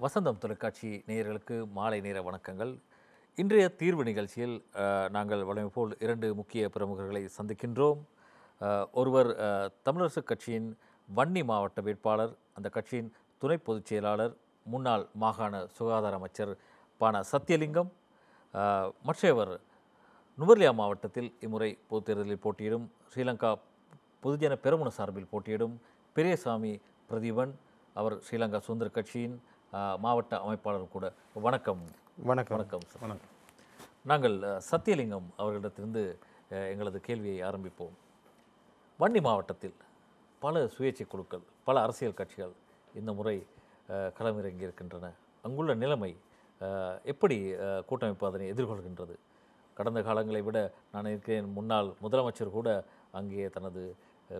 வசந்தம் தொலைக்காட்சி நேயர்களுக்கு மாலை நேர வணக்கங்கள். இன்றைய தீர்வு நிகழ்ச்சியில் நாங்கள் வழமை போல் 2 முக்கிய பிரமுகர்களை சந்திக்கின்றோம். ஒருவர் தமிழரசுக் கட்சியின் வன்னி மாவட்ட வேட்பாளர், அந்த கட்சியின் துணை பொதுச் செயலாளர், முன்னாள் மாகாண சுகாதார அமைச்சர் பான சத்தியலிங்கம். மற்றையவர் நுவர்லியா மாவட்டத்தில் இம்முறை பொதுத் தேர்தலில் போட்டியிடும் ஸ்ரீலங்கா பொதுஜன பெரமுன சார்பில் போட்டியிடும் பெரியசாமி பிரதீபன். அவர் ஸ்ரீலங்கா சுதந்திர கட்சியின் மாவட்ட அமைப்பாளர் கூட. வணக்கம். வணக்கம். வணக்கம் சார். வணக்கம். நாங்கள் சத்தியலிங்கம் அவர்களிடத்திலிருந்து எங்களது கேள்வியை ஆரம்பிப்போம். வன்னி மாவட்டத்தில் பல சுயேட்சை குழுக்கள், பல அரசியல் கட்சிகள் இந்த முறை களமிறங்கி இருக்கின்றன. அங்குள்ள நிலைமை எப்படி கூட்டமைப்பு அதனை எதிர்கொள்கின்றது? கடந்த காலங்களை விட நான் இருக்கிறேன், முன்னாள் முதலமைச்சர் கூட அங்கே தனது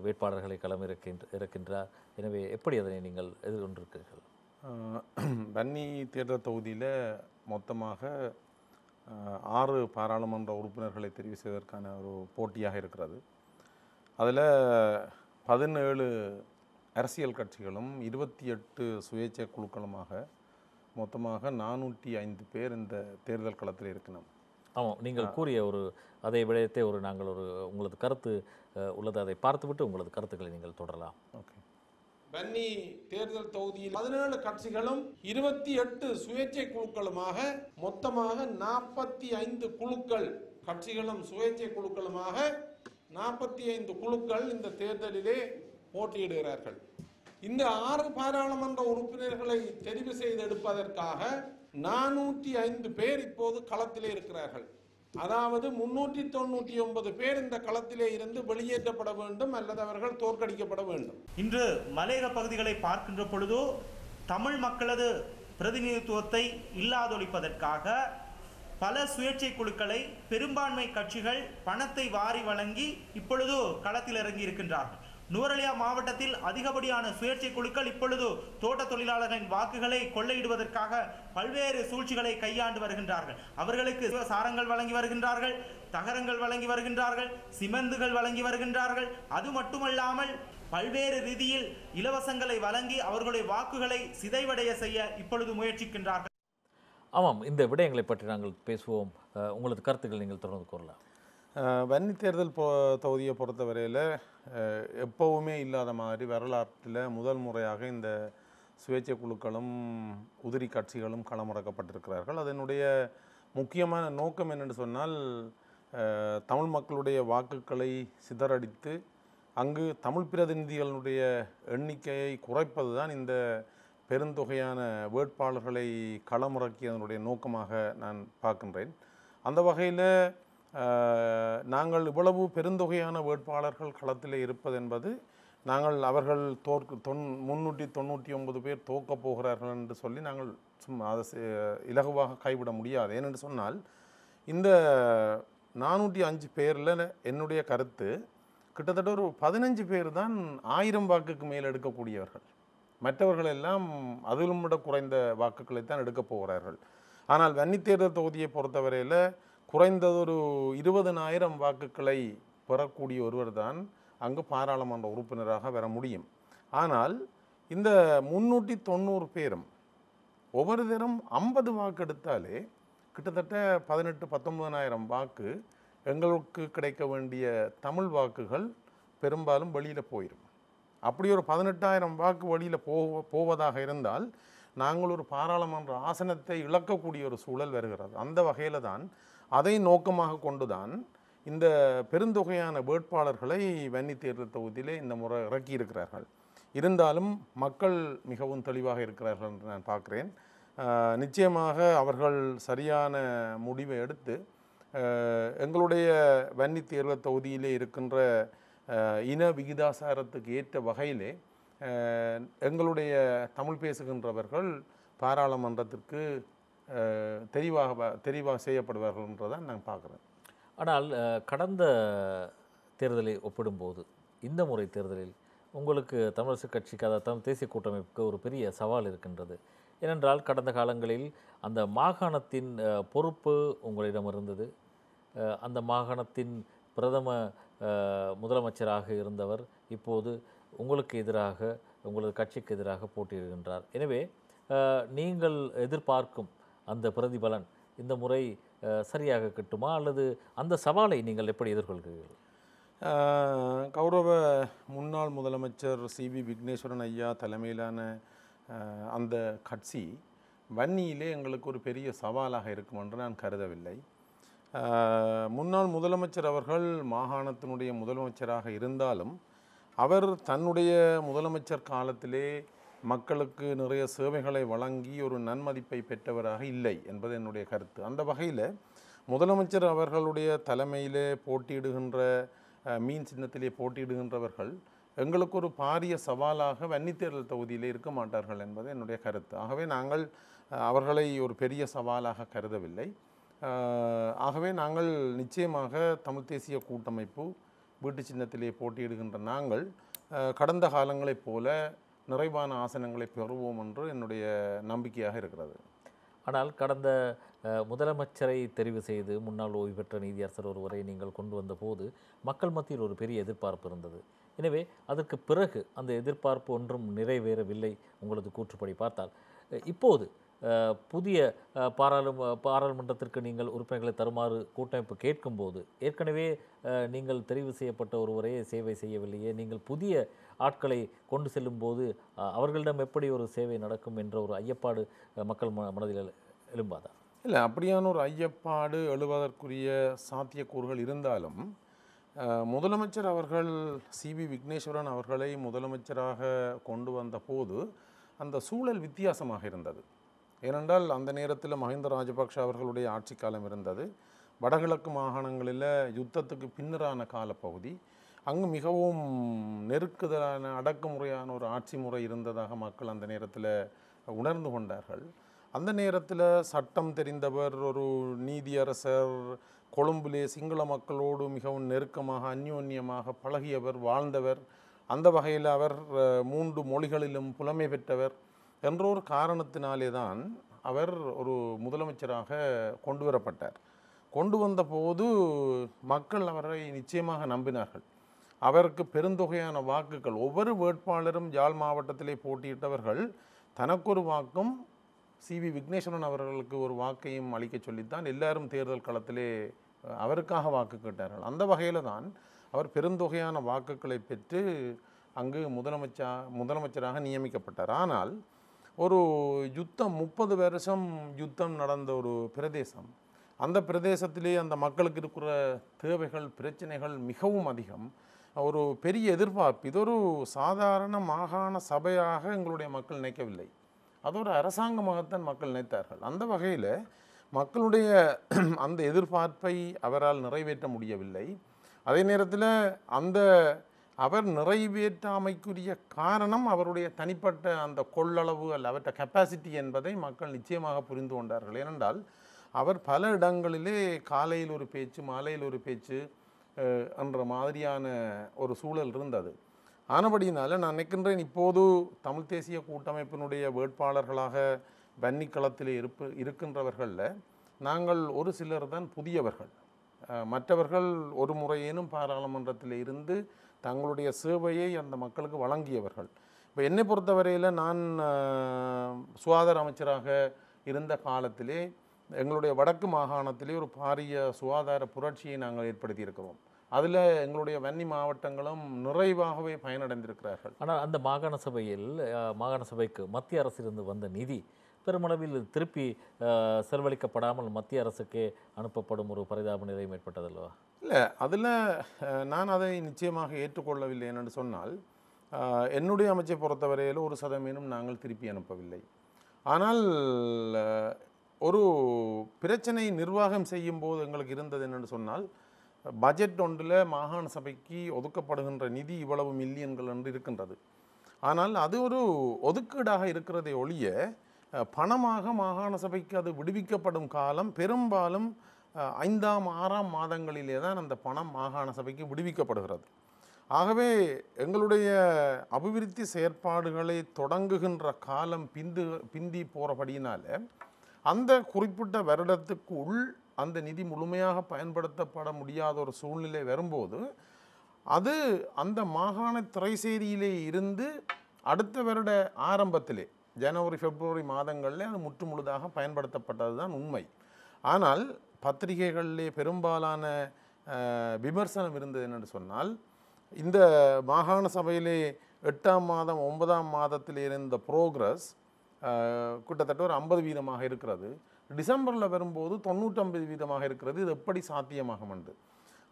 வேட்பாளர்களை களமிறக்கின்றார். எனவே எப்படி அதனை நீங்கள் எதிர்கொண்டிருக்கிறீர்கள்? வன்னி தேர்தல் தொகுதியில் மொத்தமாக 6 பாராளுமன்ற உறுப்பினர்களை தெரிவு செய்வதற்கான ஒரு போட்டியாக இருக்கிறது. அதில் 17 அரசியல் கட்சிகளும் 28 சுயேட்சை குழுக்களுமாக மொத்தமாக 405 பேர் இந்த தேர்தல் களத்தில் இருக்கணும். ஆமாம், நீங்கள் கூறிய அதை விடயத்தை நாங்கள் உங்களது கருத்து உள்ளது, அதை பார்த்துவிட்டு உங்களது கருத்துக்களை நீங்கள் தொடரலாம். ஓகே. வன்னி தேர்தல் தொகுதியில் 17 கட்சிகளும் 28 சுயேட்சை குழுக்களுமாக மொத்தமாக 45 குழுக்கள், கட்சிகளும் சுயேட்சை குழுக்களுமாக 45 குழுக்கள் இந்த தேர்தலிலே போட்டியிடுகிறார்கள். இந்த 6 பாராளுமன்ற உறுப்பினர்களை தெரிவு செய்தெடுப்பதற்காக 405 பேர் இப்போது களத்திலே இருக்கிறார்கள். அதாவது 399 பேர் இந்த களத்திலே இருந்து வெளியேற்றப்பட வேண்டும் அல்லது அவர்கள் தோற்கடிக்கப்பட வேண்டும். இன்று மலையக பகுதிகளை பார்க்கின்ற பொழுதோ தமிழ் மக்களது பிரதிநிதித்துவத்தை இல்லாதொழிப்பதற்காக பல சுயேட்சை குழுக்களை பெரும்பான்மை கட்சிகள் பணத்தை வாரி வழங்கி இப்பொழுது களத்தில் இறங்கி இருக்கின்றார்கள். நுவரெலியா மாவட்டத்தில் அதிகப்படியான சுயேட்சை குழுக்கள் இப்பொழுது தோட்ட தொழிலாளர்களின் வாக்குகளை கொள்ளையிடுவதற்காக பல்வேறு சூழ்ச்சிகளை கையாண்டு வருகின்றார்கள். அவர்களுக்கு சாரங்கள் வழங்கி வருகின்றார்கள், தகரங்கள் வழங்கி வருகின்றார்கள், சிமெந்துகள் வழங்கி வருகின்றார்கள். அது மட்டுமல்லாமல் பல்வேறு ரீதியில் இலவசங்களை வழங்கி அவர்களுடைய வாக்குகளை சிதைவடைய செய்ய இப்பொழுது முயற்சிக்கின்றார்கள். ஆமாம், இந்த விடயங்களை பற்றி நாங்கள் பேசுவோம். உங்களது கருத்துக்கள் நீங்கள் தொடர்ந்து கூறலாம். வன்னி தேர்தல் தொகுதியை பொறுத்தவரையில் எப்போவுமே இல்லாத மாதிரி வரலாற்றில் முதல் முறையாக இந்த சுயேட்சை குழுக்களும் உதிரி கட்சிகளும் களமிறக்கப்பட்டிருக்கிறார்கள். அதனுடைய முக்கியமான நோக்கம் என்னென்னு சொன்னால், தமிழ் மக்களுடைய வாக்குகளை சிதறடித்து அங்கு தமிழ் பிரதிநிதிகளுடைய எண்ணிக்கையை குறைப்பது தான் இந்த பெருந்தொகையான வேட்பாளர்களை களமிறக்கியதனுடைய நோக்கமாக நான் பார்க்கின்றேன். அந்த வகையில் நாங்கள் இவ்வளவு பெருந்தொகையான வேட்பாளர்கள் களத்தில் இருப்பது என்பது, நாங்கள் அவர்கள் 399 பேர் தோற்கப் போகிறார்கள் என்று சொல்லி நாங்கள் சும்மா அதை இலகுவாக கைவிட முடியாது. ஏனென்று சொன்னால், இந்த 405 பேரில் என்னுடைய கருத்து கிட்டத்தட்ட ஒரு 15 பேர் தான் 1000 வாக்குக்கு மேல் எடுக்கக்கூடியவர்கள். மற்றவர்கள் எல்லாம் அதிலும் விட குறைந்த வாக்குகளை தான் எடுக்கப் போகிறார்கள். ஆனால் வன்னி தேர்தல் தொகுதியை பொறுத்தவரையில் குறைந்தது ஒரு 20,000 வாக்குகளை பெறக்கூடிய ஒருவர் தான் அங்கு பாராளுமன்ற உறுப்பினராக வர முடியும். ஆனால் இந்த 390 பேரும் ஒவ்வொரு தரம் 50 வாக்கு எடுத்தாலே கிட்டத்தட்ட 18-19,000 வாக்கு எங்களுக்கு கிடைக்க வேண்டிய தமிழ் வாக்குகள் பெரும்பாலும் வெளியில் போயிடும். அப்படி ஒரு 18,000 வாக்கு வெளியில் போவதாக இருந்தால் நாங்கள் ஒரு பாராளுமன்ற ஆசனத்தை இழக்கக்கூடிய ஒரு சூழல் வருகிறது. அந்த வகையில் தான், அதை நோக்கமாக கொண்டுதான் இந்த பெருந்தொகையான வேட்பாளர்களை வன்னி தேர்தல் தொகுதியிலே இந்த முறை இறக்கியிருக்கிறார்கள். இருந்தாலும் மக்கள் மிகவும் தெளிவாக இருக்கிறார்கள் என்று நான் பார்க்கிறேன். நிச்சயமாக அவர்கள் சரியான முடிவை எடுத்து எங்களுடைய வன்னி தேர்தல் தொகுதியிலே இருக்கின்ற இன விகிதாசாரத்துக்கு ஏற்ற வகையிலே எங்களுடைய தமிழ் பேசுகின்றவர்கள் பாராளுமன்றத்திற்கு தெரிவாக செய்யப்படுவார்கள் என்றதான் நான் பார்க்குறேன். ஆனால் கடந்த தேர்தலை ஒப்பிடும்போது இந்த முறை தேர்தலில் உங்களுக்கு தமிழரசுக் கட்சிக்கு, அதாவது தமிழ் தேசிய கூட்டமைப்புக்கு ஒரு பெரிய சவால் இருக்கின்றது. ஏனென்றால் கடந்த காலங்களில் அந்த மாகாணத்தின் பொறுப்பு உங்களிடம் இருந்தது. அந்த மாகாணத்தின் பிரதம முதலமைச்சராக இருந்தவர் இப்போது உங்களுக்கு எதிராக, உங்களது கட்சிக்கு எதிராக போட்டியிடுகின்றார். எனவே நீங்கள் எதிர்பார்க்கும் அந்த பிரதிபலன் இந்த முறை சரியாக கிட்டுமா, அல்லது அந்த சவாலை நீங்கள் எப்படி எதிர்கொள்கிறீர்கள்? கௌரவ முன்னாள் முதலமைச்சர் சிவி விக்னேஸ்வரன் ஐயா தலைமையிலான அந்த கட்சி வன்னியிலே எங்களுக்கு ஒரு பெரிய சவாலாக இருக்கும் என்று நான் கருதவில்லை. முன்னாள் முதலமைச்சர் அவர்கள் மாகாணத்தினுடைய முதலமைச்சராக இருந்தாலும் அவர் தன்னுடைய முதலமைச்சர் காலத்திலே மக்களுக்கு நிறைய சேவைகளை வழங்கி ஒரு நன்மதிப்பை பெற்றவராக இல்லை என்பது என்னுடைய கருத்து. அந்த வகையில் முதலமைச்சர் அவர்களுடைய தலைமையிலே போட்டியிடுகின்ற மீன் சின்னத்திலே போட்டியிடுகின்றவர்கள் எங்களுக்கு ஒரு பாரிய சவாலாக வன்னித்தேர்தல் தொகுதியிலே இருக்க மாட்டார்கள் என்பது என்னுடைய கருத்து. ஆகவே நாங்கள் அவர்களை ஒரு பெரிய சவாலாக கருதவில்லை. ஆகவே நாங்கள் நிச்சயமாக தமிழ் தேசிய கூட்டமைப்பு வீட்டு சின்னத்திலே போட்டியிடுகின்ற நாங்கள் கடந்த காலங்களைப் போல நிறைவான ஆசனங்களை பெறுவோம் என்று என்னுடைய நம்பிக்கையாக இருக்கிறது. ஆனால் கடந்த முதலமைச்சரை தெரிவு செய்து முன்னாள் ஓய்வு பெற்ற நீதியரசர் ஒருவரை நீங்கள் கொண்டு வந்த போது மக்கள் மத்தியில் ஒரு பெரிய எதிர்பார்ப்பு இருந்தது. எனவே அதற்கு பிறகு அந்த எதிர்பார்ப்பு ஒன்றும் நிறைவேறவில்லை உங்களது கூற்றுப்படி பார்த்தால். இப்போது புதிய பாராளுமன்றத்திற்கு நீங்கள் உறுப்பினர்களை தருமாறு கூட்டமைப்பு கேட்கும்போது ஏற்கனவே நீங்கள் தெரிவு செய்யப்பட்ட ஒருவரே சேவை செய்யவில்லையே, நீங்கள் புதிய ஆட்களை கொண்டு செல்லும் போது அவர்களிடம் எப்படி ஒரு சேவை நடக்கும் என்ற ஒரு ஐயப்பாடு மக்கள் மனதில் எழும்பாதா? இல்லை, அப்படியான ஒரு ஐயப்பாடு எழுவதற்குரிய சாத்தியக்கூறுகள் இருந்தாலும் முதலமைச்சர் அவர்கள் சிவி விக்னேஸ்வரன் அவர்களை முதலமைச்சராக கொண்டு வந்த போது அந்த சூழல் வித்தியாசமாக இருந்தது. ஏனென்றால் அந்த நேரத்தில் மஹிந்த ராஜபக்ஷ அவர்களுடைய ஆட்சி காலம் இருந்தது. வடகிழக்கு மாகாணங்களில் யுத்தத்துக்கு பின்னரான காலப்பகுதி. அங்கு மிகவும் நெருக்குதலான அடக்குமுறையான ஒரு ஆட்சி முறை இருந்ததாக மக்கள் அந்த நேரத்தில் உணர்ந்து கொண்டார்கள். அந்த நேரத்தில் சட்டம் தெரிந்தவர், ஒரு நீதியரசர், கொழும்பிலே சிங்கள மக்களோடு மிகவும் நெருக்கமாக அந்யோன்யமாக பழகியவர், வாழ்ந்தவர். அந்த வகையில் அவர் 3 மொழிகளிலும் புலமை பெற்றவர் என்ற ஒரு காரணத்தினாலே தான் அவர் ஒரு முதலமைச்சராக கொண்டு வரப்பட்டார். கொண்டு வந்தபோது மக்கள் அவரை நிச்சயமாக நம்பினார்கள். அவருக்கு பெருந்தொகையான வாக்குகள், ஒவ்வொரு வேட்பாளரும் யாழ் மாவட்டத்திலே போட்டியிட்டவர்கள் தனக்கொரு வாக்கும் சிவி விக்னேஸ்வரன் அவர்களுக்கு ஒரு வாக்கையும் அளிக்க சொல்லித்தான் எல்லாரும் தேர்தல் களத்திலே அவருக்காக வாக்கு கேட்டார்கள். அந்த வகையில் தான் அவர் பெருந்தொகையான வாக்குகளை பெற்று அங்கு முதலமைச்சராக நியமிக்கப்பட்டார். ஆனால் ஒரு யுத்தம் 30 வருஷம் யுத்தம் நடந்த ஒரு பிரதேசம், அந்த பிரதேசத்திலே அந்த மக்களுக்கு இருக்கிற தேவைகள், பிரச்சனைகள் மிகவும் அதிகம். ஒரு பெரிய எதிர்பார்ப்பு. இது ஒரு சாதாரண மாகாண சபையாக எங்களுடைய மக்கள் நினைக்கவில்லை, அது ஒரு அரசாங்கமாகத்தான் மக்கள் நினைத்தார்கள். அந்த வகையில் மக்களுடைய அந்த எதிர்பார்ப்பை அவரால் நிறைவேற்ற முடியவில்லை. அதே நேரத்தில் அவர் நிறைவேற்றாமைக்குரிய காரணம் அவருடைய தனிப்பட்ட அந்த கொள்ளளவு அல்ல அவற்ற கெப்பாசிட்டி என்பதை மக்கள் நிச்சயமாக புரிந்து கொண்டார்கள். ஏனென்றால் அவர் பல இடங்களிலே காலையில் ஒரு பேச்சு, மாலையில் ஒரு பேச்சு என்ற மாதிரியான ஒரு சூழல் இருந்தது. ஆனபடியினால நான் நினைக்கின்றேன், இப்போது தமிழ் தேசிய கூட்டமைப்பினுடைய வேட்பாளர்களாக வன்னி களத்தில் இருக்கின்றவர்களில் நாங்கள் ஒரு சிலர் தான் புதியவர்கள். மற்றவர்கள் ஒரு முறையேனும் பாராளுமன்றத்தில் இருந்து தங்களுடைய சேவையை அந்த மக்களுக்கு வழங்கியவர்கள். இப்போ என்னை பொறுத்தவரையில் நான் சுகாதார அமைச்சராக இருந்த காலத்திலே எங்களுடைய வடக்கு மாகாணத்திலே ஒரு பாரிய சுகாதார புரட்சியை நாங்கள் ஏற்படுத்தியிருக்கிறோம். அதில் எங்களுடைய வன்னி மாவட்டங்களும் நிறைவாகவே பயனடைந்திருக்கிறார்கள். ஆனால் அந்த மாகாண சபைக்கு மத்திய அரசிலிருந்து வந்த நிதி பெருமளவில் திருப்பி செலவழிக்கப்படாமல் மத்திய அரசுக்கே அனுப்பப்படும் ஒரு பரிதாப நிலையும் ஏற்பட்டதல்லவா? இல்லை, அதில் நான் அதை நிச்சயமாக ஏற்றுக்கொள்ளவில்லை. என்று சொன்னால் என்னுடைய அமைச்சை பொறுத்தவரையில் 1% நாங்கள் திருப்பி அனுப்பவில்லை. ஆனால் ஒரு பிரச்சனை நிர்வாகம் செய்யும் போது எங்களுக்கு இருந்தது என்னென்னு சொன்னால், பட்ஜெட் ஒன்றில் மாகாண சபைக்கு ஒதுக்கப்படுகின்ற நிதி இவ்வளவு மில்லியன்கள் என்று இருக்கின்றது. ஆனால் அது ஒரு ஒதுக்கீடாக இருக்கிறதை ஒழிய பணமாக மாகாண சபைக்கு அது விடுவிக்கப்படும் காலம் பெரும்பாலும் 5ஆம் 6ஆம் மாதங்களிலே தான் அந்த பணம் மாகாண சபைக்கு விடுவிக்கப்படுகிறது. ஆகவே எங்களுடைய அபிவிருத்தி செயற்பாடுகளை தொடங்குகின்ற காலம் பிந்தி போகிறபடியினால் அந்த குறிப்பிட்ட வருடத்துக்குள் அந்த நிதி முழுமையாக பயன்படுத்தப்பட முடியாத ஒரு சூழ்நிலை வரும்போது அந்த மாகாண திரைசேரியிலே இருந்து அடுத்த வருட ஆரம்பத்திலே ஜனவரி பிப்ரவரி மாதங்களில் அது முற்று முழுதாக பயன்படுத்தப்பட்டது தான் உண்மை. ஆனால் பத்திரிகைகளிலே பெரும்பாலான விமர்சனம் இருந்தது என்று சொன்னால், இந்த மாகாண சபையிலே 8ஆம் மாதம் 9ஆம் மாதத்தில் இருந்த ப்ரோக்ரஸ் கிட்டத்தட்ட ஒரு 50% இருக்கிறது. டிசம்பரில் வரும்போது 99% இருக்கிறது. இது எப்படி சாத்தியமாகும் என்று.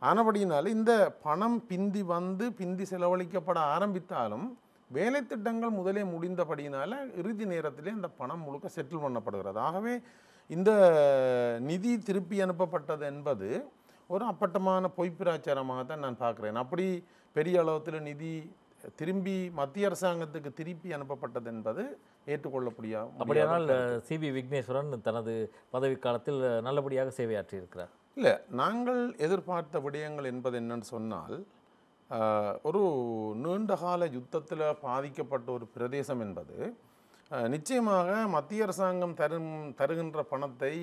ஆனபடியினால இந்த பணம் பிந்தி செலவழிக்கப்பட ஆரம்பித்தாலும் வேலை திட்டங்கள் முதலே முடிந்தபடியினால இறுதி நேரத்திலே இந்த பணம் முழுக்க செட்டில் பண்ணப்படுகிறது. ஆகவே இந்த நிதி திருப்பி அனுப்பப்பட்டது என்பது ஒரு அப்பட்டமான பொய்ப்பிராச்சாரமாக தான் நான் பார்க்குறேன். அப்படி பெரிய அளவில் நிதி திரும்பி மத்திய அரசாங்கத்துக்கு திருப்பி அனுப்பப்பட்டது என்பது ஏற்றுக்கொள்ளக்கூடிய. அப்படியானால் சிவி விக்னேஸ்வரன் தனது பதவிக்காலத்தில் நல்லபடியாக சேவையாற்றியிருக்கிறார். இல்லை, நாங்கள் எதிர்பார்த்த விடயங்கள் என்பது என்னன்னு சொன்னால், ஒரு நீண்டகால யுத்தத்தில் பாதிக்கப்பட்ட ஒரு பிரதேசம் என்பது நிச்சயமாக மத்திய அரசாங்கம் தருகின்ற பணத்தை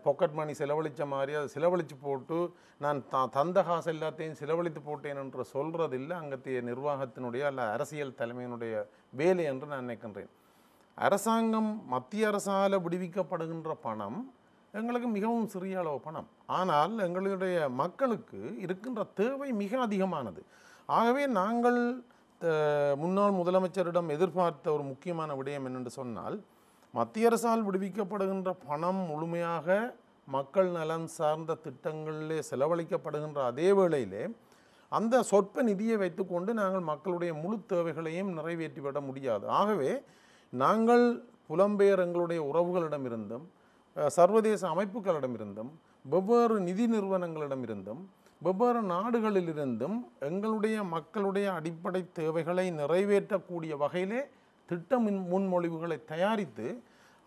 பாக்கெட் மணி செலவழித்த மாதிரி அதை செலவழித்து போட்டு நான் தந்த காசு எல்லாத்தையும் செலவழித்து போட்டேன் என்று சொல்கிறது இல்லை அங்கத்திய நிர்வாகத்தினுடைய அல்ல அரசியல் தலைமையினுடைய வேலை என்று நான் நினைக்கின்றேன். அரசாங்கம் மத்திய அரசால் விடுவிக்கப்படுகின்ற பணம் எங்களுக்கு மிகவும் சிறிய அளவு பணம். ஆனால் எங்களுடைய மக்களுக்கு இருக்கின்ற தேவை மிக அதிகமானது. ஆகவே நாங்கள் முன்னாள் முதலமைச்சரிடம் எதிர்பார்த்த ஒரு முக்கியமான விடயம் என்னென்று சொன்னால், மத்திய அரசால் விடுவிக்கப்படுகின்ற பணம் முழுமையாக மக்கள் நலன் சார்ந்த திட்டங்களிலே செலவழிக்கப்படுகின்ற அதே வேளையிலே அந்த சொற்ப நிதியை வைத்துக்கொண்டு நாங்கள் மக்களுடைய முழு தேவைகளையும் நிறைவேற்றிவிட முடியாது. ஆகவே நாங்கள் புலம்பெயர் எங்களுடைய உறவுகளிடமிருந்தும் சர்வதேச அமைப்புகளிடமிருந்தும் வெவ்வேறு நிதி நிறுவனங்களிடமிருந்தும் வெவ்வேறு நாடுகளிலிருந்தும் எங்களுடைய மக்களுடைய அடிப்படை தேவைகளை நிறைவேற்றக்கூடிய வகையிலே திட்ட முன்மொழிவுகளை தயாரித்து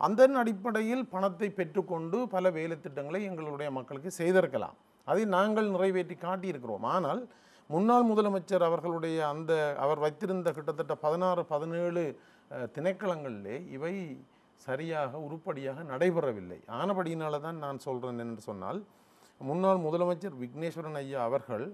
அதன் அடிப்படையில் பணத்தை பெற்றுக்கொண்டு பல வேலை திட்டங்களை எங்களுடைய மக்களுக்கு செய்திருக்கலாம். அதை நாங்கள் நிறைவேற்றி காட்டியிருக்கிறோம். ஆனால் முன்னாள் முதலமைச்சர் அவர்களுடைய அவர் வைத்திருந்த கிட்டத்தட்ட 16-17 திணைக்களங்களிலே இவை சரியாக உருப்படியாக நடைபெறவில்லை. ஆனபடியினால தான் நான் சொல்கிறேன் என்று சொன்னால், முன்னாள் முதலமைச்சர் விக்னேஸ்வரன் ஐயா அவர்கள்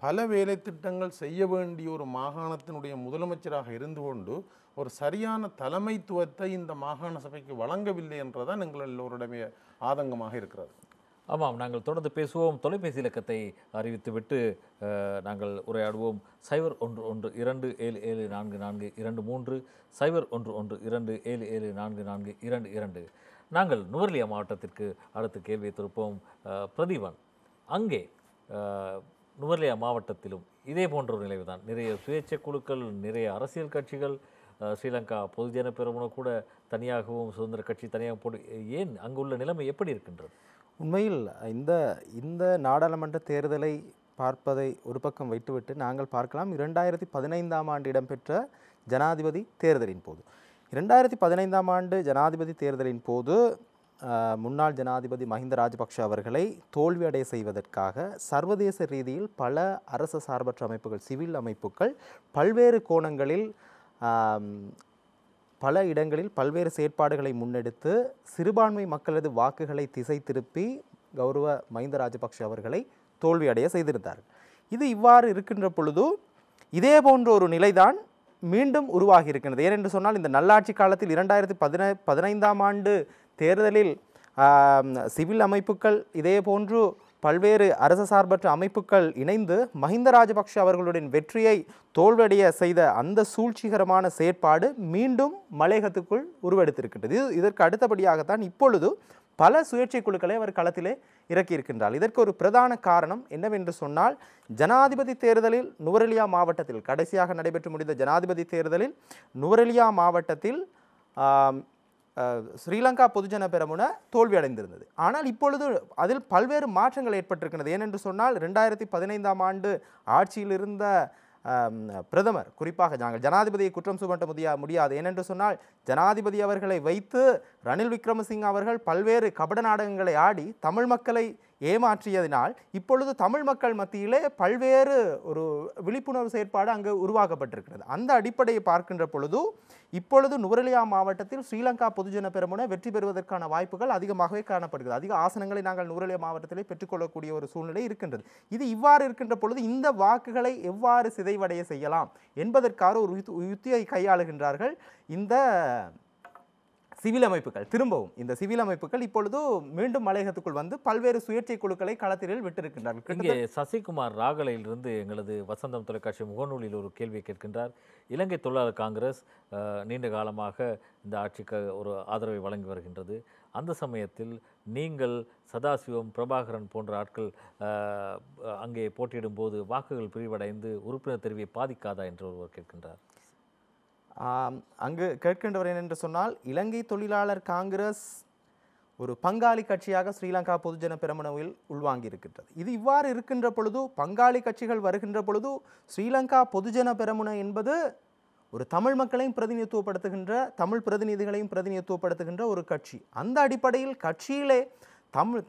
பல வேலை திட்டங்கள் செய்ய வேண்டிய ஒரு மாகாணத்தினுடைய முதலமைச்சராக இருந்து கொண்டு ஒரு சரியான தலைமைத்துவத்தை இந்த மாகாண சபைக்கு வழங்கவில்லை என்றதான் எங்கள் எல்லோருடைய ஆதங்கமாக இருக்கிறது. ஆமாம், நாங்கள் தொடர்ந்து பேசுவோம். தொலைபேசி இலக்கத்தை அறிவித்துவிட்டு நாங்கள் உரையாடுவோம். 0112774423 0112774422. நாங்கள் நுவரெலியா மாவட்டத்திற்கு அடுத்த கேள்வியை திருப்போம். பிரதீபன், அங்கே நுவரெலியா மாவட்டத்திலும் இதே போன்ற ஒரு நிலைவு தான். நிறைய சுயேட்சை குழுக்கள், நிறைய அரசியல் கட்சிகள், ஸ்ரீலங்கா பொதுஜன பெரமுன கூட தனியாகவும் சுதந்திர கட்சி தனியாக போட்டு, ஏன் அங்குள்ள நிலைமை எப்படி இருக்கின்றது? உண்மையில் இந்த நாடாளுமன்ற தேர்தலை பார்ப்பதை ஒரு பக்கம் வைத்துவிட்டு நாங்கள் பார்க்கலாம் 2015ஆம் ஆண்டு இடம்பெற்ற ஜனாதிபதி தேர்தலின் போது. 2015ஆம் ஆண்டு ஜனாதிபதி தேர்தலின் போது முன்னாள் ஜனாதிபதி மஹிந்த ராஜபக்ஷ அவர்களை தோல்வியடைய செய்வதற்காக சர்வதேச ரீதியில் பல அரசு சார்பற்ற அமைப்புகள், சிவில் அமைப்புகள் பல்வேறு கோணங்களில் பல இடங்களில் பல்வேறு செயற்பாடுகளை முன்னெடுத்து சிறுபான்மை மக்களது வாக்குகளை திசை திருப்பி கௌரவ மஹிந்த ராஜபக்ஷ அவர்களை தோல்வியடைய செய்திருந்தார்கள். இது இவ்வாறு இருக்கின்ற பொழுது இதே போன்ற ஒரு நிலைதான் மீண்டும் உருவாகி இருக்கின்றது. ஏனென்று சொன்னால், இந்த நல்லாட்சி காலத்தில் 2015ஆம் ஆண்டு தேர்தலில் சிவில் அமைப்புகள் இதே போன்று பல்வேறு அரசு சார்பற்ற அமைப்புகள் இணைந்து மஹிந்த ராஜபக்ஷ அவர்களுடைய வெற்றியை தோல்வியடைய செய்த அந்த சூழ்ச்சிகரமான செயற்பாடு மீண்டும் மலையகத்துக்குள் உருவெடுத்திருக்கின்றது. இதற்கு அடுத்தபடியாகத்தான் இப்பொழுது பல சுயேட்சை குழுக்களை அவர் களத்திலே இறக்கியிருக்கின்றார். இதற்கு ஒரு பிரதான காரணம் என்னவென்று சொன்னால், ஜனாதிபதி தேர்தலில் நுவரெலியா மாவட்டத்தில் கடைசியாக நடைபெற்று முடிந்த ஜனாதிபதி தேர்தலில் நுவரெலியா மாவட்டத்தில் ஸ்ரீலங்கா பொதுஜன பெரமுன தோல்வியடைந்திருந்தது. ஆனால் இப்பொழுது அதில் பல்வேறு மாற்றங்கள் ஏற்பட்டிருக்கிறது. ஏனென்று சொன்னால், 2015ஆம் ஆண்டு ஆட்சியில் இருந்த பிரதமர், குறிப்பாக நாங்கள் ஜனாதிபதியை குற்றம் சுமட்ட முடியாது. ஏனென்று சொன்னால், ஜனாதிபதி அவர்களை வைத்து ரணில் விக்ரமசிங்க அவர்கள் பல்வேறு கபட நாடகங்களை ஆடி தமிழ் மக்களை ஏமாற்றியதினால் இப்பொழுது தமிழ் மக்கள் மத்தியிலே பல்வேறு ஒரு விழிப்புணர்வு செயற்பாடு அங்கு உருவாக்கப்பட்டிருக்கிறது. அந்த அடிப்படையை பார்க்கின்ற பொழுது இப்பொழுது நுவரெலியா மாவட்டத்தில் ஸ்ரீலங்கா பொதுஜன பெரமுன வெற்றி பெறுவதற்கான வாய்ப்புகள் அதிகமாகவே காணப்படுகிறது. அதிக ஆசனங்களை நாங்கள் நுவரெலியா மாவட்டத்திலே பெற்றுக்கொள்ளக்கூடிய ஒரு சூழ்நிலை இருக்கின்றது. இது இவ்வாறு இருக்கின்ற பொழுது இந்த வாக்குகளை எவ்வாறு சிதைவடைய செய்யலாம் என்பதற்காக ஒரு யுத்தியை கையாளுகின்றார்கள் இந்த சிவில் அமைப்புகள். திரும்பவும் இந்த சிவில் அமைப்புகள் இப்பொழுது மீண்டும் மலையகத்துக்குள் வந்து பல்வேறு சுயேட்சை குழுக்களை களத்தில் விட்டிருக்கின்றார்கள். இங்கே சசிகுமார் ராகலையிலிருந்து எங்களது வசந்தம் தொலைக்காட்சி முகநூலில் ஒரு கேள்வியை கேட்கின்றார். இலங்கை தொழிலாளர் காங்கிரஸ் நீண்ட காலமாக இந்த ஆட்சிக்கு ஒரு ஆதரவை வழங்கி வருகின்றது. அந்த சமயத்தில் நீங்கள் சதாசிவம், பிரபாகரன் போன்ற ஆட்கள் அங்கே போட்டியிடும் போது வாக்குகள் பிரிவடைந்து உறுப்பினர் தெரிவை பாதிக்காதா என்று ஒருவர் கேட்கின்றார். அங்கு கேட்கின்றவர் என்னென்று சொன்னால், இலங்கை தொழிலாளர் காங்கிரஸ் ஒரு பங்காளி கட்சியாக ஸ்ரீலங்கா பொதுஜன பெரமுனவில் உள்வாங்கி இருக்கின்றது. இது இவ்வாறு இருக்கின்ற பொழுது பங்காளி கட்சிகள் வருகின்ற பொழுது ஸ்ரீலங்கா பொதுஜன பெரமுன என்பது ஒரு தமிழ் மக்களையும் பிரதிநிதித்துவப்படுத்துகின்ற, தமிழ் பிரதிநிதிகளையும் பிரதிநிதித்துவப்படுத்துகின்ற ஒரு கட்சி. அந்த அடிப்படையில் கட்சியிலே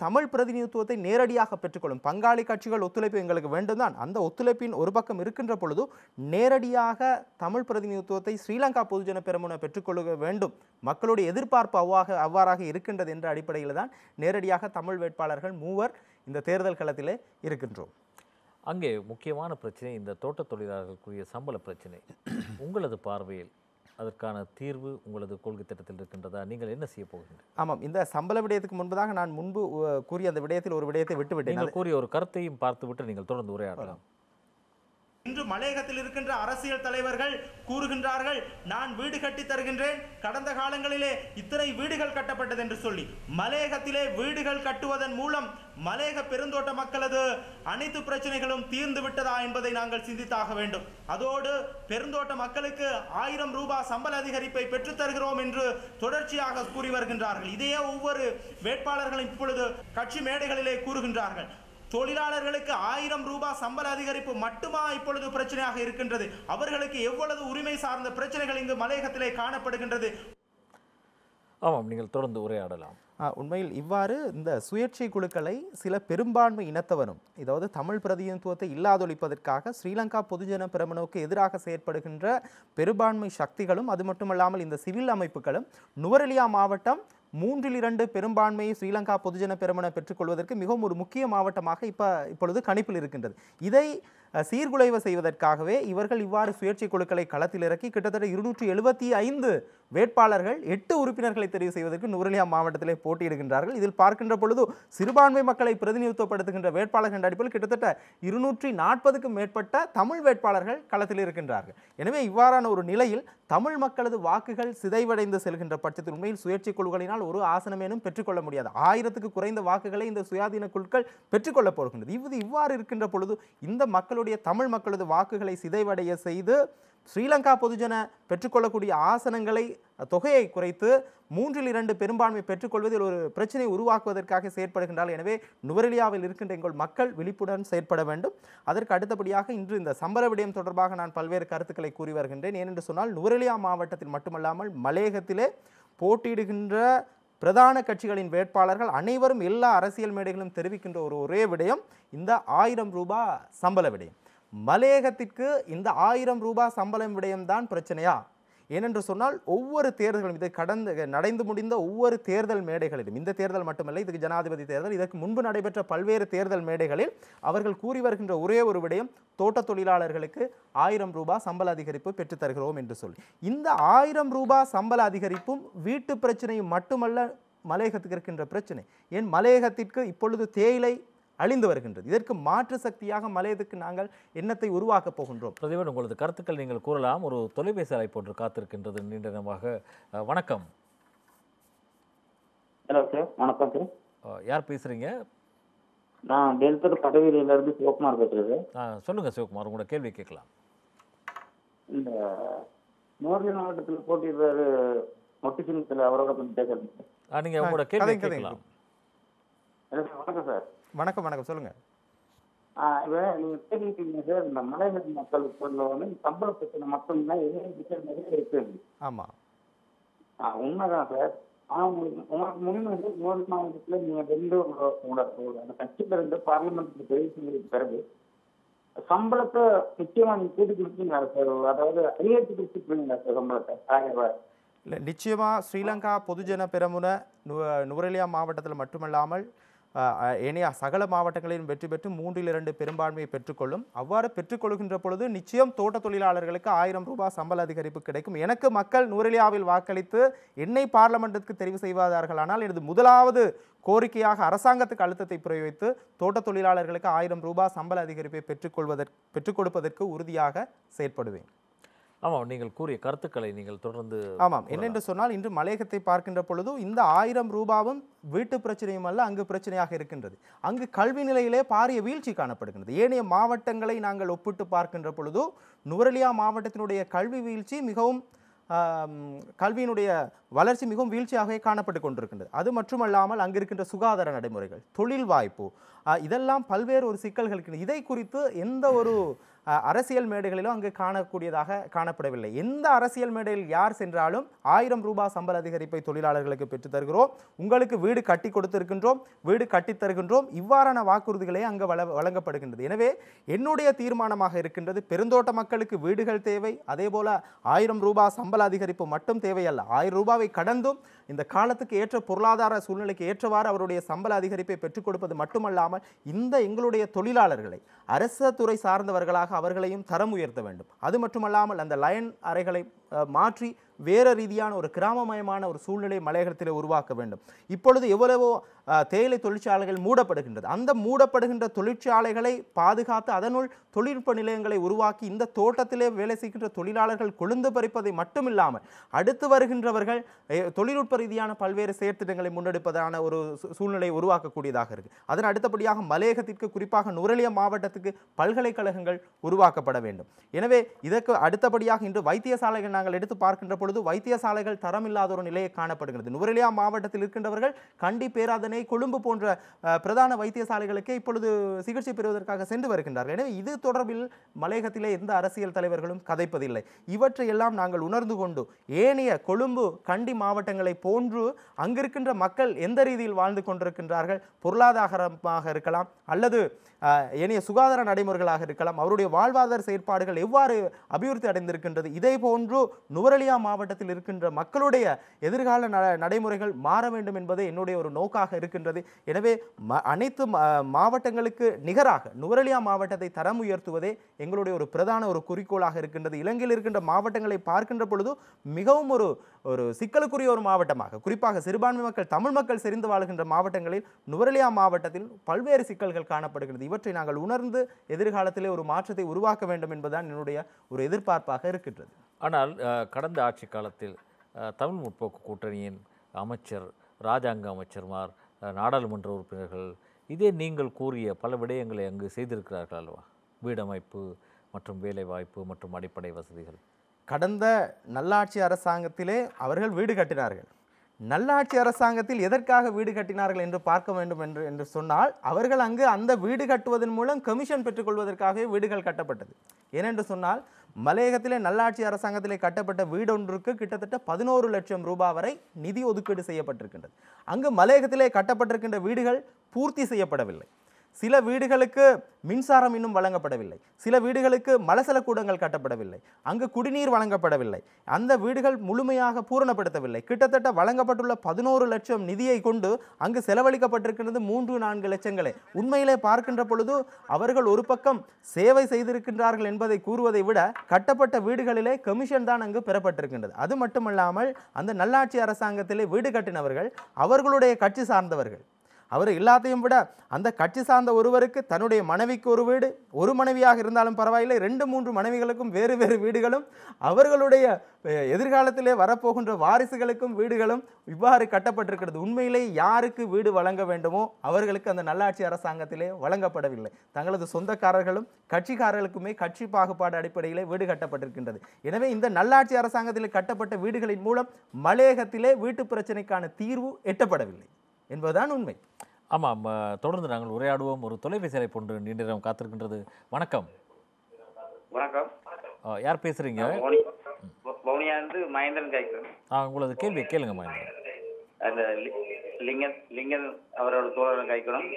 தமிழ் பிரதிநிதித்துவத்தை நேரடியாக பெற்றுக்கொள்ளும் பங்காளி கட்சிகள் ஒத்துழைப்பு எங்களுக்கு வேண்டும் தான். அந்த ஒத்துழைப்பின் ஒரு பக்கம் இருக்கின்ற பொழுது நேரடியாக தமிழ் பிரதிநிதித்துவத்தை ஸ்ரீலங்கா பொதுஜன பெரமுன பெற்றுக்கொள்ள வேண்டும், மக்களுடைய எதிர்பார்ப்பு அவ்வாறாக இருக்கின்றது என்ற அடிப்படையில் தான் நேரடியாக தமிழ் வேட்பாளர்கள் 3 இந்த தேர்தல் களத்திலே இருக்கின்றோம். அங்கே முக்கியமான பிரச்சனை இந்த தோட்ட தொழிலாளர்களுக்குரிய சம்பள பிரச்சனை. உங்களது பார்வையில் அதற்கான தீர்வு உங்களது கொள்கை திட்டத்தில் இருக்கின்றதா? நீங்கள் என்ன செய்ய போகிறீர்கள்? ஆமாம், இந்த சம்பள விடயத்துக்கு முன்பதாக நான் முன்பு கூறிய அந்த விடயத்தில் ஒரு விடயத்தை விட்டுவிட்டேன். நீங்கள் கூறிய ஒரு கருத்தையும் பார்த்துவிட்டு நீங்கள் தொடர்ந்து உரையாடலாம். இன்று மலையகத்தில் இருக்கின்ற அரசியல் தலைவர்கள் கூறுகின்றார்கள், நான் வீடு கட்டி தருகின்றேன், கடந்த காலங்களிலே இத்தனை வீடுகள் கட்டப்பட்டது என்று சொல்லி. மலையகத்திலே வீடுகள் கட்டுவதன் மூலம் மலையக பெருந்தோட்ட மக்களது அனைத்து பிரச்சனைகளும் தீர்ந்து விட்டதா என்பதை நாங்கள் சிந்தித்தாக வேண்டும். அதோடு பெருந்தோட்ட மக்களுக்கு 1000 ரூபாய் சம்பள அதிகரிப்பை பெற்றுத் தருகிறோம் என்று தொடர்ச்சியாக கூறி வருகின்றார்கள். இதையே ஒவ்வொரு வேட்பாளர்களும் இப்பொழுது கட்சி மேடைகளிலே கூறுகின்றார்கள். தொழிலாளர்களுக்கு 1000 ரூபாய் சம்பள அதிகரிப்பு மட்டுமா இப்பொழுது பிரச்சனையாக இருக்கின்றது? அவர்களுக்கு எவ்வளவு உரிமை சார்ந்த பிரச்சனைகள் இங்கு மலையகத்திலே காணப்படுகின்றது? ஆமாம், நீங்கள் தொடர்ந்து உரையாடலாம். உண்மையில் இவ்வாறு இந்த சுயேட்சை குழுக்களை சில பெரும்பான்மை இனத்தவரும், அதாவது தமிழ் பிரதிநிதித்துவத்தை இல்லாதொழிப்பதற்காக ஸ்ரீலங்கா பொதுஜன பெரமுனவுக்கு எதிராக செயற்படுகின்ற பெரும்பான்மை சக்திகளும், அது மட்டுமல்லாமல் இந்த சிவில் அமைப்புகளும் நுவரெலியா மாவட்டம் 3/2 பெரும்பான்மையை ஸ்ரீலங்கா பொதுஜன பெரமுன பெற்றுக்கொள்வதற்கு மிகவும் ஒரு முக்கிய மாவட்டமாக இப்பொழுது கணிப்பில் இருக்கின்றது. இதை சீர்குலைவு செய்வதற்காகவே இவர்கள் இவ்வாறு சுயேட்சை குழுக்களை களத்தில் இறக்கி கிட்டத்தட்ட 275 வேட்பாளர்கள் 8 உறுப்பினர்களை தெரிவு செய்வதற்கு நுவரெலியா மாவட்டத்திலே போட்டியிடுகின்றார்கள். இதில் பார்க்கின்ற பொழுது சிறுபான்மை மக்களை பிரதிநிதித்துவப்படுத்துகின்ற வேட்பாளர்கள் அடிப்படையில் கிட்டத்தட்ட 240க்கும் மேற்பட்ட தமிழ் வேட்பாளர்கள் களத்தில் இருக்கின்றார்கள். எனவே இவ்வாறான ஒரு நிலையில் தமிழ் மக்களது வாக்குகள் சிதைவடைந்து செல்கின்ற பட்சத்தில் உண்மையில் சுயேட்சை குழுக்களினால் ஒரு ஆசனமேனும் பெற்றுக்கொள்ள முடியாது. 1000க்கு குறைந்த வாக்குகளை இந்த சுயாதீன குழுக்கள் பெற்றுக்கொள்ளப் போகின்றது. இவ்வாறு இருக்கின்ற பொழுது இந்த மக்களுடைய தமிழ் மக்களது வாக்குகளை சிதைவடைய செய்து ஸ்ரீலங்கா பொதுஜன பெற்றுக்கொள்ளக்கூடிய ஆசனங்களை தொகையை குறைத்து 3/2 பெரும்பான்மை பெற்றுக்கொள்வதில் ஒரு பிரச்சனை உருவாக்குவதற்காக செயற்படுகின்றார்கள். எனவே நுவரெலியாவில் இருக்கின்ற எங்கள் மக்கள் விழிப்புடன் செயற்பட வேண்டும். அதற்கு அடுத்தபடியாக இன்று இந்த சம்பள விடயம் தொடர்பாக நான் பல்வேறு கருத்துக்களை கூறி வருகின்றேன். ஏனென்று சொன்னால் நுவரெலியா மாவட்டத்தில் மட்டுமல்லாமல் மலையகத்திலே போட்டியிடுகின்ற பிரதான கட்சிகளின் வேட்பாளர்கள் அனைவரும் எல்லா அரசியல் மேடைகளும் தெரிவிக்கின்ற ஒரே விடயம் இந்த 1000 ரூபாய் சம்பள விடயம். மலையகத்திற்கு இந்த 1000 ரூபாய் சம்பளம் விடயம்தான் பிரச்சனையா? ஏனென்று சொன்னால் ஒவ்வொரு தேர்தலும் இதை நடந்து முடிந்த ஒவ்வொரு தேர்தல் மேடைகளிலும், இந்த தேர்தல் மட்டுமல்ல, இதுக்கு ஜனாதிபதி தேர்தல், இதற்கு முன்பு நடைபெற்ற பல்வேறு தேர்தல் மேடைகளில் அவர்கள் கூறி வருகின்ற ஒரே ஒரு விடயம், தோட்ட தொழிலாளர்களுக்கு 1000 ரூபாய் சம்பள அதிகரிப்பு பெற்றுத் தருகிறோம் என்று சொல்லி. இந்த 1000 ரூபாய் சம்பள அதிகரிப்பும் வீட்டு பிரச்சனையும் மட்டுமல்ல மலையகத்துக்கு இருக்கின்ற பிரச்சனை. ஏன் மலையகத்திற்கு இப்பொழுது தேயிலை அழிந்து வருகின்றது. இதற்கு மாற்று சக்தியாக மலையகத்துக்கு நாங்கள் எண்ணத்தை உருவாக்கப் போகின்றோம். பிரதீபன், உங்களது கருத்துக்கள் நீங்கள் கூறலாம். ஒரு தொலைபேசி அழைப்பு ஒன்று காத்திருக்கின்றது நீண்ட நேரமாக. வணக்கம். ஹலோ சார், வணக்கம் சார். யார் பேசுறீங்க? நான் டெல்டர் பதவியிலிருந்து சிவகுமார் பேசுறேன். சொல்லுங்க சிவகுமார், உங்களோட கேள்வி கேட்கலாம். இந்த நுவரெலியா மாவட்டத்தில் போட்டியிடுறாரு மொட்டிசினத்தில் அவரோட கொஞ்சம் பேசுறேன். நீங்க உங்களோட கேள்வி கேட்கலாம். வணக்கம் சார். வணக்கம் வணக்கம், சொல்லுங்க. நீங்க கேள்விப்பீங்க சார், இந்த மலைநாட்டு மக்களுக்கு வந்து சம்பள பிரச்சனை மட்டும்தான் நிறைய இருக்கு. ஆமா, உண்மைதான் சார். ஆனா உங்களுக்கு முன்னுக்கு நூறு மாவட்டத்துல நீங்க ரெண்டு அந்த கட்சியில இருந்து பார்லிமெண்ட் தெரிவிச்சதுக்கு பிறகு சம்பளத்தை நிச்சயமா நீங்க கூட்டி கொடுத்தீங்களா சார்? அதாவது அதிகரித்து கொடுத்துருக்கீங்களா சார் சம்பளத்தை 1000 ரூபாய்? இல்லை, நிச்சயமாக ஸ்ரீலங்கா பொதுஜன பெரமுன நுவரெலியா மாவட்டத்தில் மட்டுமல்லாமல் ஏனைய சகல மாவட்டங்களிலும் வெற்றி பெற்று 3/2 பெரும்பான்மையை பெற்றுக்கொள்ளும். அவ்வாறு பெற்றுக்கொள்கின்ற பொழுது நிச்சயம் தோட்ட தொழிலாளர்களுக்கு 1000 ரூபாய் சம்பள அதிகரிப்பு கிடைக்கும். எனக்கு மக்கள் நுவரெலியாவில் வாக்களித்து என்னை பார்லமெண்ட்டுக்கு தெரிவு செய்வார்களானால் எனது முதலாவது கோரிக்கையாக அரசாங்கத்துக்கு அழுத்தத்தை பிரயோகித்து தோட்ட தொழிலாளர்களுக்கு 1000 ரூபாய் சம்பள அதிகரிப்பை பெற்றுக் கொடுப்பதற்கு உறுதியாக செயற்படுவேன். ஆமாம், நீங்கள் கூறிய கருத்துக்களை நீங்கள் தொடர்ந்து. ஆமாம், என்னென்று சொன்னால் இன்று மலையகத்தை பார்க்கின்ற பொழுது இந்த 1000 ரூபாவும் வீட்டு பிரச்சனையும் அல்ல, அங்கு பிரச்சனையாக இருக்கின்றது. அங்கு கல்வி நிலையிலே பாரிய வீழ்ச்சி காணப்படுகின்றது. ஏனைய மாவட்டங்களை நாங்கள் ஒப்பிட்டு பார்க்கின்ற பொழுது நுவரெலியா மாவட்டத்தினுடைய கல்வி வீழ்ச்சி மிகவும் கல்வியினுடைய வளர்ச்சி மிகவும் வீழ்ச்சியாகவே காணப்பட்டு கொண்டிருக்கின்றது. அது மட்டுமல்லாமல் அங்கு இருக்கின்ற சுகாதார நடைமுறைகள், தொழில் வாய்ப்பு, இதெல்லாம் பல்வேறு ஒரு சிக்கல்கள் இருக்கின்றன. இதை குறித்து எந்த ஒரு அரசியல் மேடைகளிலும் அங்கு காணப்படவில்லை. எந்த அரசியல் மேடையில் யார் சென்றாலும் 1000 ரூபாய் சம்பள அதிகரிப்பை தொழிலாளர்களுக்கு பெற்றுத் தருகிறோம், உங்களுக்கு வீடு கட்டி கொடுத்திருக்கின்றோம், வீடு கட்டித் தருகின்றோம், இவ்வாறான வாக்குறுதிகளே அங்கு வழங்கப்படுகின்றது. எனவே என்னுடைய தீர்மானமாக இருக்கின்றது, பெருந்தோட்ட மக்களுக்கு வீடுகள் தேவை. அதே போல 1000 ரூபாய் சம்பள அதிகரிப்பு மட்டும் தேவையல்ல, 1000 ரூபாவை கடந்தும் இந்த காலத்துக்கு ஏற்ற பொருளாதார சூழ்நிலைக்கு ஏற்றவாறு அவருடைய சம்பள அதிகரிப்பை பெற்றுக் கொடுப்பது மட்டுமல்லாமல் இந்த எங்களுடைய தொழிலாளர்களை அரசு துறை சார்ந்தவர்களாக அவர்களையும் தரம் உயர்த்த வேண்டும். அது மட்டுமல்லாமல் அந்த லயன் அறைகளை மாற்றி வேறு ரீதியான ஒரு கிராமமயமான ஒரு சூழ்நிலை மலையகத்தில் உருவாக்க வேண்டும். இப்பொழுது எவ்வளவோ தேயிலை தொழிற்சாலைகள் மூடப்படுகின்றது. அந்த மூடப்படுகின்ற தொழிற்சாலைகளை பாதுகாத்து அதனுள் தொழில்நுட்ப நிலையங்களை உருவாக்கி இந்த தோட்டத்திலே வேலை செய்கின்ற தொழிலாளர்கள் கொழுந்து பறிப்பதை மட்டுமில்லாமல் அடுத்து வருகின்றவர்கள் தொழில்நுட்ப ரீதியான பல்வேறு செயற்திட்டங்களை முன்னெடுப்பதான ஒரு சூழ்நிலையை உருவாக்கக்கூடியதாக இருக்குது. அதன் அடுத்தபடியாக மலையகத்திற்கு, குறிப்பாக நுவரெலியா மாவட்டத்துக்கு பல்கலைக்கழகங்கள் உருவாக்கப்பட வேண்டும். எனவே இதற்கு அடுத்தபடியாக இன்று வைத்தியசாலைகள் நாங்கள் எடுத்து பார்க்கின்ற பொழுது வைத்தியசாலைகள் தரமில்லாத ஒரு நிலையை காணப்படுகிறது. நுவரெலியா மாவட்டத்தில் இருக்கின்றவர்கள் கண்டி, பேராதனை, கொழும்பு போன்ற பிரதான வைத்தியசாலைகளுக்கு இப்பொழுது சிகிச்சை பெறுவதற்காக சென்று வருகின்றார்கள். எனவே இது தொடர்பில் மலையகத்திலே எந்த அரசியல் தலைவர்களும் கதைப்பதில்லை. இவற்றை எல்லாம் நாங்கள் உணர்ந்து கொண்டு ஏனைய கொழும்பு, கண்டி மாவட்டங்களை போன்று அங்கிருக்கின்ற மக்கள் எந்த ரீதியில் வாழ்ந்து கொண்டிருக்கின்றார்கள், பொருளாதாரமாக இருக்கலாம் அல்லது ஏனைய சுகாதார நடைமுறைகளாக இருக்கலாம், அவருடைய வாழ்வாதார செயற்பாடுகள் எவ்வாறு அபிவிருத்தி அடைந்திருக்கின்றது, இதே போன்று நுவரெலியா மாவட்டத்தில் இருக்கின்ற மக்களுடைய எதிர்கால நடைமுறைகள் மாற வேண்டும் என்பது என்னுடைய ஒரு நோக்காக இருக்கின்றது. எனவே அனைத்து மாவட்டங்களுக்கு நிகராக நுவரெலியா மாவட்டத்தை தரம் உயர்த்துவதே எங்களுடைய ஒரு பிரதான ஒரு குறிக்கோளாக இருக்கின்றது. இலங்கையில் இருக்கின்ற மாவட்டங்களை பார்க்கின்ற பொழுது மிகவும் ஒரு சிக்கலுக்குரிய ஒரு மாவட்டமாக, குறிப்பாக சிறுபான்மை மக்கள், தமிழ் மக்கள் செறிந்து வாழ்கின்ற மாவட்டங்களில் நுவரெலியா மாவட்டத்தில் பல்வேறு சிக்கல்கள் காணப்படுகிறது. இவற்றை நாங்கள் உணர்ந்து எதிர்காலத்திலே ஒரு மாற்றத்தை உருவாக்க வேண்டும் என்பதுதான் என்னுடைய ஒரு எதிர்பார்ப்பாக இருக்கின்றது. ஆனால் கடந்த ஆட்சி காலத்தில் தமிழ் முற்போக்கு கூட்டணியின் அமைச்சர், இராஜாங்க அமைச்சர்மார், நாடாளுமன்ற உறுப்பினர்கள் இதே நீங்கள் கூறிய பல விடயங்களை அங்கு செய்திருக்கிறார்கள் அல்லவா? வீடமைப்பு மற்றும் வேலைவாய்ப்பு மற்றும் அடிப்படை வசதிகள். கடந்த நல்லாட்சி அரசாங்கத்திலே அவர்கள் வீடு கட்டினார்கள். நல்லாட்சி அரசாங்கத்தில் எதற்காக வீடு கட்டினார்கள் என்று பார்க்க வேண்டும் என்று சொன்னால், அவர்கள் அங்கு அந்த வீடு கட்டுவதன் மூலம் கமிஷன் பெற்றுக்கொள்வதற்காகவே வீடுகள் கட்டப்பட்டது. ஏனென்று சொன்னால் மலையகத்திலே நல்லாட்சி அரசாங்கத்திலே கட்டப்பட்ட வீடொன்றுக்கு கிட்டத்தட்ட 11 லட்சம் ரூபாய் வரை நிதி ஒதுக்கீடு செய்யப்பட்டிருக்கின்றது. அங்கு மலையகத்திலே கட்டப்பட்டிருக்கின்ற வீடுகள் பூர்த்தி செய்யப்படவில்லை. சில வீடுகளுக்கு மின்சாரம் இன்னும் வழங்கப்படவில்லை, சில வீடுகளுக்கு மலசல கூடங்கள் கட்டப்படவில்லை, அங்கு குடிநீர் வழங்கப்படவில்லை, அந்த வீடுகள் முழுமையாக பூரணப்படுத்தவில்லை. கிட்டத்தட்ட வழங்கப்பட்டுள்ள 11 லட்சம் நிதியை கொண்டு அங்கு செலவழிக்கப்பட்டிருக்கிறது 3-4 லட்சங்களே. உண்மையிலே பார்க்கின்ற பொழுது அவர்கள் ஒரு பக்கம் சேவை செய்திருக்கின்றார்கள் என்பதை கூறுவதை விட கட்டப்பட்ட வீடுகளிலே கமிஷன் தான் அங்கு பெறப்பட்டிருக்கின்றது. அது மட்டுமல்லாமல் அந்த நல்லாட்சி அரசாங்கத்திலே வீடு கட்டினவர்கள் அவர்களுடைய கட்சி சார்ந்தவர்கள். அவர் எல்லாத்தையும் விட அந்த கட்சி சார்ந்த ஒருவருக்கு தன்னுடைய மனைவிக்கு ஒரு வீடு, ஒரு மனைவியாக இருந்தாலும் பரவாயில்லை, 2-3 மனைவிகளுக்கும் வேறு வேறு வீடுகளும், அவர்களுடைய எதிர்காலத்திலே வரப்போகின்ற வாரிசுகளுக்கும் வீடுகளும் இவ்வாறு கட்டப்பட்டிருக்கிறது. உண்மையிலே யாருக்கு வீடு வழங்க வேண்டுமோ அவர்களுக்கு அந்த நல்லாட்சி அரசாங்கத்திலே வழங்கப்படவில்லை. தங்களது சொந்தக்காரர்களும் கட்சிக்காரர்களுக்குமே கட்சி பாகுபாடு அடிப்படையிலே வீடு கட்டப்பட்டிருக்கின்றது. எனவே இந்த நல்லாட்சி அரசாங்கத்திலே கட்டப்பட்ட வீடுகளின் மூலம் மலையகத்திலே வீட்டு பிரச்சனைக்கான தீர்வு எட்டப்படவில்லை என்பதுதான் உண்மை. ஆமாம், தொடர்ந்து நாங்கள் உரையாடுவோம். ஒரு தொலைபேசி அழைப்பு ஒன்று நீண்ட நேரம் காத்திருக்கின்றது. வணக்கம். வணக்கம். யார் பேசுறீங்க? வவுனியா இருந்து மகேந்திரன் கேட்கிறேன். உங்களது கேள்வியை கேளுங்க மகேந்திரன். அந்த லிங்கன் அவரோட தோழரை கைக்கணும்.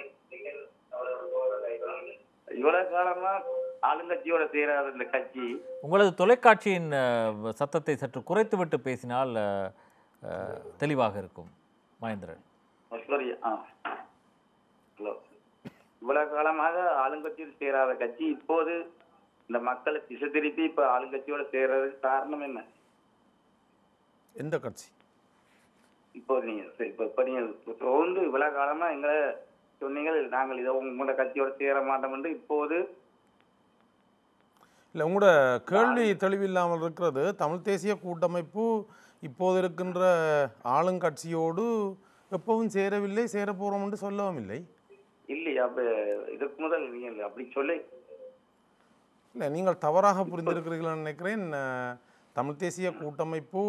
இவ்வளவு காலமா ஆளுங்கட்சியோட சேராத இந்த கட்சி. உங்களது தொலைக்காட்சியின் சத்தத்தை சற்று குறைத்துவிட்டு பேசினால் தெளிவாக இருக்கும் மகேந்திரன். ஹலோ. இவ்வளவு காலமாக ஆளுங்கட்சியில் சேராத கட்சி இப்போது இந்த மக்களை திசை திருப்பி இப்ப ஆளுங்கட்சியோட சேர்றதுக்கு காரணம் என்ன? எந்த கட்சி? இப்போ நீங்க தொடர்ந்து இவ்வளவு காலமா எங்களை சொன்னீங்க, நாங்கள் இதை உங்களோட கட்சியோட சேர மாட்டோம் என்று. இப்போது இல்லை, உங்களோட கேள்வி தெளிவில்லாமல் இருக்கிறது. தமிழ் தேசிய கூட்டமைப்பு இப்போது இருக்கின்ற ஆளுங்கட்சியோடு எப்பவும் சேரவில்லை, சேர போறோம் என்று சொல்லவும் இல்லை. இல்லையா? அப்ப இதுக்கு முதல் நீங்கள் அப்படி சொல்லி இல்லை, நீங்கள் தவறாக புரிந்திருக்கிறீர்கள் நினைக்கிறேன். தமிழ் தேசிய கூட்டமைப்பு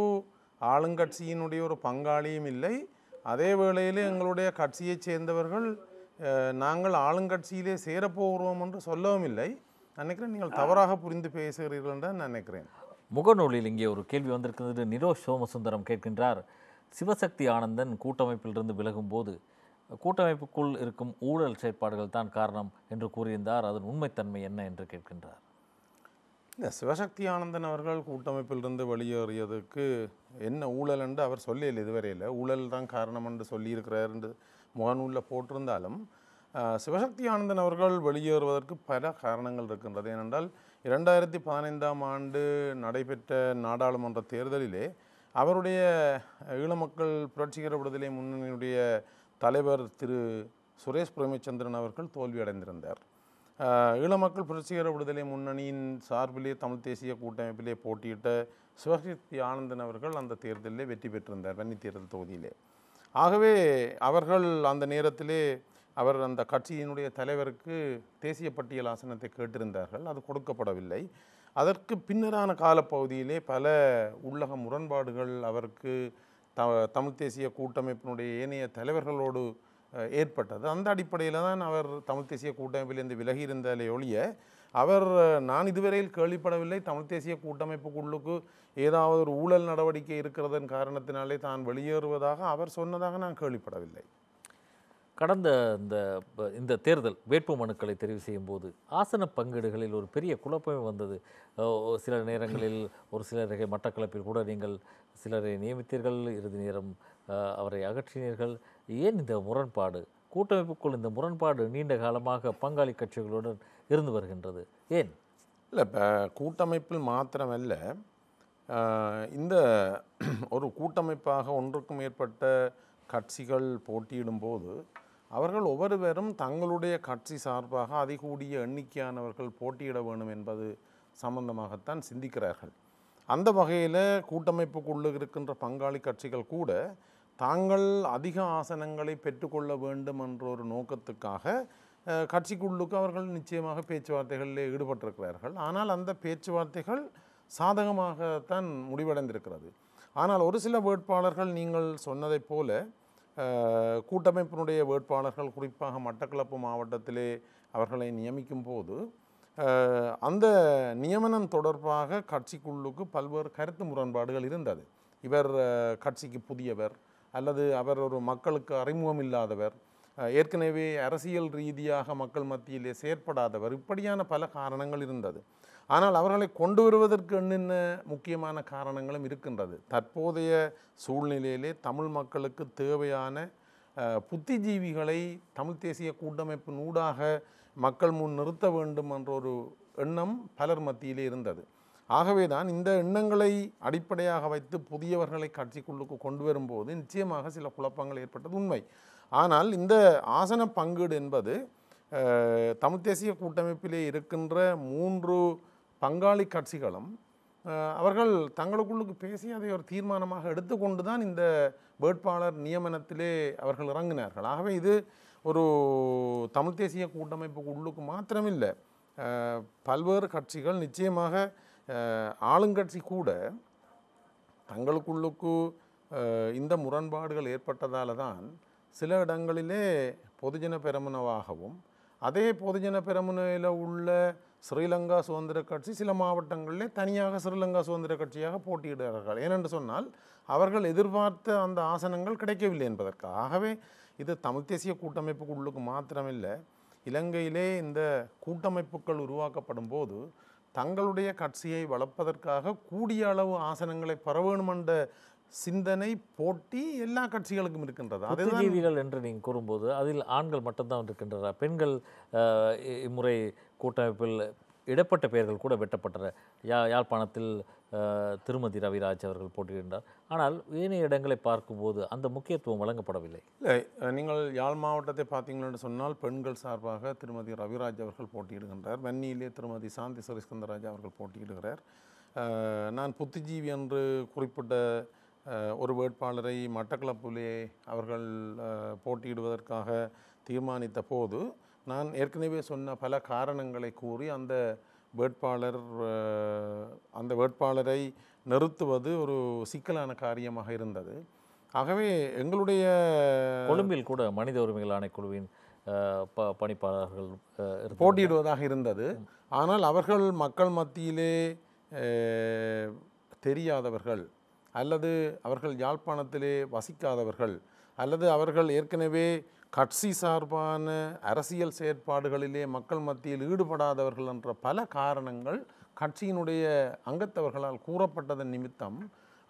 ஆளுங்கட்சியினுடைய ஒரு பங்காளியும் இல்லை. அதே வேளையில் எங்களுடைய கட்சியைச் சேர்ந்தவர்கள் நாங்கள் ஆளுங்கட்சியிலே சேரப்போகிறோம் என்று சொல்லவும் இல்லை. நினைக்கிறேன் நீங்கள் தவறாக புரிந்து பேசுகிறீர்கள் என்று நான் நினைக்கிறேன். முகநூலில் இங்கே ஒரு கேள்வி வந்திருக்கிறது. நிரோஷ் சோமசுந்தரம் கேட்கின்றார், சிவசக்தி ஆனந்தன் கூட்டமைப்பிலிருந்து விலகும் போது கூட்டமைப்புக்குள் இருக்கும் ஊழல் செயற்பாடுகள் தான் காரணம் என்று கூறியிருந்தார். அதன் உண்மைத்தன்மை என்ன என்று கேட்கின்றார். இந்த சிவசக்தி ஆனந்தன் அவர்கள் கூட்டமைப்பிலிருந்து வெளியேறியதுக்கு என்ன ஊழல் என்று அவர் சொல்லல, இதுவரையில் ஊழல் தான் காரணம் என்று சொல்லியிருக்கிறார் என்று முகநூலில் போட்டிருந்தாலும், சிவசக்தி ஆனந்தன் அவர்கள் வெளியேறுவதற்கு பல காரணங்கள் இருக்கின்றது. ஏனென்றால் 2015ஆம் ஆண்டு நடைபெற்ற நாடாளுமன்ற தேர்தலிலே அவருடைய ஈழமக்கள் புரட்சிகர விடுதலை முன்னணியுடைய தலைவர் திரு சுரேஷ் பிரேமச்சந்திரன் அவர்கள் தோல்வியடைந்திருந்தார். ஈழமக்கள் புரட்சிகர விடுதலை முன்னணியின் சார்பிலே தமிழ் தேசிய கூட்டமைப்பிலே போட்டியிட்ட சிவசக்தி ஆனந்தன் அவர்கள் அந்த தேர்தலிலே வெற்றி பெற்றிருந்தார், வன்னி தேர்தல் தொகுதியிலே. ஆகவே அவர்கள் அந்த நேரத்திலே அவர் அந்த கட்சியினுடைய தலைவருக்கு தேசிய பட்டியல் ஆசனத்தை கேட்டிருந்தார்கள், அது கொடுக்கப்படவில்லை. அதற்கு பின்னரான காலப்பகுதியிலே பல உள்ளக முரண்பாடுகள் அவருக்கு தமிழ் தேசிய கூட்டமைப்பினுடைய ஏனைய தலைவர்களோடு ஏற்பட்டது. அந்த அடிப்படையில் தான் அவர் தமிழ் தேசிய கூட்டமைப்பிலிருந்து விலகி இருந்தாலே ஒழிய அவர் நான் இதுவரையில் கேள்விப்படவில்லை தமிழ் தேசிய கூட்டமைப்புக்குள்ளுக்கு ஏதாவது ஒரு ஊழல் நடவடிக்கை இருக்கிறதன் காரணத்தினாலே தான் வெளியேறுவதாக அவர் சொன்னதாக நான் கேள்விப்படவில்லை. கடந்த இந்த தேர்தல் வேட்பு மனுக்களை தெரிவு செய்யும் போது ஆசன பங்கீடுகளில் ஒரு பெரிய குழப்பமே வந்தது. சில நேரங்களில் ஒரு சிலரை மட்டக்களப்பில் கூட நீங்கள் சிலரை நியமித்தீர்கள், இறுதி நேரம் அவரை அகற்றினீர்கள். ஏன் இந்த முரண்பாடு? கூட்டமைப்புக்குள் இந்த முரண்பாடு நீண்ட காலமாக பங்காளி கட்சிகளுடன் இருந்து வருகின்றது, ஏன்? இல்லை, இப்போ கூட்டமைப்பில் மாத்திரமல்ல, இந்த ஒரு கூட்டமைப்பாக ஒன்றுக்கும் மேற்பட்ட கட்சிகள் போட்டியிடும்போது அவர்கள் ஒவ்வொருவரும் தங்களுடைய கட்சி சார்பாக அதிகூடிய எண்ணிக்கையானவர்கள் போட்டியிட வேண்டும் என்பது சம்பந்தமாகத்தான் சிந்திக்கிறார்கள். அந்த வகையில் கூட்டமைப்புக்குள்ளே இருக்கின்ற பங்காளி கட்சிகள் கூட தாங்கள் அதிக ஆசனங்களை பெற்றுக்கொள்ள வேண்டும் என்ற ஒரு நோக்கத்துக்காக கட்சிக்குள்ளுக்கு அவர்கள் நிச்சயமாக பேச்சுவார்த்தைகளில் ஈடுபட்டிருக்கிறார்கள். ஆனால் அந்த பேச்சுவார்த்தைகள் சாதகமாகத்தான் முடிவடைந்திருக்கிறது. ஆனால் ஒரு சில வேட்பாளர்கள் நீங்கள் சொன்னதைப் போல கூட்டமைப்பினுடைய வேட்பாளர்கள் குறிப்பாக மட்டக்களப்பு மாவட்டத்திலே அவர்களை நியமிக்கும் போது அந்த நியமனம் தொடர்பாக கட்சிக்குள்ளுக்கு பல்வேறு கருத்து முரண்பாடுகள் இருந்தது. இவர் கட்சிக்கு புதியவர் அல்லது அவர் ஒரு மக்களுக்கு அறிமுகம் இல்லாதவர், ஏற்கனவே அரசியல் ரீதியாக மக்கள் மத்தியிலே செயற்படாதவர், இப்படியான பல காரணங்கள் இருந்தது. ஆனால் அவர்களை கொண்டு வருவதற்கு என்னென்ன முக்கியமான காரணங்களும் இருக்கின்றது. தற்போதைய சூழ்நிலையிலே தமிழ் மக்களுக்கு தேவையான புத்திஜீவிகளை தமிழ் தேசிய கூட்டமைப்பின் ஊடாக மக்கள் முன் நிறுத்த வேண்டும் என்ற ஒரு எண்ணம் பலர் மத்தியிலே இருந்தது. ஆகவே தான் இந்த எண்ணங்களை அடிப்படையாக வைத்து புதியவர்களை கட்சிக்குள்ளுக்கு கொண்டு வரும்போது நிச்சயமாக சில குழப்பங்கள் ஏற்பட்டது உண்மை. ஆனால் இந்த ஆசன பங்கீடு என்பது தமிழ் தேசிய கூட்டமைப்பிலே இருக்கின்ற 3 பங்காளி கட்சிகளும் அவர்கள் தங்களுக்குள்ளுக்கு பேசி அதை ஒரு தீர்மானமாக எடுத்துக்கொண்டு தான் இந்த வேட்பாளர் நியமனத்திலே அவர்கள் இறங்கினார்கள். ஆகவே இது ஒரு தமிழ் தேசிய கூட்டமைப்புக்கு உள்ளுக்கு மாத்திரமில்லை, பல்வேறு கட்சிகள் நிச்சயமாக ஆளுங்கட்சி கூட தங்களுக்குள்ளுக்கு இந்த முரண்பாடுகள் ஏற்பட்டதால் தான் சில இடங்களிலே பொதுஜன பெரமுனவாகவும் அதே பொதுஜன பெரமுனையில் உள்ள ஸ்ரீலங்கா சுதந்திர கட்சி சில மாவட்டங்களிலே தனியாக ஸ்ரீலங்கா சுதந்திர கட்சியாக போட்டியிடுகிறார்கள். ஏனென்று சொன்னால் அவர்கள் எதிர்பார்த்த அந்த ஆசனங்கள் கிடைக்கவில்லை என்பதற்கு. ஆகவே இது தமிழ் தேசிய கூட்டமைப்புக்குள்ளுக்கு மாத்திரமில்லை, இலங்கையிலே இந்த கூட்டமைப்புகள் உருவாக்கப்படும் போது தங்களுடைய கட்சியை வளர்ப்பதற்காக கூடிய அளவு ஆசனங்களை பெற வேணுமென்ற சிந்தனை போட்டி எல்லா கட்சிகளுக்கும் இருக்கின்றது. அதுதான் புத்திஜீவிகள் என்று நீங்கள் கூறும்போது அதில் ஆண்கள் மட்டும்தான் இருக்கின்றனர். பெண்கள் இம்முறை கூட்டமைப்பில் இடப்பட்ட பெயர்கள் கூட வெட்டப்பட்டன. யாழ்ப்பாணத்தில் திருமதி ரவிராஜ் அவர்கள் போட்டியிட்டார். ஆனால் ஏனைய இடங்களை பார்க்கும்போது அந்த முக்கியத்துவம் வழங்கப்படவில்லை. இல்லை, நீங்கள் யாழ் மாவட்டத்தை பார்த்தீங்கன்னு சொன்னால் பெண்கள் சார்பாக திருமதி ரவிராஜ் அவர்கள் போட்டியிடுகின்றார். வன்னியிலே திருமதி சாந்தி சுரேஷ்கந்தராஜ் அவர்கள் போட்டியிடுகிறார். நான் புத்திஜீவி என்று குறிப்பிட்ட ஒரு வேட்பாளரை மட்டக்களப்பிலே அவர்கள் போட்டியிடுவதற்காக தீர்மானித்த போது நான் ஏற்கனவே சொன்ன பல காரணங்களை கூறி அந்த வேட்பாளரை நிறுத்துவது ஒரு சிக்கலான காரியமாக இருந்தது. ஆகவே எங்களுடைய கொழும்பில் கூட மனித உரிமைகள் ஆணைக்குழுவின் பணிப்பாளர்கள் போட்டியிடுவதாக இருந்தது. ஆனால் அவர்கள் மக்கள் மத்தியிலே தெரியாதவர்கள், அல்லது அவர்கள் யாழ்ப்பாணத்திலே வசிக்காதவர்கள், அல்லது அவர்கள் ஏற்கனவே கட்சி சார்பான அரசியல் செயற்பாடுகளிலே மக்கள் மத்தியில் ஈடுபடாதவர்கள் என்ற பல காரணங்கள் கட்சியினுடைய அங்கத்தவர்களால் கூறப்பட்டதன் நிமித்தம்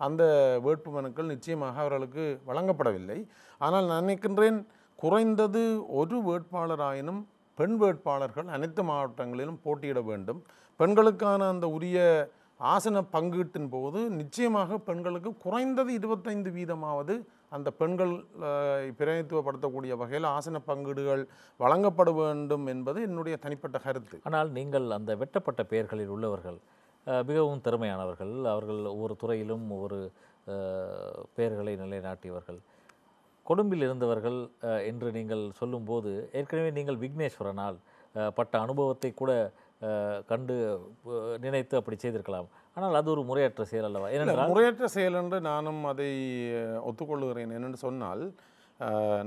அந்த வேட்புமனுக்கள் நிச்சயமாக அவர்களுக்கு வழங்கப்படவில்லை. ஆனால் நான் நினைக்கின்றேன், குறைந்தது ஒரு வேட்பாளராயினும் பெண் வேட்பாளர்கள் அனைத்து மாவட்டங்களிலும் போட்டியிட வேண்டும். பெண்களுக்கான அந்த உரிய ஆசன பங்கீட்டின் போது நிச்சயமாக பெண்களுக்கு குறைந்தது 25% அந்த பெண்கள் பிரதிநிதித்துவப்படுத்தக்கூடிய வகையில் ஆசன பங்கீடுகள் வழங்கப்பட வேண்டும் என்பது என்னுடைய தனிப்பட்ட கருத்து. ஆனால் நீங்கள் அந்த வெட்டப்பட்ட பெயர்களில் உள்ளவர்கள் மிகவும் திறமையானவர்கள். அவர்கள் ஒவ்வொரு துறையிலும் ஒவ்வொரு பெயர்களை நிலைநாட்டியவர்கள். கொழும்பில் இருந்தவர்கள் என்று நீங்கள் சொல்லும்போது ஏற்கனவே நீங்கள் விக்னேஸ்வரனால் பட்ட அனுபவத்தை கூட கண்டு நினைத்து அப்படி செய்திருக்கலாம். ஆனால் அது ஒரு முறையற்ற செயல் அல்லவா? ஏனென்றால் முறையற்ற செயல் என்று நானும் அதை ஒத்துக்கொள்கிறேன். என்னென்று சொன்னால்,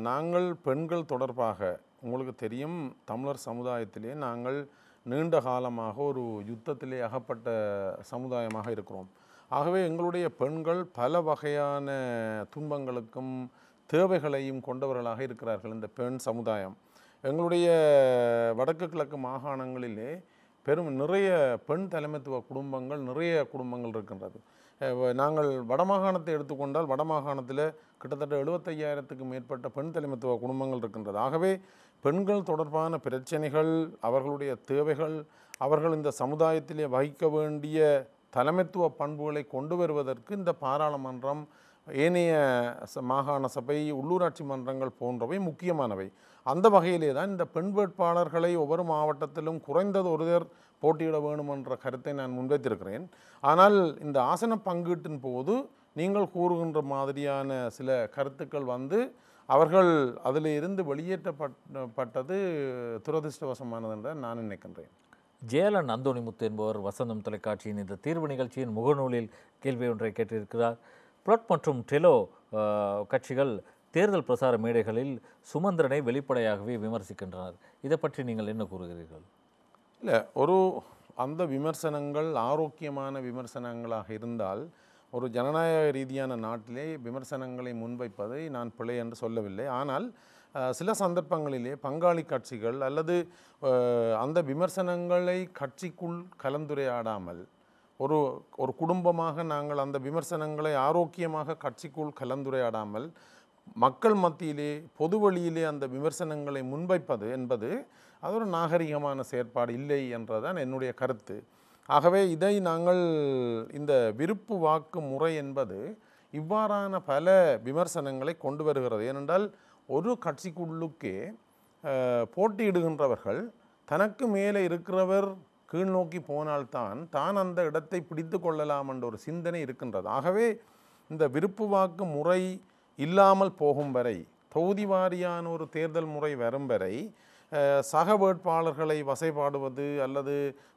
நாங்கள் பெண்கள் தொடர்பாக உங்களுக்கு தெரியும், தமிழர் சமுதாயத்திலே நாங்கள் நீண்ட காலமாக ஒரு யுத்தத்திலே அகப்பட்ட சமுதாயமாக இருக்கிறோம். ஆகவே எங்களுடைய பெண்கள் பல வகையான துன்பங்களுக்கும் தேவைகளையும் கொண்டவர்களாக இருக்கிறார்கள். இந்த பெண் சமுதாயம் எங்களுடைய வடக்கு கிழக்கு மாகாணங்களிலே நிறைய பெண் தலைமைத்துவ குடும்பங்கள், நிறைய குடும்பங்கள் இருக்கின்றது. நாங்கள் வடமாகாணத்தை எடுத்துக்கொண்டால் வடமாகாணத்தில் கிட்டத்தட்ட 75,000க்கு மேற்பட்ட பெண் தலைமைத்துவ குடும்பங்கள் இருக்கின்றது. ஆகவே பெண்கள் தொடர்பான பிரச்சனைகள், அவர்களுடைய தேவைகள், அவர்கள் இந்த சமுதாயத்திலே வகிக்க வேண்டிய தலைமைத்துவ பண்புகளை கொண்டு வருவதற்கு இந்த பாராளுமன்றம், ஏனைய மாகாண சபை, உள்ளூராட்சி மன்றங்கள் போன்றவை முக்கியமானவை. அந்த வகையிலே தான் இந்த பெண் வேட்பாளர்களை ஒவ்வொரு மாவட்டத்திலும் குறைந்தது ஒருவர் போட்டியிட வேண்டும் என்ற கருத்தை நான் முன்வைத்திருக்கிறேன். ஆனால் இந்த ஆசன பங்கீட்டின் போது நீங்கள் கூறுகின்ற மாதிரியான சில கருத்துக்கள் அவர்கள் அதில் இருந்து வெளியேற்றப்பட்டது துரதிருஷ்டவசமானது என்று நான் நினைக்கின்றேன். ஜெயலன் அந்தோணிமுத்து என்பவர் வசந்தம் தொலைக்காட்சியின் இந்த தீர்வு நிகழ்ச்சியின் முகநூலில் கேள்வி ஒன்றை கேட்டிருக்கிறார். புளட் மற்றும் டெலோ கட்சிகள் தேர்தல் பிரசார மேடைகளில் சுமந்திரனை வெளிப்படையாகவே விமர்சிக்கின்றனர். இதை பற்றி நீங்கள் என்ன கூறுகிறீர்கள்? இல்லை, அந்த விமர்சனங்கள் ஆரோக்கியமான விமர்சனங்களாக இருந்தால் ஒரு ஜனநாயக ரீதியான நாட்டிலே விமர்சனங்களை முன்வைப்பதை நான் பிழை என்று சொல்லவில்லை. ஆனால் சில சந்தர்ப்பங்களிலே பங்காளி கட்சிகள் அல்லது அந்த விமர்சனங்களை கட்சிக்குள் கலந்துரையாடாமல் ஒரு குடும்பமாக நாங்கள் அந்த விமர்சனங்களை ஆரோக்கியமாக கட்சிக்குள் கலந்துரையாடாமல் மக்கள் மத்தியிலே பொது வழியிலே அந்த விமர்சனங்களை முன்வைப்பது என்பது அது ஒரு நாகரிகமான செயற்பாடு இல்லை என்றதான் என்னுடைய கருத்து. ஆகவே இதை நாங்கள் இந்த விருப்பு வாக்கு முறை என்பது இவ்வாறான பல விமர்சனங்களை கொண்டு வருகிறது. ஏனென்றால் ஒரு கட்சிக்குள்ளுக்கே போட்டியிடுகின்றவர்கள் தனக்கு மேலே இருக்கிறவர் கீழ் நோக்கி போனால்தான் அந்த இடத்தை பிடித்து கொள்ளலாம் என்ற ஒரு சிந்தனை இருக்கின்றது. ஆகவே இந்த விருப்பு வாக்கு முறை இல்லாமல் போகும் வரை, தொகுதி வாரியான ஒரு தேர்தல் முறை வரும் வரை சக வேட்பாளர்களை வசைபாடுவது அல்லது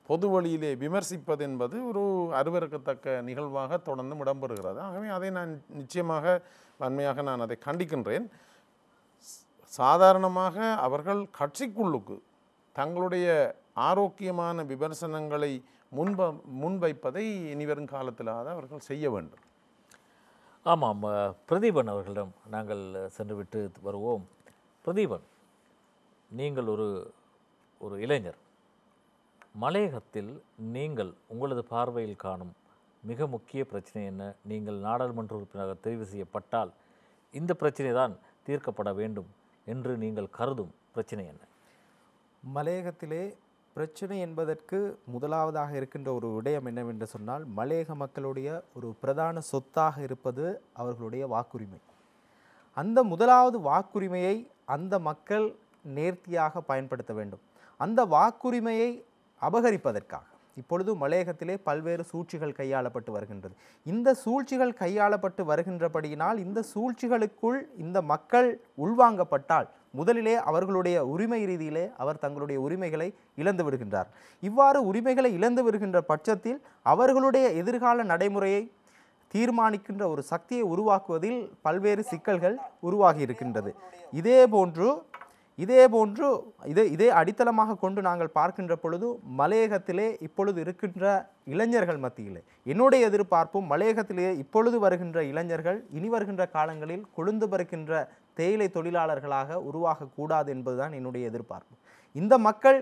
பொது வழியிலே விமர்சிப்பது என்பது ஒரு அருவருக்கத்தக்க நிகழ்வாக தொடர்ந்து இடம்பெறுகிறது. ஆகவே அதை நான் நிச்சயமாக வன்மையாக நான் அதை கண்டிக்கின்றேன். சாதாரணமாக அவர்கள் கட்சிக்குள்ளுக்கு தங்களுடைய ஆரோக்கியமான விமர்சனங்களை முன்வைப்பதை இனிவரும் காலத்திலாவது அவர்கள் செய்ய வேண்டும். ஆமாம், பிரதீபன் அவர்களிடம் நாங்கள் சென்றுவிட்டு வருவோம். பிரதீபன், நீங்கள் ஒரு இளைஞர். மலையகத்தில் நீங்கள் உங்களது பார்வையில் காணும் மிக முக்கிய பிரச்சனை என்ன? நீங்கள் நாடாளுமன்ற உறுப்பினராக தெரிவு செய்யப்பட்டால் இந்த பிரச்சனை தான் தீர்க்கப்பட வேண்டும் என்று நீங்கள் கருதும் பிரச்சனை என்ன? மலையகத்திலே பிரச்சனை என்பதற்கு முதலாவதாக இருக்கின்ற ஒரு விடயம் என்னவென்று சொன்னால், மலையக மக்களுடைய ஒரு பிரதான சொத்தாக இருப்பது அவர்களுடைய வாக்குரிமை. அந்த முதலாவது வாக்குரிமையை அந்த மக்கள் நேர்த்தியாக பயன்படுத்த வேண்டும். அந்த வாக்குரிமையை அபகரிப்பதற்காக இப்பொழுது மலையகத்திலே பல்வேறு சூழ்ச்சிகள் கையாளப்பட்டு வருகின்றது. இந்த சூழ்ச்சிகள் கையாளப்பட்டு வருகின்றபடியினால் இந்த சூழ்ச்சிகளுக்குள் இந்த மக்கள் உள்வாங்கப்பட்டால் முதலிலே அவர்களுடைய உரிமை ரீதியிலே அவர் தங்களுடைய உரிமைகளை இழந்து விடுகின்றார். இவ்வாறு உரிமைகளை இழந்து வருகின்ற பட்சத்தில் அவர்களுடைய எதிர்கால நடைமுறையை தீர்மானிக்கின்ற ஒரு சக்தியை உருவாக்குவதில் பல்வேறு சிக்கல்கள் உருவாகி இருக்கின்றது. இதே அடித்தளமாக கொண்டு நாங்கள் பார்க்கின்ற பொழுது மலையகத்திலே இப்பொழுது இருக்கின்ற இளைஞர்கள் மத்தியிலே என்னுடைய எதிர்பார்ப்பும் மலையகத்திலே இப்பொழுது வருகின்ற இளைஞர்கள் இனி வருகின்ற காலங்களில் கொழுந்து பறிக்கின்ற தேயிலை தொழிலாளர்களாக உருவாகக்கூடாது என்பதுதான் என்னுடைய எதிர்பார்ப்பு. இந்த மக்கள்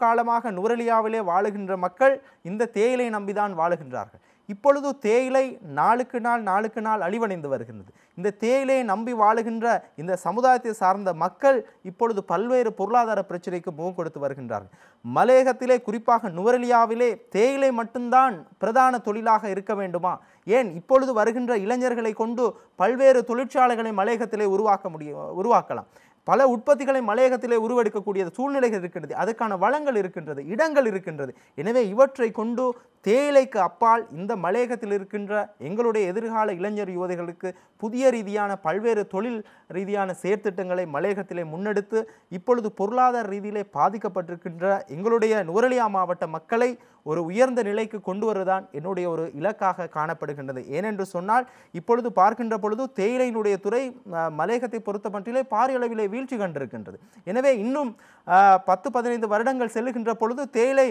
காலமாக நுவரெலியாவிலே வாழுகின்ற மக்கள் இந்த தேயிலை நம்பிதான் வாழுகின்றார்கள். இப்பொழுது தேயிலை நாளுக்கு நாள் அழிவடைந்து வருகின்றது. இந்த தேயிலையை நம்பி வாழுகின்ற இந்த சமுதாயத்தை சார்ந்த மக்கள் இப்பொழுது பல்வேறு பொருளாதார பிரச்சனைக்கு முகம் கொடுத்து வருகின்றார்கள். மலையகத்திலே குறிப்பாக நுவரெலியாவிலே தேயிலை மட்டும்தான் பிரதான தொழிலாக இருக்க வேண்டுமா? ஏன் இப்பொழுது வருகின்ற இளைஞர்களை கொண்டு பல்வேறு தொழிற்சாலைகளை மலையகத்திலே உருவாக்கலாம். பல உற்பத்திகளை மலையகத்திலே உருவெடுக்கக்கூடிய சூழ்நிலைகள் இருக்கின்றது. அதற்கான வளங்கள் இருக்கின்றது, இடங்கள் இருக்கின்றது. எனவே இவற்றை கொண்டு தேயிலைக்கு அப்பால் இந்த மலையகத்தில் இருக்கின்ற எங்களுடைய எதிர்கால இளைஞர் யுவதிகளுக்கு புதிய ரீதியான பல்வேறு தொழில் ரீதியான செயற்திட்டங்களை மலையகத்திலே முன்னெடுத்து இப்பொழுது பொருளாதார ரீதியிலே பாதிக்கப்பட்டிருக்கின்ற எங்களுடைய நுவரெலியா மாவட்ட மக்களை ஒரு உயர்ந்த நிலைக்கு கொண்டு வருவதுதான் என்னுடைய ஒரு இலக்காக காணப்படுகின்றது. ஏனென்று சொன்னால் இப்பொழுது பார்க்கின்ற பொழுது தேயிலையினுடைய துறை மலையகத்தை பொறுத்த மட்டிலே பாரிய அளவிலே வீழ்ச்சி கண்டிருக்கின்றது. எனவே இன்னும் 10-15 வருடங்கள் செல்லுகின்ற பொழுது தேயிலை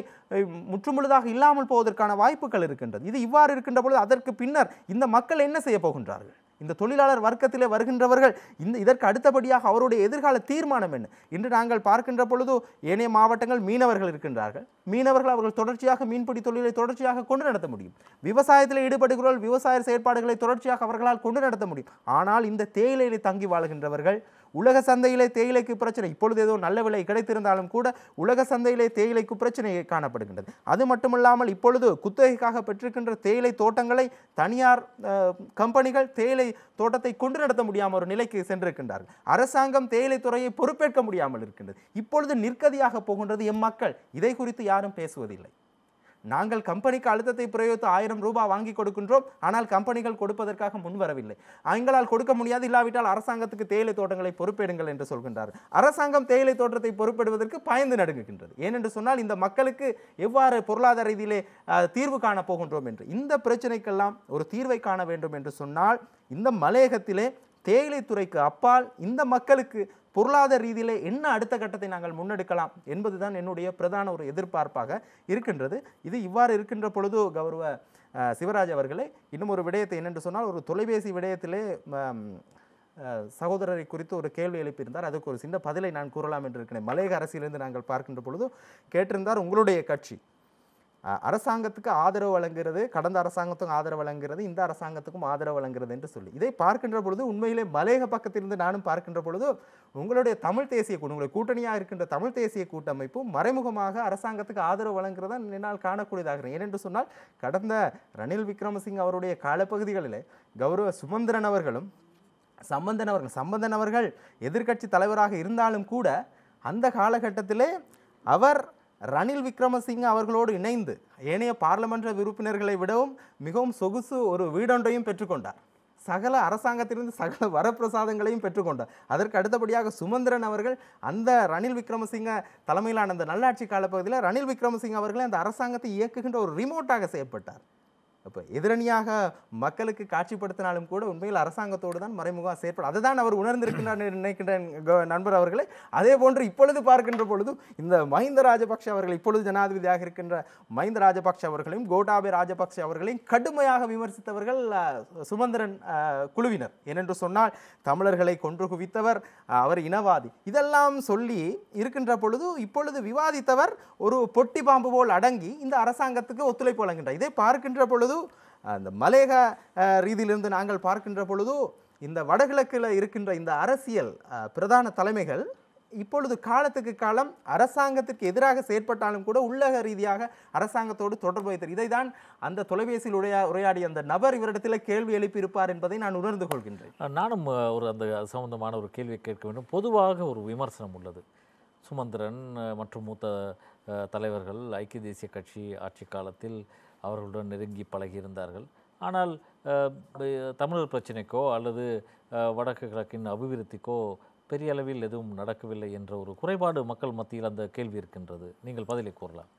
முற்றுமுழுதாக இல்லாமல் போவதற்கான வாய்ப்புகள் இருக்கின்றது. இது இவ்வாறு இருக்கின்ற பொழுது அதற்கு பின்னர் இந்த மக்கள் என்ன செய்ய போகின்றார்கள்? இந்த தொழிலாளர் வர்க்கத்திலே வருகின்றவர்கள் இதற்கு அடுத்தபடியாக அவருடைய எதிர்கால தீர்மானம் என்ன? இன்று நாங்கள் பார்க்கின்ற பொழுது ஏனைய மாவட்டங்கள் மீனவர்கள் இருக்கின்றார்கள். மீனவர்கள் அவர்கள் தொடர்ச்சியாக மீன்பிடி தொழிலை தொடர்ச்சியாக கொண்டு நடத்த முடியும். விவசாயத்தில் ஈடுபடுகிறவர்கள் விவசாய செயற்பாடுகளை தொடர்ச்சியாக அவர்களால் கொண்டு நடத்த முடியும். ஆனால் இந்த தேயிலையிலே தங்கி வாழ்கின்றவர்கள் உலக சந்தையிலே தேயிலைக்கு பிரச்சனை, இப்பொழுது ஏதோ நல்ல விலை கிடைத்திருந்தாலும் கூட உலக சந்தையிலே தேயிலைக்கு பிரச்சனை காணப்படுகின்றது. அது மட்டுமல்லாமல் இப்பொழுது குத்தகைக்காக பெற்றிருக்கின்ற தேயிலை தோட்டங்களை தனியார் கம்பெனிகள் தேயிலை தோட்டத்தை கொண்டு நடத்த முடியாமல் ஒரு நிலைக்கு சென்றிருக்கின்றார்கள். அரசாங்கம் தேயிலை துறையை பொறுப்பேற்க முடியாமல் இருக்கின்றது. இப்பொழுது நிற்கதியாக போகின்றது எம் மக்கள். இதை குறித்து யாரும் பேசுவதில்லை. நாங்கள் கம்பெனிக்கு அழுத்தத்தை பிரயோகித்து 1000 ரூபாய் வாங்கி கொடுக்கின்றோம். ஆனால் கம்பெனிகள் கொடுப்பதற்காக முன்வரவில்லை. எங்களால் கொடுக்க முடியாது, இல்லாவிட்டால் அரசாங்கத்துக்கு தேயிலை தோட்டங்களை பொறுப்பேடுங்கள் என்று சொல்கின்றார். அரசாங்கம் தேயிலை தோட்டத்தை பொறுப்பெடுவதற்கு பயந்து நடுங்குகின்றது. ஏனென்று சொன்னால் இந்த மக்களுக்கு எவ்வாறு பொருளாதார ரீதியிலே தீர்வு காண போகின்றோம் என்று. இந்த பிரச்சனைக்கெல்லாம் ஒரு தீர்வை காண வேண்டும் என்று சொன்னால் இந்த மலையகத்திலே தேயிலை துறைக்கு அப்பால் இந்த மக்களுக்கு பொருளாதார ரீதியிலே என்ன அடுத்த கட்டத்தை நாங்கள் முன்னெடுக்கலாம் என்பதுதான் என்னுடைய பிரதான ஒரு எதிர்பார்ப்பாக இருக்கின்றது. இது இவ்வாறு இருக்கின்ற பொழுது கௌரவ சிவராஜ் அவர்களே, இன்னும் ஒரு விடயத்தை என்னென்று சொன்னால், ஒரு தொலைபேசி விடயத்திலே சகோதரரை குறித்து ஒரு கேள்வி எழுப்பியிருந்தார். அதுக்கு ஒரு சின்ன பதிலை நான் கூறலாம் என்று இருக்கிறேன். மலையக அரசியலிருந்து நாங்கள் பார்க்கின்ற பொழுது கேட்டிருந்தார், உங்களுடைய கட்சி அரசாங்கத்துக்கு ஆதரவு வழங்குகிறது, கடந்த அரசாங்கத்துக்கும் ஆதரவு வழங்குகிறது, இந்த அரசாங்கத்துக்கும் ஆதரவு வழங்குகிறது என்று சொல்லி இதை பார்க்கின்ற பொழுது உண்மையிலே மலையக பக்கத்திலிருந்து நானும் பார்க்கின்ற பொழுது உங்களுடைய தமிழ் தேசிய உங்களுடைய கூட்டணியாக இருக்கின்ற தமிழ் தேசிய கூட்டமைப்பு மறைமுகமாக அரசாங்கத்துக்கு ஆதரவு வழங்குகிறதா என்னால் காணக்கூடியதாக. ஏனென்று சொன்னால் கடந்த ரணில் விக்ரமசிங்க அவருடைய காலப்பகுதிகளிலே கௌரவ சுமந்திரன் அவர்களும் சம்பந்தன் அவர்கள் எதிர்க்கட்சி தலைவராக இருந்தாலும் கூட அந்த காலகட்டத்திலே அவர் ரணில் விக்ரமசிங்க அவர்களோடு இணைந்து ஏனைய பார்லமென்ற உறுப்பினர்களை விடவும் மிகவும் சொகுசு ஒரு வீடொன்றையும் பெற்றுக்கொண்டார். சகல அரசாங்கத்திலிருந்து சகல வரப்பிரசாதங்களையும் பெற்றுக்கொண்டார். அதற்கு அடுத்தபடியாக சுமந்திரன் அவர்கள் அந்த ரணில் விக்ரமசிங்க தலைமையிலான அந்த நல்லாட்சி காலப்பகுதியில் ரணில் விக்ரமசிங்க அவர்களை அந்த அரசாங்கத்தை இயக்குகின்ற ஒரு ரிமோட்டாக செய்யப்பட்டார். இப்போ எதிரணியாக மக்களுக்கு காட்சிப்படுத்தினாலும் கூட உண்மையில் அரசாங்கத்தோடு தான் மறைமுகமாக செயற்படும். அதை தான் அவர் உணர்ந்திருக்கிறார் நினைக்கின்றேன் நண்பர் அவர்களே. அதே போன்று இப்பொழுது பார்க்கின்ற பொழுது இந்த மஹிந்த ராஜபக்ஷ அவர்கள், இப்பொழுது ஜனாதிபதியாக இருக்கின்ற மஹிந்த ராஜபக்ஷ அவர்களையும் கோட்டாபய ராஜபக்ஷ அவர்களையும் கடுமையாக விமர்சித்தவர்கள் சுமந்திரன் குழுவினர். ஏனென்று சொன்னால் தமிழர்களை கொன்று குவித்தவர், அவர் இனவாதி, இதெல்லாம் சொல்லி இருக்கின்ற பொழுது இப்பொழுது விவாதித்தவர் ஒரு பொட்டி பாம்பு போல் அடங்கி இந்த அரசாங்கத்துக்கு ஒத்துழைப்பு வழங்குகின்றார். இதை பார்க்கின்ற பொழுது அந்த மலேக ரீதியிலிருந்து நாங்கள் பார்க்கின்ற பொழுது இந்த வடகிழக்கில் இருக்கின்ற இந்த அரசியல் பிரதான தலைமைகள் இப்பொழுது காலத்துக்கு காலம் அரசாங்கத்திற்கு எதிராக செயற்பட்டாலும் கூட உள்ளக ரீதியாக அரசாங்கத்தோடு தொடர்பு வைத்தார். இதை தான் அந்த தொலைபேசியில் உரையாடிய அந்த நபர் இவரிடத்தில் கேள்வி எழுப்பியிருப்பார் என்பதை நான் உணர்ந்து கொள்கின்றேன். நானும் ஒரு அந்த சம்பந்தமான ஒரு கேள்வியை கேட்க வேண்டும். பொதுவாக ஒரு விமர்சனம் உள்ளது. சுமந்திரன் மற்றும் மூத்த தலைவர்கள் ஐக்கிய தேசிய கட்சி ஆட்சி காலத்தில் அவர்களுடன் நெருங்கி பழகியிருந்தார்கள். ஆனால் தமிழர் பிரச்சினைக்கோ அல்லது வடக்கு கிழக்கின் அபிவிருத்திக்கோ பெரிய அளவில் எதுவும் நடக்கவில்லை என்ற ஒரு குறைபாடு மக்கள் மத்தியில் அந்த கேள்வி இருக்கின்றது. நீங்கள் பதிலை கூறலாம்.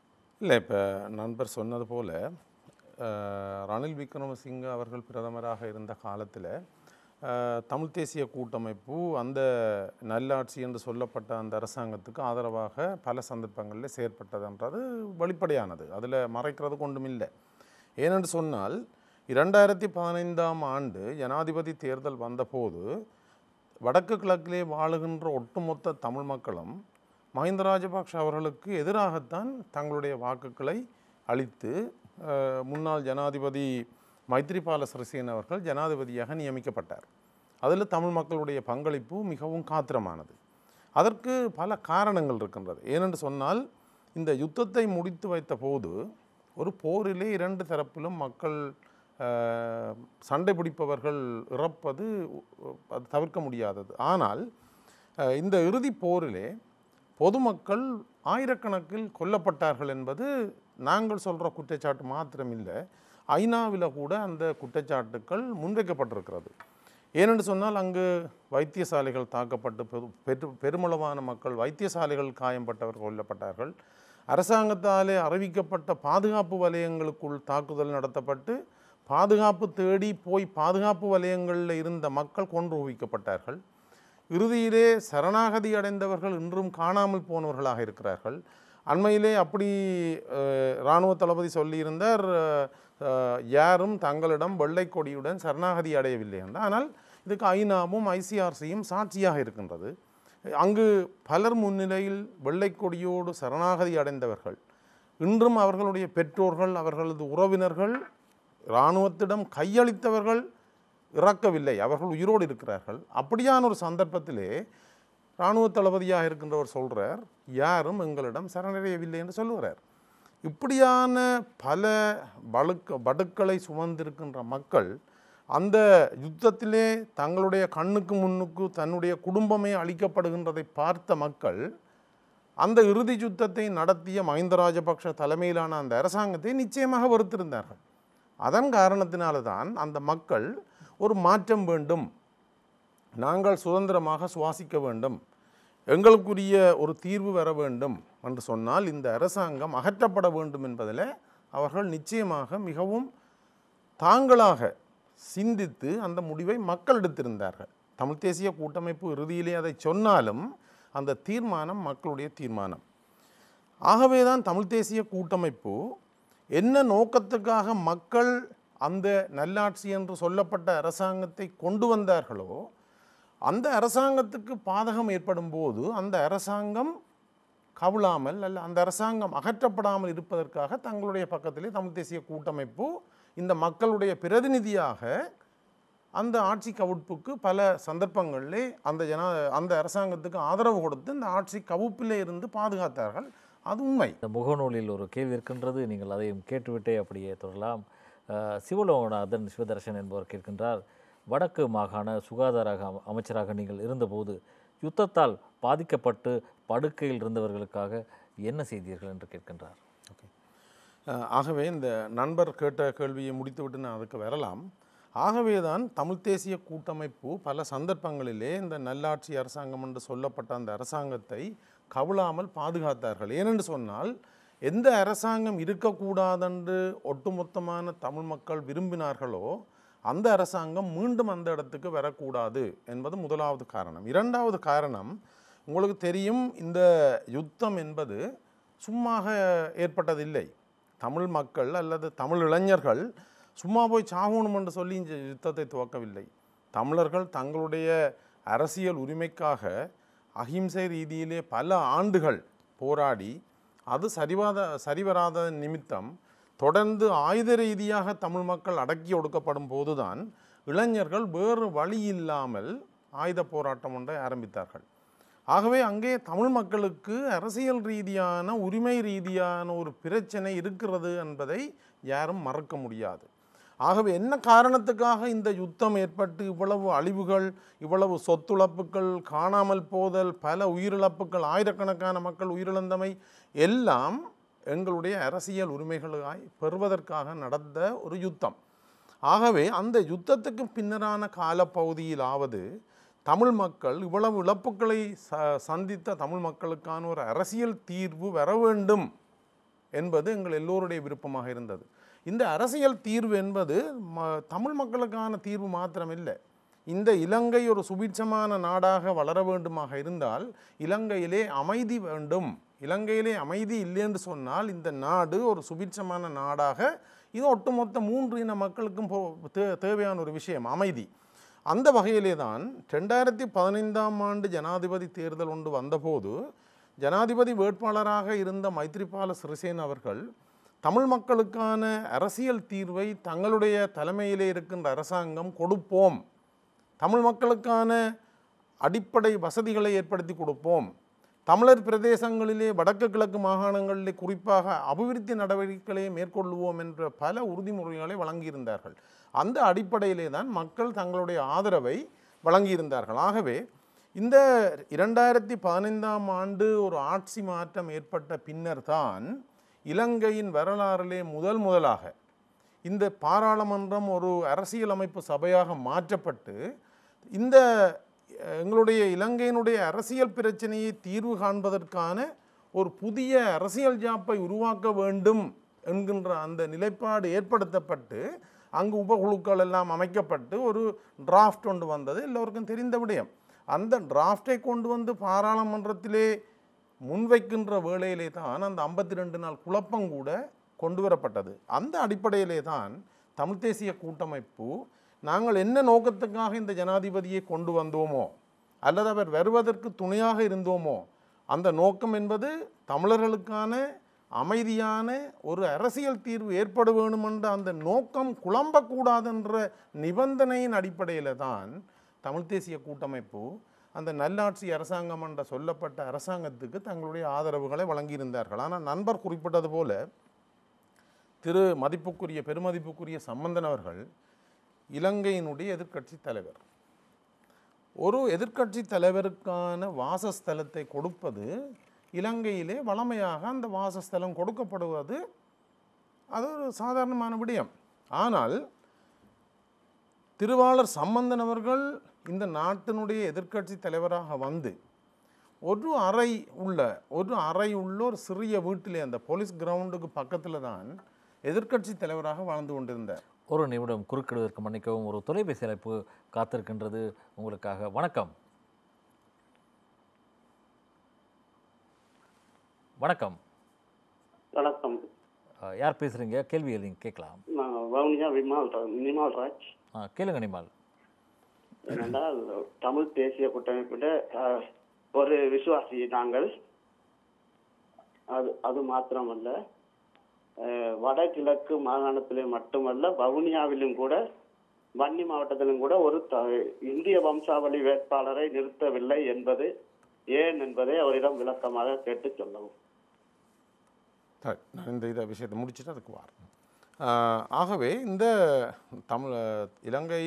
இல்லை, இப்போ நண்பர் சொன்னது போல் ரணில் விக்ரமசிங்க அவர்கள் பிரதமராக இருந்த காலத்தில் தமிழ் தேசிய கூட்டமைப்பு அந்த நல்லாட்சி என்று சொல்லப்பட்ட அந்த அரசாங்கத்துக்கு ஆதரவாக பல சந்தர்ப்பங்களில் செயற்பட்டதுன்றது வெளிப்படையானது. அதில் மறைக்கிறது கொண்டும் இல்லை. ஏனென்று சொன்னால் 2015ஆம் ஆண்டு ஜனாதிபதி தேர்தல் வந்தபோது வடக்கு கிழக்கிலே வாழுகின்ற ஒட்டுமொத்த தமிழ் மக்களும் மஹிந்த ராஜபக்ஷ அவர்களுக்கு எதிராகத்தான் தங்களுடைய வாக்குகளை அளித்து முன்னாள் ஜனாதிபதி மைத்ரிபால சிறிசேன அவர்கள் ஜனாதிபதியாக நியமிக்கப்பட்டார். அதில் தமிழ் மக்களுடைய பங்களிப்பு மிகவும் காத்திரமானது. அதற்கு பல காரணங்கள் இருக்கின்றது. ஏனென்று சொன்னால் இந்த யுத்தத்தை முடித்து வைத்த போது ஒரு போரிலே இரண்டு தரப்பிலும் மக்கள் சண்டை பிடிப்பவர்கள் இறப்பது அது தவிர்க்க முடியாதது. ஆனால் இந்த இறுதி போரிலே பொதுமக்கள் ஆயிரக்கணக்கில் கொல்லப்பட்டார்கள் என்பது நாங்கள் சொல்கிற குற்றச்சாட்டு மாத்திரமில்லை, ஐநாவில் கூட அந்த குற்றச்சாட்டுக்கள் முன்வைக்கப்பட்டிருக்கிறது. ஏனென்று சொன்னால் அங்கு வைத்தியசாலைகள் தாக்கப்பட்டு பெருமளவான மக்கள் வைத்தியசாலைகள் காயம்பட்டவர்கள் கொல்லப்பட்டார்கள். அரசாங்கத்தாலே அறிவிக்கப்பட்ட பாதுகாப்பு வலயங்களுக்குள் தாக்குதல் நடத்தப்பட்டு பாதுகாப்பு தேடி போய் பாதுகாப்பு வலயங்களில் இருந்த மக்கள் கொன்று குவிக்கப்பட்டார்கள். இறுதியிலே சரணாகதி அடைந்தவர்கள் இன்றும் காணாமல் போனவர்களாக இருக்கிறார்கள். அண்மையிலே அப்படி இராணுவ தளபதி சொல்லியிருந்தார், யாரும் தங்களிடம் வெள்ளை கொடியுடன் சரணாகதி அடையவில்லை என்று. ஆனால் இதுக்கு ஐநாவும் ஐசிஆர்சியும் சாட்சியாக இருக்கின்றது. அங்கு பலர் முன்னிலையில் வெள்ளை கொடியோடு சரணாகதி அடைந்தவர்கள் இன்றும் அவர்களுடைய பெற்றோர்கள், அவர்களது உறவினர்கள், இராணுவத்திடம் கையளித்தவர்கள் இறக்கவில்லை, அவர்கள் உயிரோடு இருக்கிறார்கள். அப்படியான ஒரு சந்தர்ப்பத்திலே இராணுவ தளபதியாக இருக்கின்றவர் சொல்கிறார், யாரும் எங்களிடம் சரணடையவில்லை என்று சொல்லுகிறார். இப்படியான பல வடுக்களை சுமந்திருக்கின்ற மக்கள் அந்த யுத்தத்திலே தங்களுடைய கண்ணுக்கு முன்னுக்கு தன்னுடைய குடும்பமே அழிக்கப்படுகின்றதை பார்த்த மக்கள் அந்த இறுதி யுத்தத்தை நடத்திய மஹிந்த ராஜபக்ஷ தலைமையிலான அந்த அரசாங்கத்தை நிச்சயமாக வெறுத்திருந்தார்கள். அதன் காரணத்தினால தான் அந்த மக்கள் ஒரு மாற்றம் வேண்டும், நாங்கள் சுதந்திரமாக சுவாசிக்க வேண்டும், எங்களுக்குரிய ஒரு தீர்வு வர வேண்டும் என்று சொன்னால் இந்த அரசாங்கம் அகற்றப்பட வேண்டும் என்பதில் அவர்கள் நிச்சயமாக மிகவும் தாங்களாக சிந்தித்து அந்த முடிவை மக்கள் எடுத்திருந்தார்கள். தமிழ் தேசிய கூட்டமைப்பு இறுதியிலே அதை சொன்னாலும் அந்த தீர்மானம் மக்களுடைய தீர்மானம். ஆகவே தான் தமிழ் தேசிய கூட்டமைப்பு என்ன நோக்கத்துக்காக மக்கள் அந்த நல்லாட்சி என்று சொல்லப்பட்ட அரசாங்கத்தை கொண்டு வந்தார்களோ அந்த அரசாங்கத்துக்கு பாதகம் ஏற்படும் போது அந்த அரசாங்கம் கவிழாமல் அல்ல அந்த அரசாங்கம் அகற்றப்படாமல் இருப்பதற்காக தங்களுடைய பக்கத்திலே தமிழ் தேசிய கூட்டமைப்பு இந்த மக்களுடைய பிரதிநிதியாக அந்த ஆட்சி கவிழ்ப்புக்கு பல சந்தர்ப்பங்களிலே அந்த அரசாங்கத்துக்கு ஆதரவு கொடுத்து இந்த ஆட்சி கவிழ்ப்பிலே இருந்து பாதுகாத்தார்கள். அது உண்மை. இந்த முகநூலில் ஒரு கேள்வி இருக்கின்றது, நீங்கள் அதையும் கேட்டுவிட்டே அப்படியே தொடரலாம். சிவலோகநாதன் சிவதர்ஷன் என்பவர் கேட்கின்றார், வடக்கு மாகாண சுகாதார அமைச்சராக நீங்கள் இருந்தபோது யுத்தத்தால் பாதிக்கப்பட்டு படுக்கையில் இருந்தவர்களுக்காக என்ன செய்தீர்கள் என்று கேட்கின்றார். ஓகே, ஆகவே இந்த நண்பர் கேட்ட கேள்வியை முடித்துவிட்டு நான் அதுக்கு வரலாம். ஆகவே தான் தமிழ் தேசிய கூட்டமைப்பு பல சந்தர்ப்பங்களிலே இந்த நல்லாட்சி அரசாங்கம் என்று சொல்லப்பட்ட அந்த அரசாங்கத்தை கவிழாமல் பாதுகாத்தார்கள். ஏனென்று சொன்னால் எந்த அரசாங்கம் இருக்கக்கூடாதென்று ஒட்டுமொத்தமான தமிழ் மக்கள் விரும்பினார்களோ அந்த அரசாங்கம் மீண்டும் அந்த இடத்துக்கு வரக்கூடாது என்பது முதலாவது காரணம். இரண்டாவது காரணம், உங்களுக்கு தெரியும், இந்த யுத்தம் என்பது சும்மாக ஏற்பட்டதில்லை. தமிழ் மக்கள் அல்லது தமிழ் இளைஞர்கள் சும்மா போய் சாகணும் என்று சொல்லி இந்த யுத்தத்தை துவக்கவில்லை. தமிழர்கள் தங்களுடைய அரசியல் உரிமைக்காக அகிம்சை ரீதியிலே பல ஆண்டுகள் போராடி அது சரிவராத நிமித்தம் தொடர்ந்து ஆயுத ரீதியாக தமிழ் மக்கள் அடக்கி ஒடுக்கப்படும் போதுதான் இளைஞர்கள் வேறு வழி இல்லாமல் ஆயுத போராட்டம் ஒன்றை ஆரம்பித்தார்கள். ஆகவே அங்கே தமிழ் மக்களுக்கு அரசியல் ரீதியான உரிமை ரீதியான ஒரு பிரச்சனை இருக்கிறது என்பதை யாரும் மறக்க முடியாது. ஆகவே என்ன காரணத்துக்காக இந்த யுத்தம் ஏற்பட்டு இவ்வளவு அழிவுகள், இவ்வளவு சொத்துழப்புகள், காணாமல் போதல், பல உயிரிழப்புகள், ஆயிரக்கணக்கான மக்கள் உயிரிழந்தமை எல்லாம் எங்களுடைய அரசியல் உரிமைகளாய் பெறுவதற்காக நடந்த ஒரு யுத்தம். ஆகவே அந்த யுத்தத்துக்கு பின்னரான காலப்பகுதியிலாவது தமிழ் மக்கள் இவ்வளவு இழப்புகளை சந்தித்த தமிழ் மக்களுக்கான ஒரு அரசியல் தீர்வு வர வேண்டும் என்பது எங்கள் எல்லோருடைய விருப்பமாக இருந்தது. இந்த அரசியல் தீர்வு என்பது தமிழ் மக்களுக்கான தீர்வு மாத்திரமில்லை. இந்த இலங்கை ஒரு சுபிட்சமான நாடாக வளர வேண்டுமாக இருந்தால் இலங்கையிலே அமைதி வேண்டும். இலங்கையிலே அமைதி இல்லை என்று சொன்னால் இந்த நாடு ஒரு சுபிட்சமான நாடாக, இது ஒட்டுமொத்த 3 இன மக்களுக்கும் தேவையான ஒரு விஷயம் அமைதி. அந்த வகையிலே தான் 2015ஆம் ஆண்டு ஜனாதிபதி தேர்தல் ஒன்று வந்தபோது ஜனாதிபதி வேட்பாளராக இருந்த மைத்ரிபால சிறிசேன அவர்கள் தமிழ் மக்களுக்கான அரசியல் தீர்வை தங்களுடைய தலைமையிலே இருக்கின்ற அரசாங்கம் கொடுப்போம், தமிழ் மக்களுக்கான அடிப்படை வசதிகளை ஏற்படுத்தி கொடுப்போம், தமிழர் பிரதேசங்களிலே வடக்கு கிழக்கு மாகாணங்களிலே குறிப்பாக அபிவிருத்தி நடவடிக்கைகளை மேற்கொள்வோம் என்ற பல உறுதிமொழிகளை வழங்கியிருந்தார்கள். அந்த அடிப்படையிலே தான் மக்கள் தங்களுடைய ஆதரவை வழங்கியிருந்தார்கள். ஆகவே இந்த 2015ஆம் ஆண்டு ஒரு ஆட்சி மாற்றம் ஏற்பட்ட பின்னர் தான் இலங்கையின் வரலாறிலே முதலாக இந்த பாராளுமன்றம் ஒரு அரசியலமைப்பு சபையாக மாற்றப்பட்டு இந்த எங்களுடைய இலங்கையினுடைய அரசியல் பிரச்சனையை தீர்வு காண்பதற்கான ஒரு புதிய அரசியல் ஜாப்பை உருவாக்க வேண்டும் என்கின்ற அந்த நிலைப்பாடு ஏற்படுத்தப்பட்டு அங்கு உபகுழுக்கள் எல்லாம் அமைக்கப்பட்டு ஒரு டிராஃப்ட் ஒன்று வந்தது, எல்லோருக்கும் தெரிந்த விடயம். அந்த டிராஃப்டை கொண்டு வந்து பாராளுமன்றத்திலே முன்வைக்கின்ற வேளையிலே தான் அந்த 52 நாள் குழப்பம் கூட கொண்டு வரப்பட்டது. அந்த அடிப்படையிலே தான் தமிழ் தேசிய கூட்டமைப்பு நாங்கள் என்ன நோக்கத்துக்காக இந்த ஜனாதிபதியை கொண்டு வந்தோமோ அல்லது அவர் வருவதற்கு துணையாக இருந்தோமோ அந்த நோக்கம் என்பது தமிழர்களுக்கான அமைதியான ஒரு அரசியல் தீர்வு ஏற்பட வேண்டும் என்ற அந்த நோக்கம் குழம்பக்கூடாதென்ற நிபந்தனையின் அடிப்படையில் தான் தமிழ் தேசிய கூட்டமைப்பு அந்த நல்லாட்சி அரசாங்கம் என்ற சொல்லப்பட்ட அரசாங்கத்துக்கு தங்களுடைய ஆதரவுகளை வழங்கியிருந்தார்கள். ஆனால் நண்பர் குறிப்பிட்டது போல பெருமதிப்புக்குரிய சம்பந்தன் அவர்கள் இலங்கையினுடைய எதிர்க்கட்சி தலைவர். ஒரு எதிர்க்கட்சி தலைவருக்கான வாசஸ்தலத்தை கொடுப்பது இலங்கையிலே வழமையாக அந்த வாசஸ்தலம் கொடுக்கப்படுவது அது ஒரு சாதாரணமான விடயம். ஆனால் திருவாளர் சம்பந்தன் அவர்கள் இந்த நாட்டினுடைய எதிர்க்கட்சி தலைவராக வந்து ஒரு அறை உள்ள ஒரு சிறிய வீட்டிலே அந்த போலீஸ் கிரவுண்டுக்கு பக்கத்தில் தான் எதிர்க்கட்சி தலைவராக வாழ்ந்து கொண்டிருந்தார். ஒரு நிமிடம் குறுக்கிடுவதற்கு மன்னிக்கவும், ஒரு தொலைபேசி அழைப்பு காத்திருக்கின்றது உங்களுக்காக. வணக்கம். வணக்கம். வணக்கம். யார் பேசுறீங்க? கேள்வியை நீங்கள் கேட்கலாம். நான் வவுனியா நிமால் ராஜ். கேளுங்க நிமால். ஏனென்றால் தமிழ் தேசிய கூட்டமைப்பிட ஒரு விசுவாசி நாங்கள். அது மாத்திரமல்ல, வடகிழக்கு மாகாணத்திலே மட்டுமல்ல வவுனியாவிலும் கூட வன்னி மாவட்டத்திலும் கூட ஒரு இந்திய வம்சாவளி வேட்பாளரை நிறுத்தவில்லை என்பது ஏன் என்பதை அவரிடம் விளக்கமாக கேட்டு சொல்லவும். நான் இந்த விஷயத்தை முடிச்சுட்டு அதுக்கு வரேன். ஆகவே இந்த இலங்கை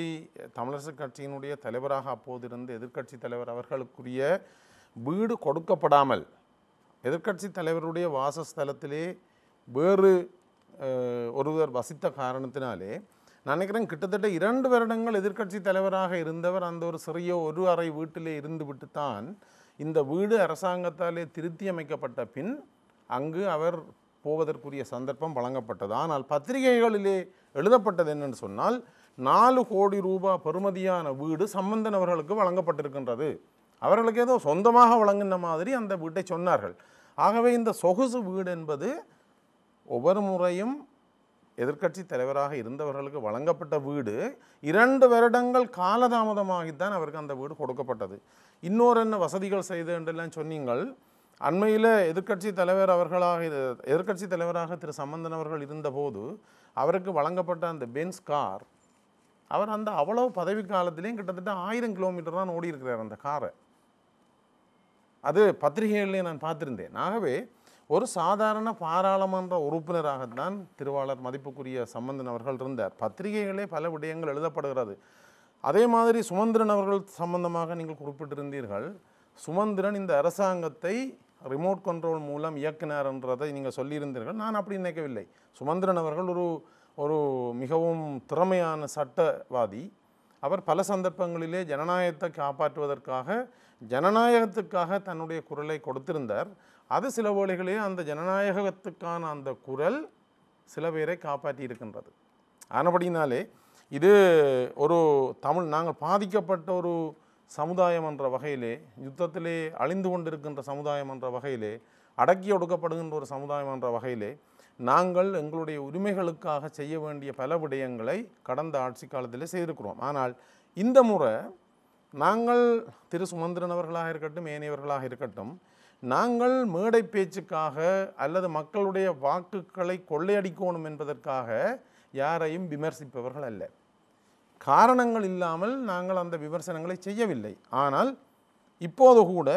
தமிழரசு கட்சியினுடைய தலைவராக அப்போது இருந்த எதிர்க்கட்சி தலைவர் அவர்களுக்குரிய வீடு கொடுக்கப்படாமல் எதிர்க்கட்சி தலைவருடைய வாசஸ்தலத்திலே வேறு ஒருவர் வசித்த காரணத்தினாலே நான் நினைக்கிறேன் கிட்டத்தட்ட 2 வருடங்கள் எதிர்க்கட்சி தலைவராக இருந்தவர் அந்த ஒரு சிறிய ஒரு அறை வீட்டிலே இருந்து விட்டுத்தான் இந்த வீடு அரசாங்கத்தாலே திருத்தி அமைக்கப்பட்ட பின் அங்கு அவர் போவதற்குரிய சந்தர்ப்பம் வழங்கப்பட்டது. ஆனால் பத்திரிகைகளிலே எழுதப்பட்டது என்னென்னு சொன்னால் 4 கோடி ரூபாய் பெறுமதியான வீடு சம்பந்தன் அவர்களுக்கு வழங்கப்பட்டிருக்கின்றது. அவர்களுக்கு ஏதோ சொந்தமாக வழங்கின மாதிரி அந்த வீட்டை சொன்னார்கள். ஆகவே இந்த சொகுசு வீடு என்பது ஒவ்வொரு முறையும் எதிர்க்கட்சி தலைவராக இருந்தவர்களுக்கு வழங்கப்பட்ட வீடு 2 வருடங்கள் காலதாமதமாகித்தான் அவருக்கு அந்த வீடு கொடுக்கப்பட்டது. இன்னொரு என்ன வசதிகள் செய்து என்றெல்லாம் சொன்னீங்கள். அண்மையில் எதிர்க்கட்சி தலைவராக திரு சம்பந்தன் அவர்கள் இருந்தபோது அவருக்கு வழங்கப்பட்ட அந்த பென்ஸ் கார், அவர் அந்த அவ்வளவு பதவி காலத்திலேயும் கிட்டத்தட்ட 1000 கிலோமீட்டர் தான் ஓடி இருக்கிறார் அந்த காரை. அது பத்திரிகைகளிலே நான் பார்த்திருந்தேன். ஆகவே ஒரு சாதாரண பாராளுமன்ற உறுப்பினராகத்தான் திருவாளர் மதிப்புக்குரிய சம்பந்தன் அவர்கள் இருந்தார். பத்திரிகைகளே பல விடயங்கள் எழுதப்படுகிறது. அதே மாதிரி சுமந்திரன் அவர்கள் சம்பந்தமாக நீங்கள் குறிப்பிட்டிருந்தீர்கள். சுமந்திரன் இந்த அரசாங்கத்தை ரிமோட் கண்ட்ரோல் மூலம் இயக்கினார் என்றதை நீங்கள் சொல்லியிருந்தீர்கள். நான் அப்படி நினைக்கவில்லை. சுமந்திரன் அவர்கள் ஒரு மிகவும் திறமையான சட்டவாதி. அவர் பல சந்தர்ப்பங்களிலே ஜனநாயகத்தை காப்பாற்றுவதற்காக ஜனநாயகத்துக்காக தன்னுடைய குரலை கொடுத்திருந்தார். அது சில வேளைகளே அந்த ஜனநாயகத்துக்கான அந்த குரல் சில பேரை காப்பாற்றி இருக்கின்றது. ஆனபடினாலே இது ஒரு நாங்கள் பாதிக்கப்பட்ட ஒரு சமுதாயம் என்ற வகையிலே, யுத்தத்திலே அழிந்து கொண்டிருக்கின்ற சமுதாயம் என்ற வகையிலே, அடக்கி ஒடுக்கப்படுகின்ற ஒரு சமுதாயம் என்ற வகையிலே நாங்கள் எங்களுடைய உரிமைகளுக்காக செய்ய வேண்டிய பல விடயங்களை கடந்த ஆட்சி காலத்திலே செய்திருக்கிறோம். ஆனால் இந்த முறை நாங்கள் திரு சுமந்திரன் அவர்களாக இருக்கட்டும், ஏனையவர்களாக இருக்கட்டும், நாங்கள் மேடை பேச்சுக்காக அல்லது மக்களுடைய வாக்குகளை கொள்ளையடிக்கணும் என்பதற்காக யாரையும் விமர்சிப்பவர்கள் அல்ல. காரணங்கள் இல்லாமல் நாங்கள் அந்த விமர்சனங்களை செய்யவில்லை. ஆனால் இப்போது கூட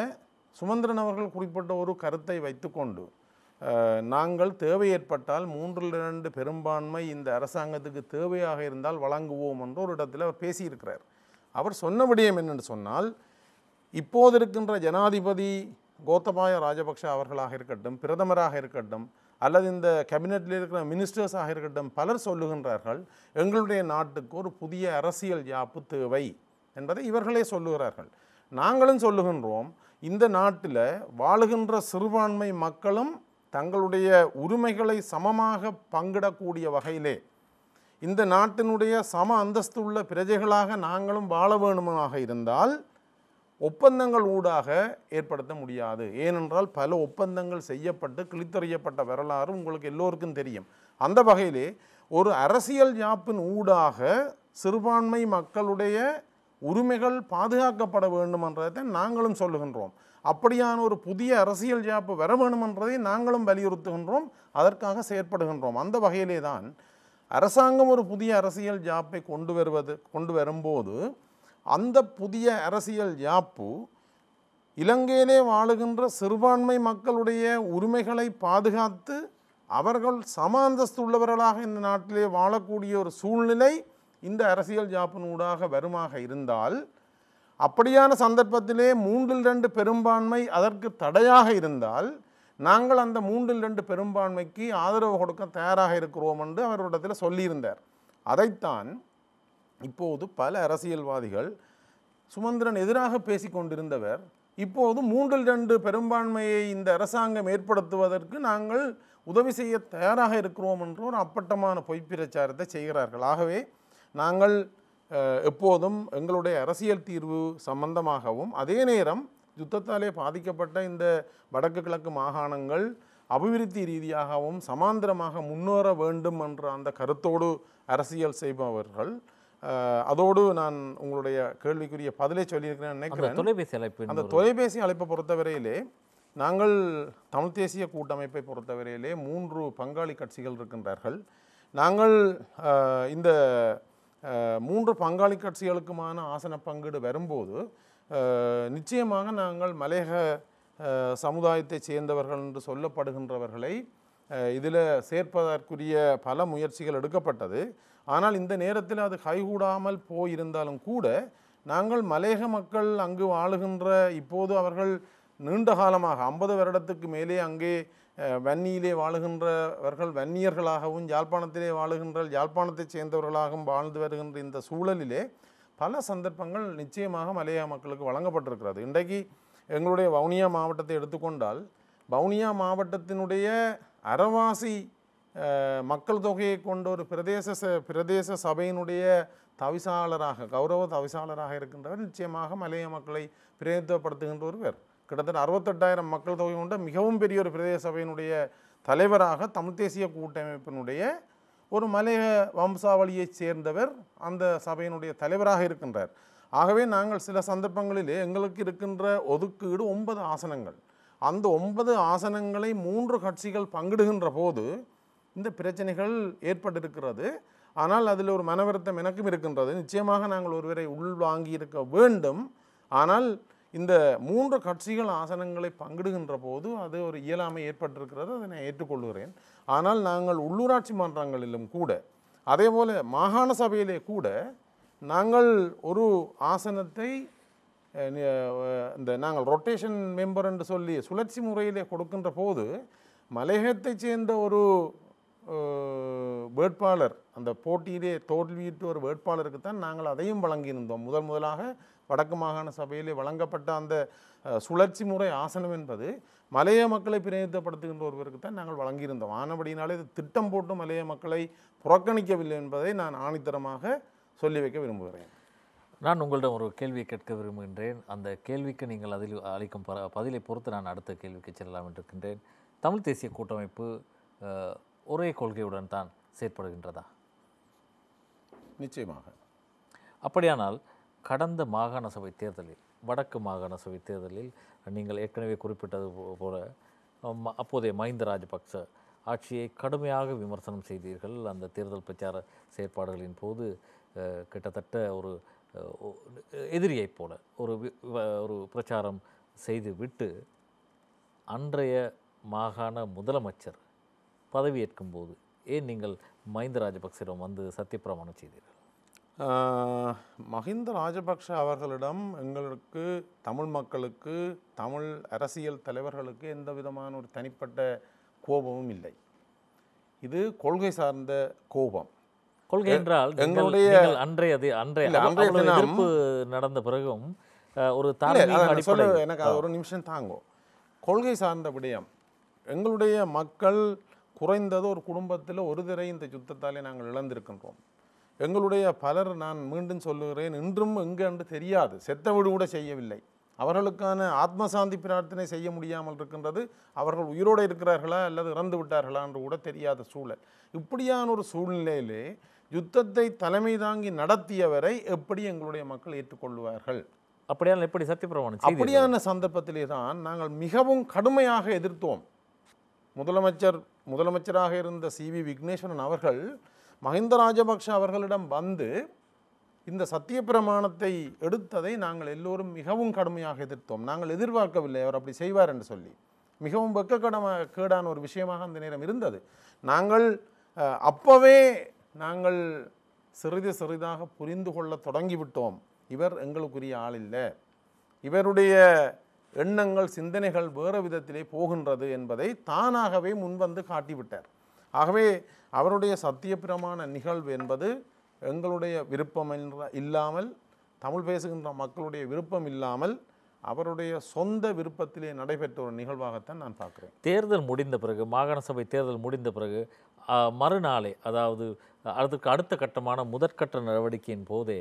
சுமந்திரன் அவர்கள் குறிப்பிட்ட ஒரு கருத்தை வைத்துக்கொண்டு நாங்கள் தேவை ஏற்பட்டால் 3/2 பெரும்பான்மை இந்த அரசாங்கத்துக்கு தேவையாக இருந்தால் வழங்குவோம் என்று ஒரு இடத்தில் அவர் பேசியிருக்கிறார். அவர் சொன்ன விடயம் என்னென்று சொன்னால், இப்போது இருக்கின்ற ஜனாதிபதி கோத்தபாய ராஜபக்ஷ அவர்களாக இருக்கட்டும், பிரதமராக இருக்கட்டும், அல்லது இந்த கேபினெட்டில் இருக்கிற மினிஸ்டர்ஸாக இருக்கட்டும், பலர் சொல்லுகின்றார்கள் எங்களுடைய நாட்டுக்கு ஒரு புதிய அரசியல் யாப்பு தேவை என்பதை இவர்களே சொல்லுகிறார்கள். நாங்களும் சொல்லுகின்றோம், இந்த நாட்டில் வாழுகின்ற சிறுபான்மை மக்களும் தங்களுடைய உரிமைகளை சமமாக பங்கிடக்கூடிய வகையிலே இந்த நாட்டினுடைய சம அந்தஸ்து உள்ள பிரஜைகளாக நாங்களும் வாழ வேண்டுமாக இருந்தால் ஒப்பந்தங்கள் ஊடாக ஏற்படுத்த முடியாது. ஏனென்றால் பல ஒப்பந்தங்கள் செய்யப்பட்டு கிழித்தறியப்பட்ட வரலாறு உங்களுக்கு எல்லோருக்கும் தெரியும். அந்த வகையிலே ஒரு அரசியல் யாப்பின் ஊடாக சிறுபான்மை மக்களுடைய உரிமைகள் பாதுகாக்கப்பட வேண்டும் என்றதை நாங்களும் சொல்லுகின்றோம். அப்படியான ஒரு புதிய அரசியல் யாப்பு வர வேண்டும் என்றதை நாங்களும் வலியுறுத்துகின்றோம், அதற்காக செயற்படுகின்றோம். அந்த வகையிலே தான் அரசாங்கம் ஒரு புதிய அரசியல் யாப்பை கொண்டு வரும்போது அந்த புதிய அரசியல் யாப்பு இலங்கையிலே வாழுகின்ற சிறுபான்மை மக்களுடைய உரிமைகளை பாதுகாத்து அவர்கள் சம அந்தஸ்து உள்ளவர்களாக இந்த நாட்டிலே வாழக்கூடிய ஒரு சூழ்நிலை இந்த அரசியல் யாப்பினூடாக வருமாக இருந்தால், அப்படியான சந்தர்ப்பத்திலே 3/2 பெரும்பான்மை அதற்கு தடையாக இருந்தால் நாங்கள் அந்த 3/2 பெரும்பான்மைக்கு ஆதரவு கொடுக்க தயாராக இருக்கிறோம் என்று அவரிடத்தில் சொல்லியிருந்தார். அதைத்தான் இப்போது பல அரசியல்வாதிகள், சுமந்திரன் எதிராக பேசிக்கொண்டிருந்தவர் இப்போது 3/2 பெரும்பான்மையை இந்த அரசாங்கம் ஏற்படுத்துவதற்கு நாங்கள் உதவி செய்ய தயாராக இருக்கிறோம் என்ற ஒரு அப்பட்டமான பொய்ப்பிரச்சாரத்தை செய்கிறார்கள். ஆகவே நாங்கள் எப்போதும் எங்களுடைய அரசியல் தீர்வு சம்பந்தமாகவும் அதே நேரம் யுத்தத்தாலே பாதிக்கப்பட்ட இந்த வடக்கு கிழக்கு மாகாணங்கள் அபிவிருத்தி ரீதியாகவும் சமாந்தரமாக முன்னேற வேண்டும் என்ற அந்த கருத்தோடு அரசியல் செய்பவர்கள். அதோடு நான் உங்களுடைய கேள்விக்குரிய பதிலை சொல்லியிருக்கிறேன் நினைக்கிறேன். அந்த தொலைபேசி அழைப்பை பொறுத்தவரையிலே நாங்கள் தமிழ் தேசிய கூட்டமைப்பை பொறுத்தவரையிலே 3 பங்காளி கட்சிகள் இருக்கின்றார்கள். நாங்கள் இந்த 3 பங்காளி கட்சிகளுக்குமான ஆசன பங்கீடு வரும்போது நிச்சயமாக நாங்கள் மலையக சமுதாயத்தை சேர்ந்தவர்கள் என்று சொல்லப்படுகின்றவர்களை இதில் சேர்ப்பதற்குரிய பல முயற்சிகள் எடுக்கப்பட்டது. ஆனால் இந்த நேரத்தில் அது கைகூடாமல் போயிருந்தாலும் கூட நாங்கள் மலையக மக்கள் அங்கு வாழுகின்ற, இப்போது அவர்கள் நீண்ட காலமாக 50 வருடத்துக்கு மேலே அங்கே வன்னியிலே வாழுகின்றவர்கள் வன்னியர்களாகவும் யாழ்ப்பாணத்திலே வாழுகின்ற யாழ்ப்பாணத்தைச் சேர்ந்தவர்களாகவும் வாழ்ந்து வருகின்ற இந்த சூழலிலே பல சந்தர்ப்பங்கள் நிச்சயமாக மலையக மக்களுக்கு வழங்கப்பட்டிருக்கிறது. இன்றைக்கு எங்களுடைய வவுனியா மாவட்டத்தை எடுத்துக்கொண்டால், வவுனியா மாவட்டத்தினுடைய அறவாசி மக்கள் தொகையை கொண்ட ஒரு பிரதேச சபையினுடைய தவிசாளராக கௌரவ தவிசாளராக இருக்கின்றவர் நிச்சயமாக மலைய மக்களை பிரதிநிதித்துவப்படுத்துகின்ற ஒருவர். கிட்டத்தட்ட 68,000 மக்கள் தொகை கொண்ட மிகவும் பெரிய ஒரு பிரதேச சபையினுடைய தலைவராக தமிழ் தேசிய கூட்டமைப்பினுடைய ஒரு மலைய வம்சாவளியைச் சேர்ந்தவர் அந்த சபையினுடைய தலைவராக இருக்கின்றார். ஆகவே நாங்கள் சில சந்தர்ப்பங்களிலே எங்களுக்கு இருக்கின்ற ஒதுக்கீடு 9 ஆசனங்கள். அந்த 9 ஆசனங்களை 3 கட்சிகள் பங்கிடுகின்ற போது இந்த பிரச்சனைகள் ஏற்பட்டிருக்கிறது. ஆனால் அதில் ஒரு மனவருத்தம் எனக்கும் இருக்கின்றது. நிச்சயமாக நாங்கள் ஒருவரை உள்வாங்கி இருக்க வேண்டும். ஆனால் இந்த 3 கட்சிகள் ஆசனங்களை பங்கிடுகின்ற போது அது ஒரு இயலாமை ஏற்பட்டிருக்கிறது. அதை நான் ஏற்றுக்கொள்கிறேன். ஆனால் நாங்கள் உள்ளூராட்சி மன்றங்களிலும் கூட அதேபோல் மாகாண சபையிலே கூட நாங்கள் ஒரு ஆசனத்தை நாங்கள் ரொட்டேஷன் மெம்பர் என்று சொல்லி சுழற்சி முறையிலே கொடுக்கின்ற போது மலையகத்தைச் சேர்ந்த ஒரு வேட்பாளர் அந்த போட்டியிலே தோல்வியிட்டு ஒரு வேட்பாளருக்கு தான் நாங்கள் அதையும் வழங்கியிருந்தோம். முதலாக வடக்கு மாகாண சபையிலே வழங்கப்பட்ட அந்த சுழற்சி முறை ஆசனம் என்பது மலைய மக்களை பிரதிநிதித்துவப்படுத்துகின்ற ஒருவருக்கு தான் நாங்கள் வழங்கியிருந்தோம். ஆனபடினாலே இது திட்டம் போட்டு மலைய மக்களை புறக்கணிக்கவில்லை என்பதை நான் ஆணித்தரமாக சொல்லி வைக்க விரும்புகிறேன். நான் உங்களிடம் ஒரு கேள்வியை கேட்க விரும்புகின்றேன். அந்த கேள்விக்கு நீங்கள் அதில் அளிக்கும் பதிலை பொறுத்து நான் அடுத்த கேள்விக்கு செல்லலாம் என்று இருக்கின்றேன். தமிழ் தேசிய கூட்டமைப்பு ஒரே கொள்கையுடன் தான் செயற்படுகின்றதா? நிச்சயமாக. அப்படியானால் கடந்த மாகாண சபை தேர்தலில் வடக்கு மாகாண சபை தேர்தலில் நீங்கள் ஏற்கனவே குறிப்பிட்டது போல அப்போதைய மஹிந்த ராஜபக்ச ஆட்சியை கடுமையாக விமர்சனம் செய்தீர்கள். அந்த தேர்தல் பிரச்சார செயற்பாடுகளின் போது கிட்டத்தட்ட ஒரு எதிரியைப் போல ஒரு பிரச்சாரம் செய்து விட்டு அன்றைய மாகாண முதலமைச்சர் பதவியேற்கும் போது ஏன் நீங்கள் மஹிந்த ராஜபக்சரிடம் வந்து சத்தியப்பிரமாணம் செய்தீர்கள்? மஹிந்த ராஜபக்ஷ அவர்களிடம் எங்களுக்கு தமிழ் மக்களுக்கு தமிழ் அரசியல் தலைவர்களுக்கு எந்த விதமான ஒரு தனிப்பட்ட கோபமும் இல்லை. இது கொள்கை சார்ந்த கோபம். கொள்கை என்றால் எங்களுடைய எதிர்ப்பு நடந்த பிறகும் ஒரு எனக்கு அது ஒரு நிமிஷம் தாங்கும். கொள்கை சார்ந்த விடயம். எங்களுடைய மக்கள் குறைந்தது ஒரு குடும்பத்தில் ஒரு தடவை இந்த யுத்தத்தாலே நாங்கள் இழந்திருக்கின்றோம். எங்களுடைய பலர், நான் மீண்டும் சொல்லுகிறேன், இன்றும் எங்கே என்று தெரியாது, செத்த வீடு கூட செய்யவில்லை. அவர்களுக்கான ஆத்மசாந்தி பிரார்த்தனை செய்ய முடியாமல் இருக்கின்றது. அவர்கள் உயிரோடு இருக்கிறார்களா அல்லது இறந்து விட்டார்களா என்று கூட தெரியாத சூழல். இப்படியான ஒரு சூழ்நிலையிலே யுத்தத்தை தலைமை தாங்கி நடத்தியவரை எப்படி எங்களுடைய மக்கள் ஏற்றுக்கொள்வார்கள்? அப்படியான எப்படி சத்தியப்பிரமாணம்? அப்படியான சந்தர்ப்பத்திலே தான் நாங்கள் மிகவும் கடுமையாக எதிர்த்தோம். முதலமைச்சராக இருந்த CV விக்னேஸ்வரன் அவர்கள் மஹிந்த ராஜபக்ஷ அவர்களிடம் வந்து இந்த சத்தியப்பிரமாணத்தை எடுத்ததை நாங்கள் எல்லோரும் மிகவும் கடுமையாக எதிர்த்தோம். நாங்கள் எதிர்பார்க்கவில்லை அவர் அப்படி செய்வார் என்று சொல்லி. மிகவும் வெட்கக்கேடான ஒரு விஷயமாக அந்த நேரம் இருந்தது. நாங்கள் அப்போவே நாங்கள் சிறிதாக புரிந்து கொள்ள தொடங்கிவிட்டோம். இவர் எங்களுக்குரிய ஆள் இல்லை, இவருடைய எண்ணங்கள் சிந்தனைகள் வேறு விதத்திலே போகின்றது என்பதை தானாகவே முன்வந்து காட்டிவிட்டார். ஆகவே அவருடைய சத்தியப்பிரமாண நிகழ்வு என்பது எங்களுடைய விருப்பம் இல்லாமல், தமிழ் பேசுகின்ற மக்களுடைய விருப்பம் இல்லாமல், அவருடைய சொந்த விருப்பத்திலே நடைபெற்ற ஒரு நிகழ்வாகத்தான் நான் பார்க்குறேன். தேர்தல் முடிந்த பிறகு, மாகாண சபை தேர்தல் முடிந்த பிறகு மறுநாளே, அதாவது அதுக்கு அடுத்த கட்டமான முதற்கட்ட நடவடிக்கையின் போதே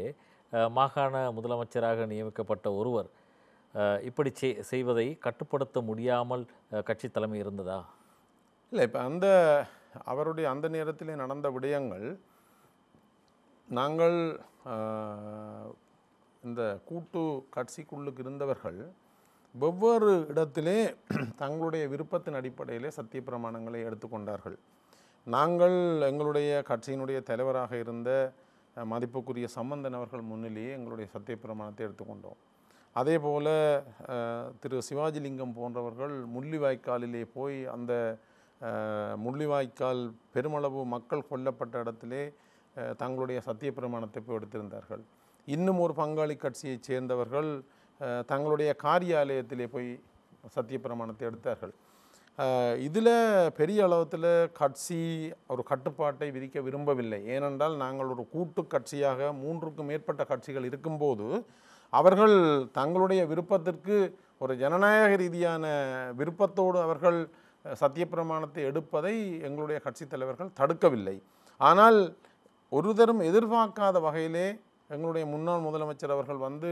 மாகாண முதலமைச்சராக நியமிக்கப்பட்ட ஒருவர் இப்படி செய்வதை கட்டுப்படுத்த முடியாமல் கட்சி தலைமை இருந்ததா? இல்லை, இப்போ அவருடைய அந்த நேரத்திலே நடந்த விடயங்கள், நாங்கள் இந்த கூட்டு கட்சிக்குள்ளுக்கு இருந்தவர்கள் வெவ்வேறு இடத்திலே தங்களுடைய விருப்பத்தின் அடிப்படையிலே சத்தியப்பிரமாணங்களை எடுத்துக்கொண்டார்கள். நாங்கள் எங்களுடைய கட்சியினுடைய தலைவராக இருந்த மதிப்புக்குரிய சம்பந்தன் அவர்கள் முன்னிலேயே எங்களுடைய சத்தியப்பிரமாணத்தை எடுத்துக்கொண்டோம். அதே போல் திரு சிவாஜிலிங்கம் போன்றவர்கள் முள்ளிவாய்க்காலிலே போய் அந்த முள்ளிவாய்க்கால் பெருமளவு மக்கள் கொல்லப்பட்ட இடத்திலே தங்களுடைய சத்தியப்பிரமாணத்தை போய் எடுத்திருந்தார்கள். இன்னும் ஒரு பங்காளி கட்சியைச் சேர்ந்தவர்கள் தங்களுடைய காரியாலயத்திலே போய் சத்தியப்பிரமாணத்தை எடுத்தார்கள். இதில் பெரிய அளவில் கட்சி ஒரு கட்டுப்பாட்டை விதிக்க விரும்பவில்லை. ஏனென்றால் நாங்கள் ஒரு கூட்டு கட்சியாக 3க்கும் மேற்பட்ட கட்சிகள் இருக்கும்போது அவர்கள் தங்களுடைய விருப்பத்திற்கு ஒரு ஜனநாயக ரீதியான விருப்பத்தோடு அவர்கள் சத்தியப்பிரமாணத்தை எடுப்பதை எங்களுடைய கட்சித் தலைவர்கள் தடுக்கவில்லை. ஆனால் ஒருதரும் எதிர்பார்க்காத வகையிலே எங்களுடைய முன்னாள் முதலமைச்சர் அவர்கள் வந்து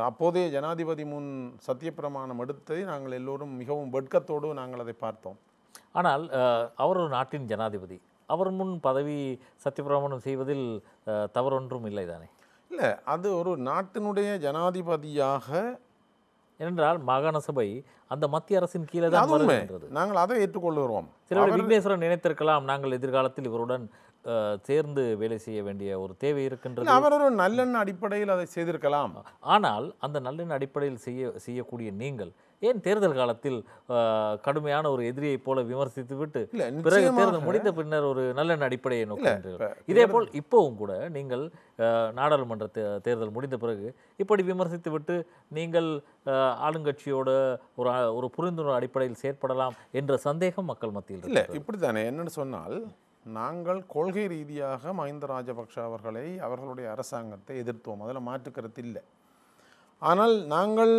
அப்போதைய ஜனாதிபதி முன் சத்தியப்பிரமாணம் எடுத்ததை நாங்கள் எல்லோரும் மிகவும் வெட்கத்தோடு நாங்கள் அதை பார்த்தோம். ஆனால் அவர் ஒரு நாட்டின் ஜனாதிபதி, அவர் முன் பதவி சத்தியப்பிரமாணம் செய்வதில் தவறொன்றும் இல்லை தானே? இல்லை, அது ஒரு நாட்டினுடைய ஜனாதிபதியாக, ஏனென்றால் மாகாண சபை அந்த மத்திய அரசின் கீழே தான் வருகின்றது. நாங்கள் அதை ஏற்றுக்கொள்கிறோம். சிலர் விக்னேஸ்வரன் நினைத்திருக்கலாம், நாங்கள் எதிர்காலத்தில் இவருடன் சேர்ந்து வேலை செய்ய வேண்டிய ஒரு தேவை இருக்கின்றது. அவர் ஒரு நல்லெண்ண அடிப்படையில் அதை செய்திருக்கலாம். ஆனால் அந்த நல்லெண்ண அடிப்படையில் செய்யக்கூடிய நீங்கள் ஏன் தேர்தல் காலத்தில் கடுமையான ஒரு எதிரியைப் போல விமர்சித்து விட்டு பிறகு தேர்தல் முடிந்த பின்னர் ஒரு நல்லெண்ண அடிப்படையை நோக்குகின்றீர்கள்? இதே போல் இப்போவும் கூட நீங்கள் நாடாளுமன்ற தேர்தல் முடிந்த பிறகு இப்படி விமர்சித்து விட்டு நீங்கள் ஆளுங்கட்சியோட ஒரு புரிந்துணர்வு அடிப்படையில் செயற்படலாம் என்ற சந்தேகம் மக்கள் மத்தியில் இல்லை. இப்படி தானே, என்னென்னு சொன்னால், நாங்கள் கொள்கை ரீதியாக மஹிந்த ராஜபக்ஷ அவர்களை, அவர்களுடைய அரசாங்கத்தை எதிர்த்தோம், அதில் மாற்றுக்கருத்து இல்லை. ஆனால் நாங்கள்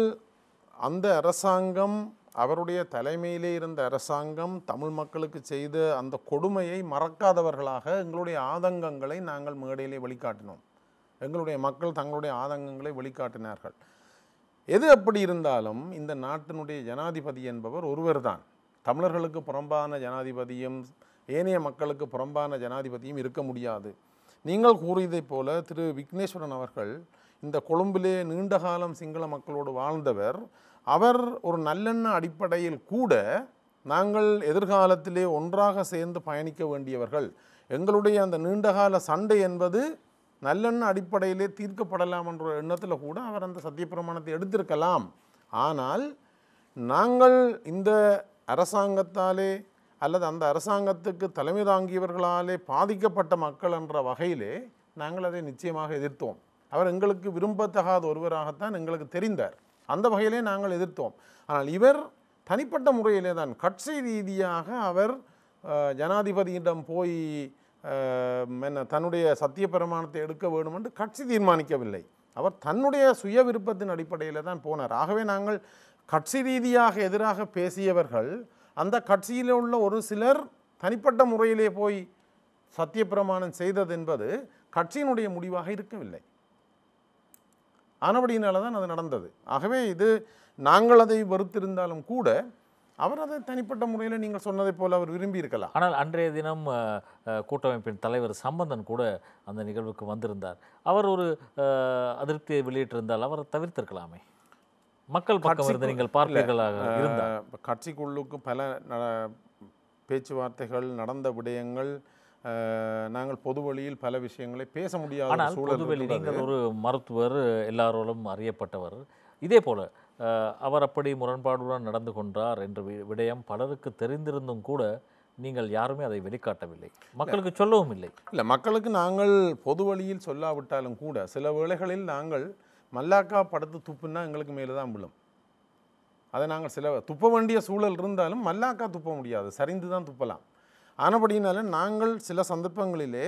அந்த அரசாங்கம், அவருடைய தலைமையிலே இருந்த அரசாங்கம் தமிழ் மக்களுக்கு செய்த அந்த கொடுமையை மறக்காதவர்களாக எங்களுடைய ஆதங்கங்களை நாங்கள் மேடையிலே வெளிக்காட்டினோம். எங்களுடைய மக்கள் தங்களுடைய ஆதங்கங்களை வெளிக்காட்டினார்கள். எது அப்படி இருந்தாலும் இந்த நாட்டினுடைய ஜனாதிபதி என்பவர் ஒருவர் தான். தமிழர்களுக்கு புறம்பான ஜனாதிபதியும் ஏனைய மக்களுக்கு புறம்பான ஜனாதிபதியும் இருக்க முடியாது. நீங்கள் கூறியதைப் போல திரு விக்னேஸ்வரன் அவர்கள் இந்த கொழும்பிலே நீண்ட காலம் சிங்கள மக்களோடு வாழ்ந்தவர். அவர் ஒரு நல்லெண்ண அடிப்படையில் கூட நாங்கள் எதிர்காலத்திலே ஒன்றாக சேர்ந்து பயணிக்க வேண்டியவர்கள். எங்களுடைய அந்த நீண்டகால சண்டை என்பது நல்லெண்ண அடிப்படையிலே தீர்க்கப்படலாம் என்ற எண்ணத்தில் கூட அவர் அந்த சத்தியப்பிரமாணத்தை எடுத்திருக்கலாம். ஆனால் நாங்கள் இந்த அரசாங்கத்தாலே அல்லது அந்த அரசாங்கத்துக்கு தலைமை தாங்கியவர்களாலே பாதிக்கப்பட்ட மக்கள் என்ற வகையிலே நாங்கள் அதை நிச்சயமாக எதிர்த்தோம். அவர் எங்களுக்கு விரும்பத்தகாத ஒருவராகத்தான் எங்களுக்கு தெரிந்தார். அந்த வகையிலே நாங்கள் எதிர்த்தோம். ஆனால் இவர் தனிப்பட்ட முறையிலே தான் கட்சி ரீதியாக அவர் ஜனாதிபதியிடம் போய் தன்னுடைய சத்தியப்பிரமாணத்தை எடுக்க வேண்டும் என்று கட்சி தீர்மானிக்கவில்லை. அவர் தன்னுடைய சுய விருப்பத்தின் அடிப்படையில் தான் போனார். ஆகவே நாங்கள் கட்சி ரீதியாக எதிராக பேசியவர்கள் அந்த கட்சியில் உள்ள ஒரு சிலர் தனிப்பட்ட முறையிலே போய் சத்தியப்பிரமாணம் செய்தது என்பது கட்சியினுடைய முடிவாக இருக்கவில்லை. ஆனபடியினால தான் அது நடந்தது. ஆகவே இது நாங்கள் அதை வெறுத்திருந்தாலும் கூட அவர் அதை தனிப்பட்ட முறையில் நீங்கள் சொன்னதை போல் அவர் விரும்பி இருக்கலாம். ஆனால் அன்றைய தினம் கூட்டமைப்பின் தலைவர் சம்பந்தன் கூட அந்த நிகழ்வுக்கு வந்திருந்தார். அவர் ஒரு அதிருப்தியை வெளியிட்டிருந்தால் அவரை தவிர்த்திருக்கலாமே. மக்கள் பக்கம் இருந்து நீங்கள் பார்ப்பீர்களாக இருந்தால். கட்சிக்குள்ளுக்கு பல பேச்சுவார்த்தைகள் நடந்த விடயங்கள், நாங்கள் பொது வழியில் பல விஷயங்களை பேச முடியாத. ஆனால் பொதுவெளி நீங்கள் ஒரு மருத்துவர், எல்லாரோடும் அறியப்பட்டவர், இதே போல அவர் அப்படி முரண்பாடுடன் நடந்து கொண்டார் என்ற விடயம் பலருக்கு தெரிந்திருந்தும் கூட நீங்கள் யாருமே அதை வெளிக்காட்டவில்லை, மக்களுக்கு சொல்லவும் இல்லை. இல்லை, மக்களுக்கு நாங்கள் பொது வழியில் சொல்லாவிட்டாலும் கூட சில வேளைகளில் நாங்கள் மல்லாக்கா படுத்து துப்புன்னா எங்களுக்கு மேலே தான் விழும். அதை நாங்கள் சில துப்ப வேண்டிய சூழல் இருந்தாலும் மல்லாக்கா துப்ப முடியாது, சரிந்து தான் துப்பலாம். ஆனபடினால நாங்கள் சில சந்தர்ப்பங்களிலே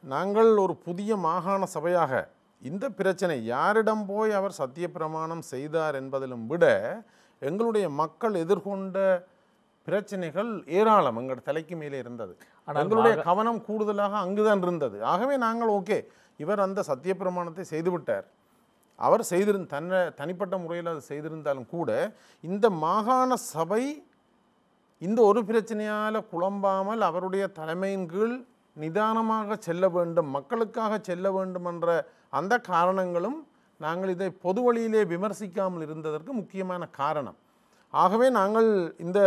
நாங்கள் ஒரு புதிய மாகாண சபையாக இந்த பிரச்சனை யாரிடம் போய் அவர் சத்தியப்பிரமாணம் செய்தார் என்பதிலும் விட எங்களுடைய மக்கள் எதிர்கொண்ட பிரச்சனைகள் ஏராளம் எங்கள் தலைக்கு மேலே இருந்தது. எங்களுடைய கவனம் கூடுதலாக அங்குதான் இருந்தது. ஆகவே நாங்கள் ஓகே, இவர் அந்த சத்தியப்பிரமாணத்தை செய்துவிட்டார், அவர் தனிப்பட்ட முறையில் அது செய்திருந்தாலும் கூட இந்த மாகாண சபை இந்த ஒரு பிரச்சனையால் குழம்பாமல் அவருடைய தலைமையின் கீழ் நிதானமாக செல்ல வேண்டும், மக்களுக்காக செல்ல வேண்டும் என்ற அந்த காரணங்களும் நாங்கள் இதை பொது வழியிலே விமர்சிக்காமல் இருந்ததற்கு முக்கியமான காரணம். ஆகவே நாங்கள் இந்த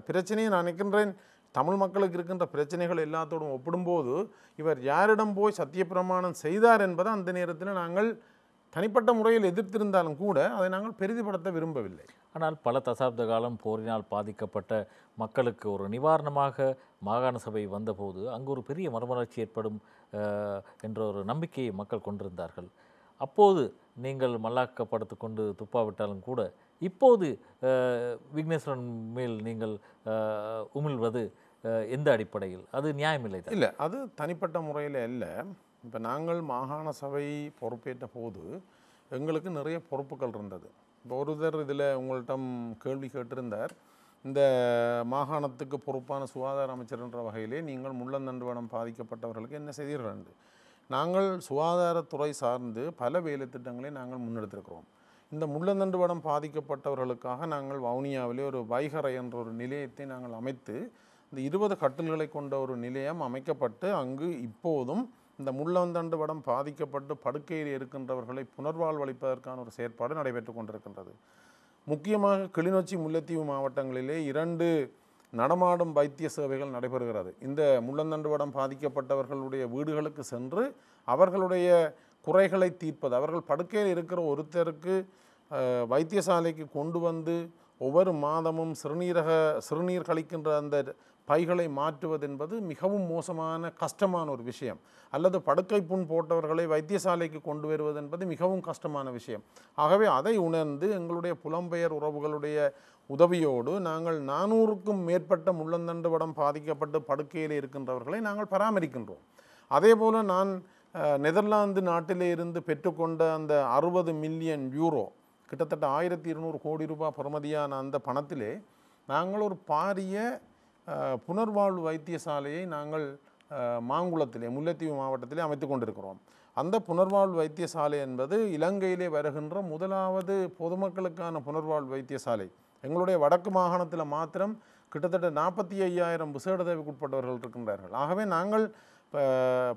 பிரச்சனையை நான் நினைக்கின்றேன், தமிழ் மக்களுக்கு இருக்கின்ற பிரச்சனைகள் எல்லாத்தோடும் ஒப்பிடும்போது இவர் யாரிடம் போய் சத்தியப்பிரமாணம் செய்தார் என்பதை அந்த நேரத்தில் நாங்கள் தனிப்பட்ட முறையில் எதிர்த்திருந்தாலும் கூட அதை நாங்கள் பெரிதுபடுத்த விரும்பவில்லை. ஆனால் பல தசாப்த காலம் போரினால் பாதிக்கப்பட்ட மக்களுக்கு ஒரு நிவாரணமாக மாகாண சபை வந்தபோது அங்கு ஒரு பெரிய மறுமலர்ச்சி ஏற்படும் என்ற ஒரு நம்பிக்கையை மக்கள் கொண்டிருந்தார்கள். அப்போது நீங்கள் மல்லாக்கப்படுத்து கொண்டு துப்பாவிட்டாலும் கூட இப்போது விக்னேஸ்வரன் மேல் நீங்கள் உமிழ்வது எந்த அடிப்படையில்? அது நியாயமில்லை. இல்லை, அது தனிப்பட்ட முறையில் இல்லை. இப்போ நாங்கள் மாகாண சபை பொறுப்பேற்ற போது எங்களுக்கு நிறைய பொறுப்புகள் இருந்தது. இப்போ ஒருத்தர் இதில் உங்கள்கிட்ட கேள்வி கேட்டிருந்தார், இந்த மாகாணத்துக்கு பொறுப்பான சுகாதார அமைச்சர் என்ற வகையிலே நீங்கள் முள்ளந்தண்டுவனம் பாதிக்கப்பட்டவர்களுக்கு என்ன செய்தீர்கள் என்று நாங்கள் சுகாதாரத்துறை சார்ந்து பல வேலை திட்டங்களை நாங்கள் முன்னெடுத்திருக்கிறோம். இந்த முள்ளந்தண்டுவனம் பாதிக்கப்பட்டவர்களுக்காக நாங்கள் வவுனியாவிலே ஒரு வைகரை என்ற ஒரு நிலையத்தை நாங்கள் அமைத்து இந்த 20 கட்டில்களை கொண்ட ஒரு நிலையம் அமைக்கப்பட்டு அங்கு இப்போதும் இந்த முள்ளந்தண்டுவனம் பாதிக்கப்பட்டு படுக்கையில் இருக்கின்றவர்களை புனர்வாழ்வளிப்பதற்கான ஒரு செயற்பாடு நடைபெற்று கொண்டிருக்கின்றது. முக்கியமாக கிளிநொச்சி முல்லைத்தீவு மாவட்டங்களிலே 2 நடமாடும் வைத்திய சேவைகள் நடைபெறுகிறது. இந்த முள்ளந்தண்டுவனம் பாதிக்கப்பட்டவர்களுடைய வீடுகளுக்கு சென்று அவர்களுடைய குறைகளை தீர்ப்பது, அவர்கள் படுக்கையில் இருக்கிற ஒருத்தருக்கு வைத்தியசாலைக்கு கொண்டு வந்து ஒவ்வொரு மாதமும் சிறுநீர் கழிக்கின்ற அந்த பைகளை மாற்றுவது என்பது மிகவும் மோசமான கஷ்டமான ஒரு விஷயம். அல்லது படுக்கை புண் போட்டவர்களை வைத்தியசாலைக்கு கொண்டு வருவது என்பது மிகவும் கஷ்டமான விஷயம். ஆகவே அதை உணர்ந்து எங்களுடைய புலம்பெயர் உறவுகளுடைய உதவியோடு நாங்கள் 400க்கும் மேற்பட்ட முள்ளந்தண்டுவனம் பாதிக்கப்பட்டு படுக்கையில் இருக்கின்றவர்களை நாங்கள் பராமரிக்கின்றோம். அதே போல் நான் நெதர்லாந்து நாட்டிலே இருந்து பெற்றுக்கொண்ட அந்த 60 மில்லியன் யூரோ, கிட்டத்தட்ட 1200 கோடி ரூபாய் பெறுமதியான அந்த பணத்திலே நாங்கள் ஒரு பாரிய புனர்வாழ்வு வைத்தியசாலையை நாங்கள் மாங்குளத்திலே முல்லைத்தீவு மாவட்டத்திலே அமைத்து கொண்டிருக்கிறோம். அந்த புனர்வாழ்வு வைத்தியசாலை என்பது இலங்கையிலே வருகின்ற முதலாவது பொதுமக்களுக்கான புனர்வாழ்வு வைத்தியசாலை. எங்களுடைய வடக்கு மாகாணத்தில் மாத்திரம் கிட்டத்தட்ட 45,000 விசேட தேவைக்குட்பட்டவர்கள் இருக்கின்றார்கள். ஆகவே நாங்கள்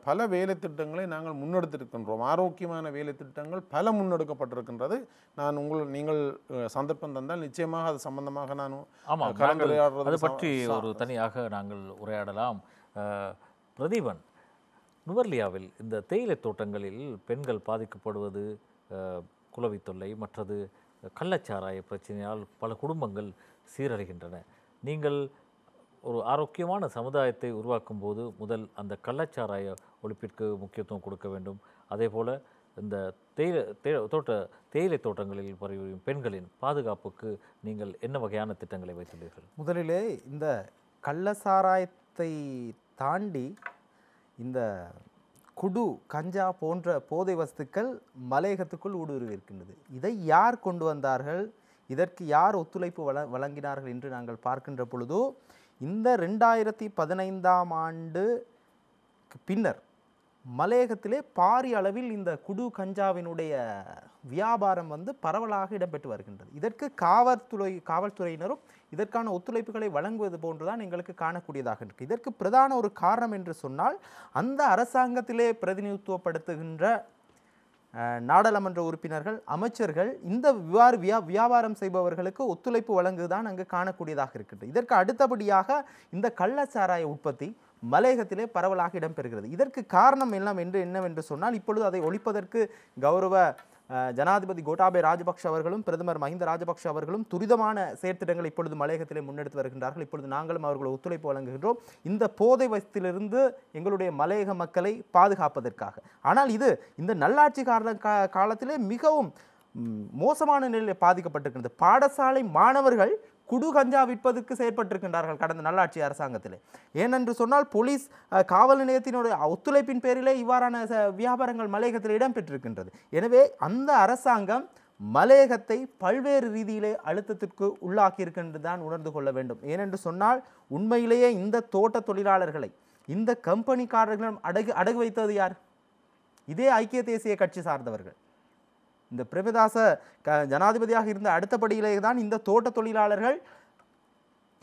பல வேலை திட்டங்களை நாங்கள் முன்னெடுத்திருக்கின்றோம். ஆரோக்கியமான வேலை திட்டங்கள் பல முன்னெடுக்கப்பட்டிருக்கின்றது. நீங்கள் சந்தர்ப்பம் தந்தால் நிச்சயமாக அது சம்பந்தமாக நான் அது பற்றி ஒரு தனியாக நாங்கள் உரையாடலாம். பிரதீபன், நுவர்லியாவில் இந்த தேயிலை தோட்டங்களில் பெண்கள் பாதிக்கப்படுவது, குளவி தொல்லை, மற்றது கள்ளச்சாராய பிரச்சனையால் பல குடும்பங்கள் சீரடைகின்றன. நீங்கள் ஒரு ஆரோக்கியமான சமுதாயத்தை உருவாக்கும் போது முதல் அந்த கள்ளச்சாராய ஒழிப்பிற்கு முக்கியத்துவம் கொடுக்க வேண்டும். அதே போல் இந்த தேயிலை தோட்டங்களில் பரவியும் பெண்களின் பாதுகாப்புக்கு நீங்கள் என்ன வகையான திட்டங்களை வைத்துள்ளீர்கள்? முதலிலே இந்த கள்ளச்சாராயத்தை தாண்டி இந்த குடு, கஞ்சா போன்ற போதை வஸ்துக்கள் மலையகத்துக்குள் ஊடுருவி இருக்கின்றது. இதை யார் கொண்டு வந்தார்கள், இதற்கு யார் ஒத்துழைப்பு வழங்கினார்கள் என்று நாங்கள் பார்க்கின்ற பொழுது இந்த 2015ஆம் ஆண்டு பின்னர் மலையகத்திலே பாரிய அளவில் இந்த குடு கஞ்சாவினுடைய வியாபாரம் பரவலாக இடம்பெற்று வருகின்றது. இதற்கு காவல்துறையினரும் இதற்கான ஒத்துழைப்புகளை வழங்குவது போன்றுதான் எங்களுக்கு காணக்கூடியதாக இருக்கு. இதற்கு பிரதான ஒரு காரணம் என்று சொன்னால் அந்த அரசாங்கத்திலே பிரதிநிதித்துவப்படுத்துகின்ற நாடாளுமன்ற உறுப்பினர்கள், அமைச்சர்கள் இந்த வியாபாரம் செய்பவர்களுக்கு ஒத்துழைப்பு வழங்குதான் அங்கு காணக்கூடியதாக இருக்கின்றது. இதற்கு அடுத்தபடியாக இந்த கள்ளச்சாராய உற்பத்தி மலையகத்திலே பரவலாக இடம்பெறுகிறது. இதற்கு காரணம் என்னவென்று சொன்னால் இப்பொழுது அதை ஒழிப்பதற்கு கௌரவ ஜனாதிபதி கோட்டாபய ராஜபக்ஷ அவர்களும் பிரதமர் மஹிந்த ராஜபக்ஷ அவர்களும் துரிதமான செயற்திட்டங்களை இப்பொழுது மலையகத்திலே முன்னெடுத்து வருகின்றார்கள். இப்பொழுது நாங்களும் அவர்கள் ஒத்துழைப்பு வழங்குகின்றோம் இந்த போதை வசத்திலிருந்து எங்களுடைய மலையக மக்களை பாதுகாப்பதற்காக. ஆனால் இது இந்த நல்லாட்சி காலத்திலே மிகவும் மோசமான நிலையில் பாதிக்கப்பட்டிருக்கிறது. பாடசாலை மாணவர்கள் குடு கஞ்சா விற்பதற்கு செயற்பட்டிருக்கின்றார்கள் கடந்த நல்லாட்சி அரசாங்கத்திலே. ஏனென்று சொன்னால் போலீஸ் காவல் நிலையத்தினுடைய ஒத்துழைப்பின் பேரிலே இவ்வாறான வியாபாரங்கள் மலையகத்தில் இடம்பெற்றிருக்கின்றது. எனவே அந்த அரசாங்கம் மலையகத்தை பல்வேறு ரீதியிலே அழுத்தத்திற்கு உள்ளாக்கி இருக்கின்றது தான் உணர்ந்து கொள்ள வேண்டும். ஏனென்று சொன்னால் உண்மையிலேயே இந்த தோட்ட தொழிலாளர்களை இந்த கம்பெனிக்காரர்களும் அடகு வைத்தது யார்? இதே ஐக்கிய தேசிய கட்சி சார்ந்தவர்கள். இந்த பிரேமதாச ஜனாதிபதியாக இருந்த அடுத்தபடியிலே தான் இந்த தோட்ட தொழிலாளர்கள்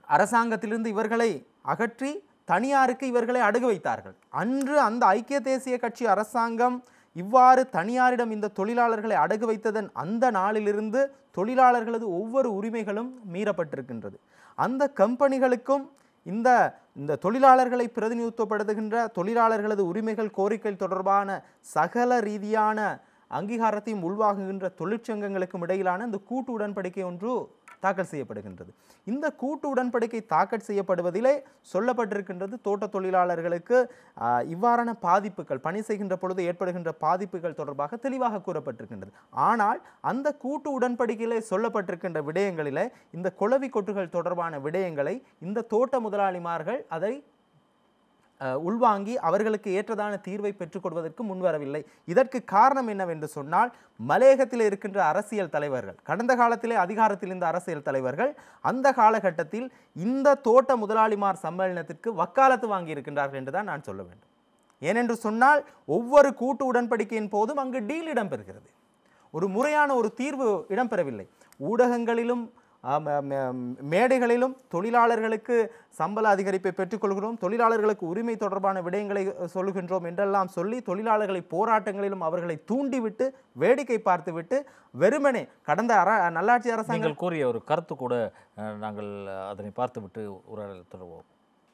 அரசாங்கத்திலிருந்து இவர்களை அகற்றி தனியாருக்கு இவர்களை அடகு வைத்தார்கள். அன்று அந்த ஐக்கிய தேசிய கட்சி அரசாங்கம் இவ்வாறு தனியாரிடம் இந்த தொழிலாளர்களை அடகு வைத்ததன் அந்த நாளிலிருந்து தொழிலாளர்களது ஒவ்வொரு உரிமைகளும் மீறப்பட்டிருக்கின்றது. அந்த கம்பெனிகளுக்கும் இந்த தொழிலாளர்களை பிரதிநிதித்துவப்படுத்துகின்ற தொழிலாளர்களது உரிமைகள் கோரிக்கை தொடர்பான சகல ரீதியான அங்கீகாரத்தையும் உள்வாங்குகின்ற தொழிற்சங்கங்களுக்கும் இடையிலான இந்த கூட்டு உடன்படிக்கை ஒன்று தாக்கல் செய்யப்படுகின்றது. இந்த கூட்டு உடன்படிக்கை தாக்கல் செய்யப்படுவதிலே சொல்லப்பட்டிருக்கின்றது தோட்ட தொழிலாளர்களுக்கு இவ்வாறான பாதிப்புகள், பணி செய்கின்ற பொழுது ஏற்படுகின்ற பாதிப்புகள் தொடர்பாக தெளிவாக கூறப்பட்டிருக்கின்றது. ஆனால் அந்த கூட்டு உடன்படிக்கையிலே சொல்லப்பட்டிருக்கின்ற விடயங்களிலே இந்த குளவி கொட்டுகள் தொடர்பான விடயங்களை இந்த தோட்ட முதலாளிமார்கள் அதை உள்வாங்கி அவர்களுக்கு ஏற்றதான தீர்வை பெற்றுக் கொடுவதற்கு முன்வரவில்லை. இதற்கு காரணம் என்னவென்று சொன்னால், மலையகத்தில் இருக்கின்ற அரசியல் தலைவர்கள், கடந்த காலத்திலே அதிகாரத்தில் இருந்த அரசியல் தலைவர்கள் அந்த காலகட்டத்தில் இந்த தோட்ட முதலாளிமார் சம்மேளனத்திற்கு வக்காலத்து வாங்கி இருக்கின்றார்கள் என்றுதான் நான் சொல்ல வேண்டும். ஏனென்று சொன்னால், ஒவ்வொரு கூட்டு உடன்படிக்கையின் போதும் அங்கு டீல் இடம்பெறுகிறது. ஒரு முறையான ஒரு தீர்வு இடம்பெறவில்லை. ஊடகங்களிலும் மேடைகளிலும் தொழிலாளர்களுக்கு சம்பள அதிகரிப்பை பெற்றுக்கொள்கிறோம், தொழிலாளர்களுக்கு உரிமை தொடர்பான விடயங்களை சொல்லுகின்றோம் என்றெல்லாம் சொல்லி தொழிலாளர்களை போராட்டங்களிலும் அவர்களை தூண்டிவிட்டு வேடிக்கை பார்த்துவிட்டு வெறுமனே கடந்த நல்லாட்சி அரசாங்கம் கூறிய ஒரு கருத்து கூட நாங்கள் அதனை பார்த்துவிட்டு உரையாடல் தொடர்வோம்.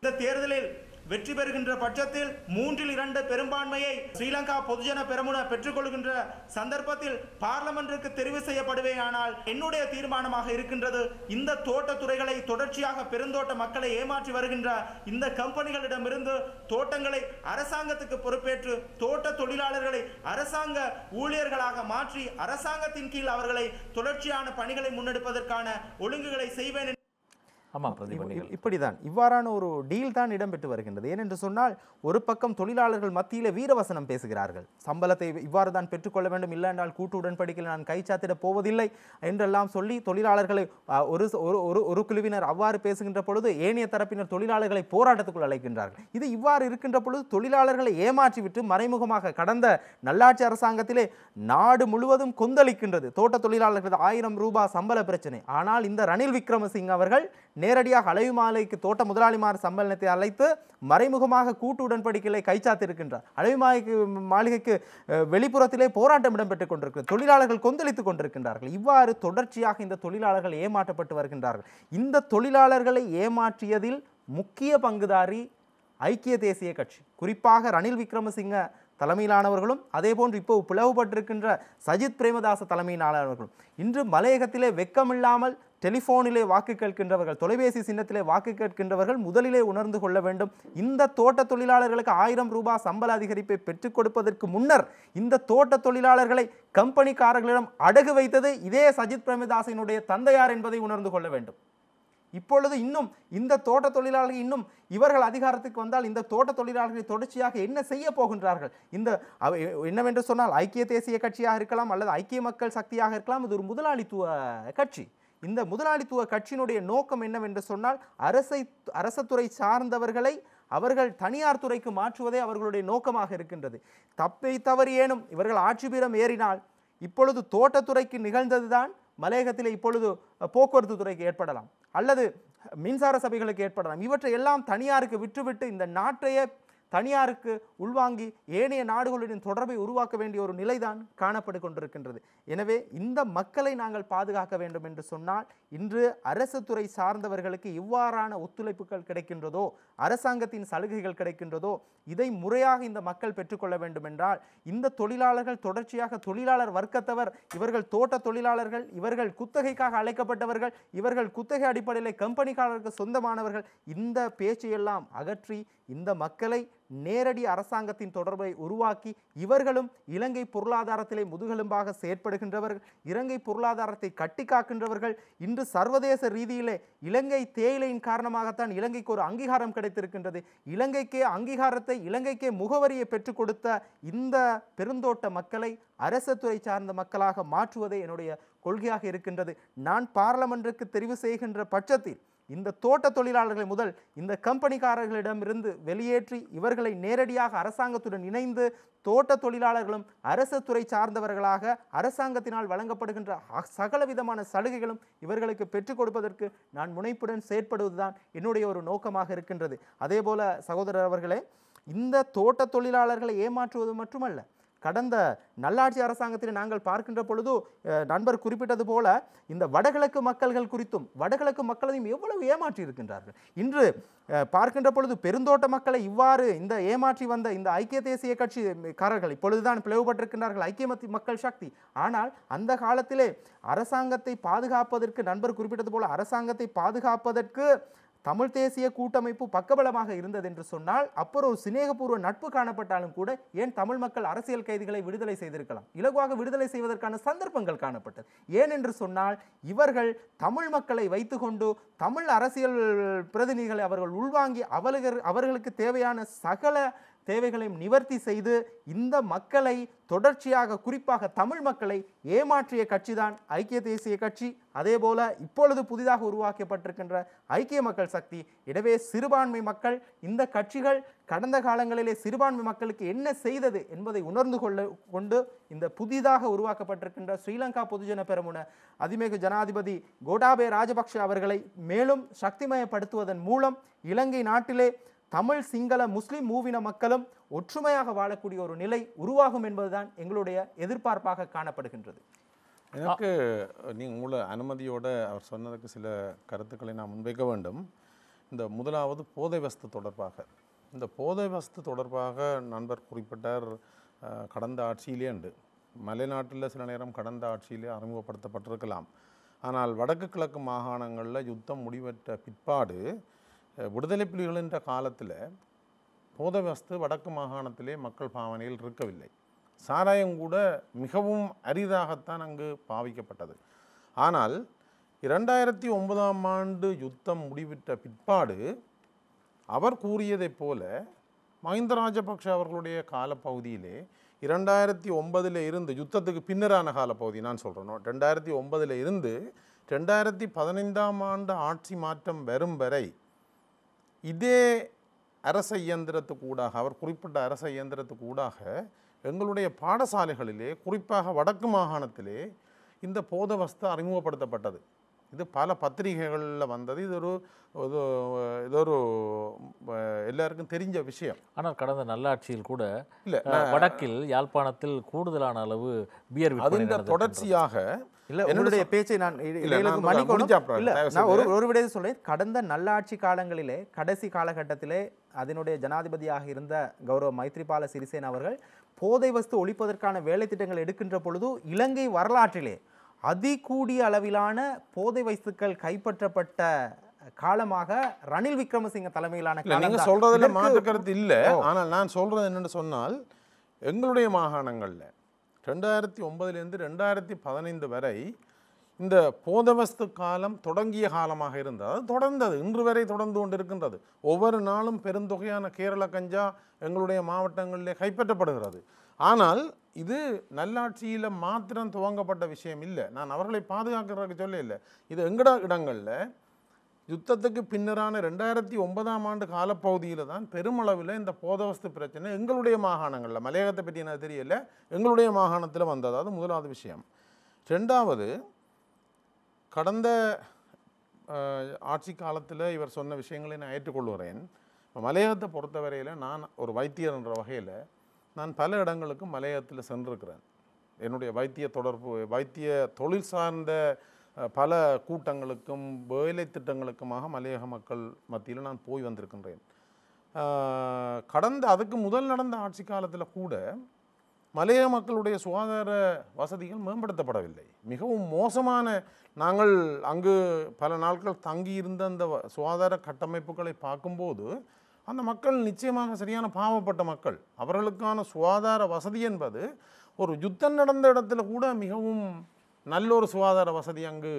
இந்த தேர்தலில் வெற்றி பெறுகின்ற பட்சத்தில் 3/2 பெரும்பான்மையை ஸ்ரீலங்கா பொதுஜன பெரமுன பெற்றுக்கொள்கின்ற சந்தர்ப்பத்தில் பார்லமென்றுக்கு தெரிவு செய்யப்படுவேயானால் என்னுடைய தீர்மானமாக இருக்கின்றது, இந்த தோட்டத்துறைகளை தொடர்ச்சியாக பெருந்தோட்ட மக்களை ஏமாற்றி வருகின்ற இந்த கம்பெனிகளிடமிருந்து தோட்டங்களை அரசாங்கத்துக்கு பொறுப்பேற்று தோட்ட தொழிலாளர்களை அரசாங்க ஊழியர்களாக மாற்றி அரசாங்கத்தின் கீழ் அவர்களை தொடர்ச்சியான பணிகளை முன்னெடுப்பதற்கான ஒழுங்குகளை செய்வேன். இப்படிதான் இவ்வாறான ஒரு டீல் தான் இடம்பெற்று வருகின்றது. ஏனென்று சொன்னால், ஒரு பக்கம் தொழிலாளர்கள் மத்தியிலே வீரவசனம் பேசுகிறார்கள், சம்பளத்தை இவ்வாறு தான் பெற்றுக்கொள்ள வேண்டும், இல்லை என்றால் கூட்டு உடன்படிக்கையில் நான் கைச்சாத்திட போவதில்லை என்றெல்லாம் சொல்லி தொழிலாளர்களை ஒரு குழுவினர் அவ்வாறு பேசுகின்ற பொழுது ஏனைய தரப்பினர் தொழிலாளர்களை போராட்டத்துக்குள் அழைக்கின்றார்கள். இது இவ்வாறு இருக்கின்ற பொழுது தொழிலாளர்களை ஏமாற்றிவிட்டு மறைமுகமாக கடந்த நல்லாட்சி அரசாங்கத்திலே நாடு முழுவதும் கொந்தளிக்கின்றது தோட்ட தொழிலாளர்கள் 1000 ரூபாய் சம்பள பிரச்சனை. ஆனால் இந்த ரணில் விக்ரமசிங்க அவர்கள் நேரடியாக அலைவுமாலைக்கு தோட்ட முதலாளிமார் சம்மேளனத்தை அழைத்து மறைமுகமாக கூட்டு உடன்படிக்கைகளை கைச்சாத்திருக்கின்றார். மாளிகைக்கு வெளிப்புறத்திலே போராட்டம் இடம்பெற்றுக் கொண்டிருக்கிறது, தொழிலாளர்கள் கொந்தளித்துக் கொண்டிருக்கின்றார்கள். இவ்வாறு தொடர்ச்சியாக இந்த தொழிலாளர்கள் ஏமாற்றப்பட்டு வருகின்றார்கள். இந்த தொழிலாளர்களை ஏமாற்றியதில் முக்கிய பங்குதாரி ஐக்கிய தேசிய கட்சி, குறிப்பாக ரணில் விக்ரமசிங்க தலைமையிலானவர்களும் அதே போன்று இப்போ பிளவுபட்டிருக்கின்ற சஜித் பிரேமதாச தலைமையிலானவர்களும் இன்று மலையகத்திலே வெக்கமில்லாமல் டெலிஃபோனிலே வாக்கு கேட்கின்றவர்கள், தொலைபேசி சின்னத்திலே வாக்கு கேட்கின்றவர்கள் முதலிலே உணர்ந்து கொள்ள வேண்டும். இந்த தோட்ட தொழிலாளர்களுக்கு 1000 ரூபாய் சம்பள அதிகரிப்பை பெற்றுக் கொடுப்பதற்கு முன்னர் இந்த தோட்ட தொழிலாளர்களை கம்பெனிக்காரர்களிடம் அடகு வைத்தது இதே சஜித் பிரேமதாசனுடைய தந்தையார் என்பதை உணர்ந்து கொள்ள வேண்டும். இப்பொழுது இன்னும் இந்த தோட்ட தொழிலாளர்கள் இன்னும் இவர்கள் அதிகாரத்துக்கு வந்தால் இந்த தோட்ட தொழிலாளர்களை தொடர்ச்சியாக என்ன செய்ய போகின்றார்கள்? இந்த என்னவென்று சொன்னால், ஐக்கிய தேசிய கட்சியாக இருக்கலாம் அல்லது ஐக்கிய மக்கள் சக்தியாக இருக்கலாம், இது ஒரு முதலாளித்துவ கட்சி. இந்த முதலாளித்துவ கட்சியினுடைய நோக்கம் என்னவென்று சொன்னால், அரசத்துறை சார்ந்தவர்களை அவர்கள் தனியார் துறைக்கு மாற்றுவதே அவர்களுடைய நோக்கமாக இருக்கின்றது. தப்பை தவறியேனும் இவர்கள் ஆட்சி பீடம் ஏறினால் இப்பொழுது தோட்டத்துறைக்கு நிகழ்ந்ததுதான் மலையகத்திலே இப்பொழுது போக்குவரத்து துறைக்கு ஏற்படலாம் அல்லது மின்சார சபைகளுக்கு ஏற்படலாம். இவற்றை எல்லாம் தனியாருக்கு விற்றுவிட்டு இந்த நாட்டையே தனியாருக்கு உள்வாங்கி ஏனைய நாடுகளுடன் தொடர்பை உருவாக்க வேண்டிய ஒரு நிலைதான் காணப்பட்டு கொண்டிருக்கின்றது. எனவே இந்த மக்களை நாங்கள் பாதுகாக்க வேண்டும் என்று சொன்னால், இன்று அரசு துறை சார்ந்தவர்களுக்கு இவ்வாறான ஒத்துழைப்புகள் கிடைக்கின்றதோ, அரசாங்கத்தின் சலுகைகள் கிடைக்கின்றதோ, இதை முறையாக இந்த மக்கள் பெற்றுக்கொள்ள வேண்டும் என்றால், இந்த தொழிலாளர்கள் தொடர்ச்சியாக தொழிலாளர் வர்க்கத்தவர், இவர்கள் தோட்ட தொழிலாளர்கள், இவர்கள் குத்தகைக்காக அழைக்கப்பட்டவர்கள், இவர்கள் குத்தகை அடிப்படையில் கம்பெனிக்காரர்களுக்கு சொந்தமானவர்கள், இந்த பேச்சையெல்லாம் அகற்றி இந்த மக்களை நேரடி அரசாங்கத்தின் தொடர்பை உருவாக்கி இவர்களும் இலங்கை பொருளாதாரத்திலே முதுகெலும்பாக செயற்படுகின்றவர்கள், இலங்கை பொருளாதாரத்தை கட்டி காக்கின்றவர்கள். இன்று சர்வதேச ரீதியிலே இலங்கை தேயிலையின் காரணமாகத்தான் இலங்கைக்கு ஒரு அங்கீகாரம் கிடைத்திருக்கின்றது. இலங்கைக்கே அங்கீகாரத்தை, இலங்கைக்கே முகவரியை பெற்றுக் கொடுத்த இந்த பெருந்தோட்ட மக்களை அரசுத்துறை சார்ந்த மக்களாக மாற்றுவதே என்னுடைய கொள்கையாக இருக்கின்றது. நான் பார்லமென்றுக்கு தெரிவு செய்கின்ற பட்சத்தில் இந்த தோட்ட தொழிலாளர்களை முதல் இந்த கம்பெனிக்காரர்களிடமிருந்து வெளியேற்றி இவர்களை நேரடியாக அரசாங்கத்துடன் இணைந்து தோட்ட தொழிலாளர்களும் அரசு துறை சார்ந்தவர்களாக அரசாங்கத்தினால் வழங்கப்படுகின்ற சகல விதமான சலுகைகளும் இவர்களுக்கு பெற்றுக் கொடுப்பதற்கு நான் முனைப்புடன் செயற்படுவதுதான் என்னுடைய ஒரு நோக்கமாக இருக்கின்றது. அதே போல சகோதரர் அவர்களே, இந்த தோட்ட தொழிலாளர்களை ஏமாற்றுவது மட்டுமல்ல, கடந்த நல்லாட்சி அரசாங்கத்தில் நாங்கள் பார்க்கின்ற பொழுது நண்பர் குறிப்பிட்டது போல இந்த வடகிழக்கு மக்கள்கள் குறித்தும் வடகிழக்கு மக்களையும் எவ்வளவு ஏமாற்றி இருக்கின்றார்கள். இன்று பார்க்கின்ற பொழுது பெருந்தோட்ட மக்களை இவ்வாறு இந்த ஏமாற்றி வந்த இந்த ஐக்கிய தேசிய கட்சிக்காரர்கள் இப்பொழுதுதான் பிளவுபட்டிருக்கின்றார்கள், ஐக்கிய மக்கள் சக்தி. ஆனால் அந்த காலத்திலே அரசாங்கத்தை பாதுகாப்பதற்கு, நண்பர் குறிப்பிட்டது போல அரசாங்கத்தை பாதுகாப்பதற்கு தமிழ் தேசிய கூட்டமைப்பு பக்கபலமாக இருந்தது என்று சொன்னால் அப்புறம் ஒரு சிநேகபூர்வ நட்பு காணப்பட்டாலும் கூட ஏன் தமிழ் மக்கள் அரசியல் கைதிகளை விடுதலை செய்திருக்கலாம், இலகுவாக விடுதலை செய்வதற்கான சந்தர்ப்பங்கள் காணப்பட்டது. ஏன் என்று சொன்னால் இவர்கள் தமிழ் மக்களை வைத்துக்கொண்டு தமிழ் அரசியல் பிரதிநிதிகளை அவர்கள் உள்வாங்கி அவர்களுக்கு தேவையான சகல தேவைகளையும் நிவர்த்தி செய்து இந்த மக்களை தொடர்ச்சியாக குறிப்பாக தமிழ் மக்களை ஏமாற்றிய கட்சிதான் ஐக்கிய தேசிய கட்சி. அதே போல இப்பொழுது புதிதாக உருவாக்கப்பட்டிருக்கின்ற ஐக்கிய மக்கள் சக்தி. எனவே சிறுபான்மை மக்கள் இந்த கட்சிகள் கடந்த காலங்களிலே சிறுபான்மை மக்களுக்கு என்ன செய்தது என்பதை உணர்ந்து கொண்டு இந்த புதிதாக உருவாக்கப்பட்டிருக்கின்ற ஸ்ரீலங்கா பொதுஜன பெரமுன அதிமிகு ஜனாதிபதி கோட்டாபய ராஜபக்ஷ அவர்களை மேலும் சக்திமயப்படுத்துவதன் மூலம் இலங்கை நாட்டிலே தமிழ் சிங்கள முஸ்லிம் மூவின மக்களும் ஒற்றுமையாக வாழக்கூடிய ஒரு நிலை உருவாகும் என்பதுதான் எங்களுடைய எதிர்பார்ப்பாக காணப்படுகின்றது. எனக்கு உங்களை அனுமதியோட அவர் சொன்னதுக்கு சில கருத்துக்களை நான் முன்வைக்க வேண்டும். இந்த முதலாவது போதை வஸ்து தொடர்பாக, இந்த போதை வஸ்து தொடர்பாக நண்பர் குறிப்பிட்டார் கடந்த ஆட்சியிலே உண்டு. மலைநாட்டில் சில நேரம் கடந்த ஆட்சியிலே அறிமுகப்படுத்தப்பட்டிருக்கலாம். ஆனால் வடக்கு கிழக்கு மாகாணங்களில் யுத்தம் முடிவற்ற பிற்பாடு விடுதலை புலிகளின் காலத்தில் போதை வஸ்து வடக்கு மாகாணத்திலே மக்கள் பாவனையில் இருக்கவில்லை. சாராயம் கூட மிகவும் அரிதாகத்தான் அங்கு பாவிக்கப்பட்டது. ஆனால் 2009ஆம் ஆண்டு யுத்தம் முடிவிட்ட பிற்பாடு அவர் கூறியதைப் போல மஹிந்த ராஜபக்ஷ அவர்களுடைய காலப்பகுதியிலே 2009 இருந்து யுத்தத்துக்கு பின்னரான காலப்பகுதி நான் சொல்கிறேன், 2009 இருந்து 2015ஆம் ஆண்டு ஆட்சி மாற்றம் வரும் வரை இதே அரச இயந்திரத்துக்கூடாக, அவர் குறிப்பிட்ட அரச இயந்திரத்துக்கூடாக எங்களுடைய பாடசாலைகளிலே குறிப்பாக வடக்கு மாகாணத்திலே இந்த போதை வஸ்து அறிமுகப்படுத்தப்பட்டது. இது பல பத்திரிகைகளில் வந்தது. இது ஒரு எல்லாருக்கும் தெரிஞ்ச விஷயம். ஆனால் கடந்த நல்லாட்சியில் கூட இல்லை வடக்கில் யாழ்ப்பாணத்தில் கூடுதலான அளவு பியர் விற்பனை தொடர்ச்சியாக என்னுடைய பேச்சை நான் ஒரு விடயத்தை சொல்றேன். கடந்த நல்லாட்சி காலங்களிலே கடைசி காலகட்டத்திலே அதனுடைய ஜனாதிபதியாக இருந்த கௌரவ மைத்ரிபால சிறிசேன அவர்கள் போதை வஸ்து ஒழிப்பதற்கான வேலை திட்டங்கள் எடுக்கின்ற பொழுது இலங்கை வரலாற்றிலே அதிகூடிய அளவிலான போதை வஸ்துக்கள் கைப்பற்றப்பட்ட காலமாக ரணில் விக்ரமசிங்க தலைமையிலான நீங்க சொல்றதுல மாற்று கருத்து இல்லை. ஆனால் நான் சொல்றது என்னன்னு சொன்னால் எங்களுடைய மாகாணங்களில் 2009 2015 வரை இந்த போதவஸ்து காலம் தொடங்கிய காலமாக இருந்தது. அது தொடர்ந்தது, இன்று வரை தொடர்ந்து கொண்டு இருக்கின்றது. ஒவ்வொரு நாளும் பெருந்தொகையான கேரள கஞ்சா எங்களுடைய மாவட்டங்களிலே கைப்பற்றப்படுகிறது. ஆனால் இது நல்லாட்சியில் மாத்திரம் துவங்கப்பட்ட விஷயம் இல்லை. நான் அவர்களை பாதுகாக்கிறதுக்கு சொல்ல இல்லை. இது எங்கட இடங்களில் யுத்தத்துக்கு பின்னரான 2009ஆம் ஆண்டு காலப்பகுதியில் தான் பெருமளவில் இந்த போதவஸ்து பிரச்சனை எங்களுடைய மாகாணங்களில், மலையகத்தை பற்றி எனக்கு தெரியல, எங்களுடைய மாகாணத்தில் வந்தது. அது முதலாவது விஷயம். ரெண்டாவது, கடந்த ஆட்சி காலத்தில் இவர் சொன்ன விஷயங்களை நான் ஏற்றுக்கொள்கிறேன். மலையகத்தை பொறுத்தவரையில் நான் ஒரு வைத்தியர் என்ற வகையில் நான் பல இடங்களுக்கு மலையகத்தில் சென்றிருக்கிறேன். என்னுடைய வைத்திய தொழில் சார்ந்த பல கூட்டங்களுக்கும் வேலை திட்டங்களுக்குமாக மலையக மக்கள் மத்தியில் நான் போய் வந்திருக்கின்றேன். அதுக்கு முதல் நடந்த ஆட்சி காலத்தில் கூட மலையக மக்களுடைய சுகாதார வசதிகள் மேம்படுத்தப்படவில்லை. மிகவும் மோசமான, நாங்கள் அங்கு பல நாட்கள் தங்கியிருந்த அந்த சுகாதார கட்டமைப்புகளை பார்க்கும்போது அந்த மக்கள் நிச்சயமாக சரியான பாவப்பட்ட மக்கள். அவர்களுக்கான சுகாதார வசதி என்பது ஒரு யுத்தம் நடந்த இடத்துல கூட மிகவும் நல்ல ஒரு சுகாதார வசதி அங்கு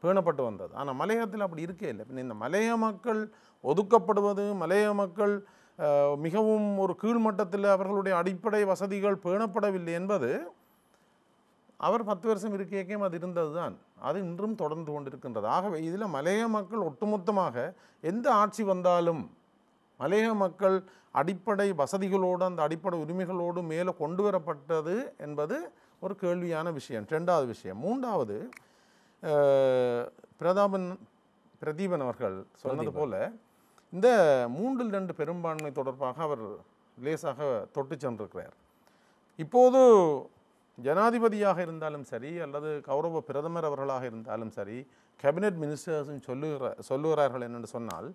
பேணப்பட்டு வந்தது. ஆனால் மலையகத்தில் அப்படி இருக்கே இல்லை. இந்த மலையக மக்கள் ஒதுக்கப்படுவது, மலையக மக்கள் மிகவும் ஒரு கீழ்மட்டத்தில் அவர்களுடைய அடிப்படை வசதிகள் பேணப்படவில்லை என்பது அவர் 10 வருஷம் இருக்கேக்கும் அது இருந்தது தான். அது இன்றும் தொடர்ந்து கொண்டிருக்கின்றது. ஆகவே இதில் மலையக மக்கள் ஒட்டுமொத்தமாக எந்த ஆட்சி வந்தாலும் மலையக மக்கள் அடிப்படை வசதிகளோடு அந்த அடிப்படை உரிமைகளோடு மேலே கொண்டு வரப்பட்டது என்பது ஒரு கேள்வியான விஷயம். ரெண்டாவது விஷயம். மூன்றாவது, பிரதீபன் அவர்கள் சொன்னது போல இந்த 3/2 பெரும்பான்மை தொடர்பாக அவர் லேசாக தொட்டு சென்றிருக்கிறார். இப்போது ஜனாதிபதியாக இருந்தாலும் சரி அல்லது கௌரவ பிரதமர் அவர்களாக இருந்தாலும் சரி, கேபினட் மினிஸ்டர்ஸும் சொல்லுகிறார்கள் என்னென்று சொன்னால்,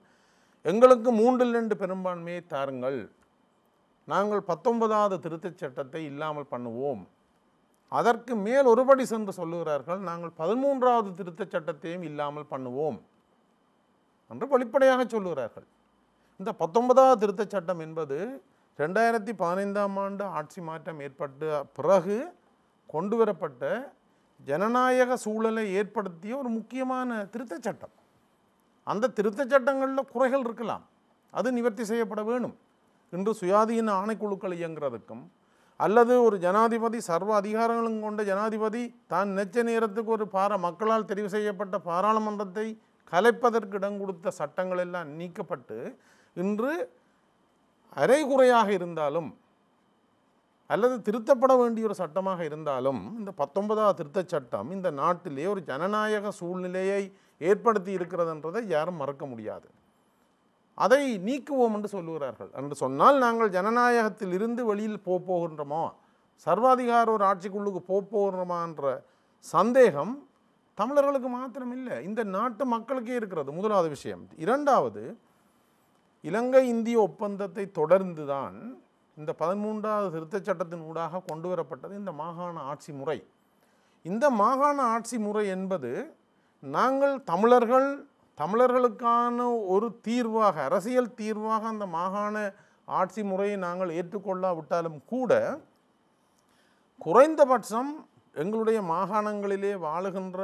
எங்களுக்கு 3/2 பெரும்பான்மையை தாருங்கள், நாங்கள் 19வது திருத்தச் சட்டத்தை இல்லாமல் பண்ணுவோம். அதற்கு மேல் ஒருபடி சென்று சொல்லுகிறார்கள், நாங்கள் 13வது திருத்தச் சட்டத்தையும் இல்லாமல் பண்ணுவோம். என்று வெளிப்படையாக சொல்லுகிறார்கள். இந்த 19வது திருத்தச் சட்டம் என்பது 2015ஆம் ஆண்டு ஆட்சி மாற்றம் ஏற்பட்ட பிறகு கொண்டு வரப்பட்ட ஜனநாயக சூழலை ஏற்படுத்திய ஒரு முக்கியமான திருத்தச் சட்டம். அந்த திருத்தச் சட்டங்களில் குறைகள் இருக்கலாம், அது நிவர்த்தி செய்யப்பட வேணும். இன்று சுயாதீன ஆணைக்குழுக்கள் இயங்குறதுக்கும் அல்லது ஒரு ஜனாதிபதி சர்வ அதிகாரங்களும் கொண்ட ஜனாதிபதி தான் நினைச்ச நேரத்துக்கு ஒரு மக்களால் தெரிவு செய்யப்பட்ட பாராளுமன்றத்தை கலைப்பதற்கு இடம் கொடுத்த சட்டங்கள் எல்லாம் நீக்கப்பட்டு இன்று அரைகுறையாக இருந்தாலும் அல்லது திருத்தப்பட வேண்டிய ஒரு சட்டமாக இருந்தாலும் இந்த 19வது திருத்தச் சட்டம் இந்த நாட்டிலே ஒரு ஜனநாயக சூழ்நிலையை ஏற்படுத்தி இருக்கிறதுன்றதை யாரும் மறக்க முடியாது. அதை நீக்குவோம் என்று சொல்லுகிறார்கள். என்று சொன்னால் நாங்கள் ஜனநாயகத்தில் இருந்து வெளியில் போகின்றோமோ, சர்வாதிகார ஒரு ஆட்சிக்குள்ளுக்கு போகிறோமா என்ற சந்தேகம் தமிழர்களுக்கு மாத்திரம் இல்லை, இந்த நாட்டு மக்களுக்கே இருக்கிறது. முதலாவது விஷயம். இரண்டாவது, இலங்கை இந்திய ஒப்பந்தத்தை தொடர்ந்து தான் இந்த 13வது திருத்தச் சட்டத்தின் ஊடாக கொண்டு வரப்பட்டது இந்த மாகாண ஆட்சி முறை. இந்த மாகாண ஆட்சி முறை என்பது நாங்கள் தமிழர்களுக்கான ஒரு தீர்வாக, அரசியல் தீர்வாக அந்த மாகாண ஆட்சி முறையை நாங்கள் ஏற்றுக்கொள்ளாவிட்டாலும் கூட குறைந்தபட்சம் எங்களுடைய மாகாணங்களிலே வாழுகின்ற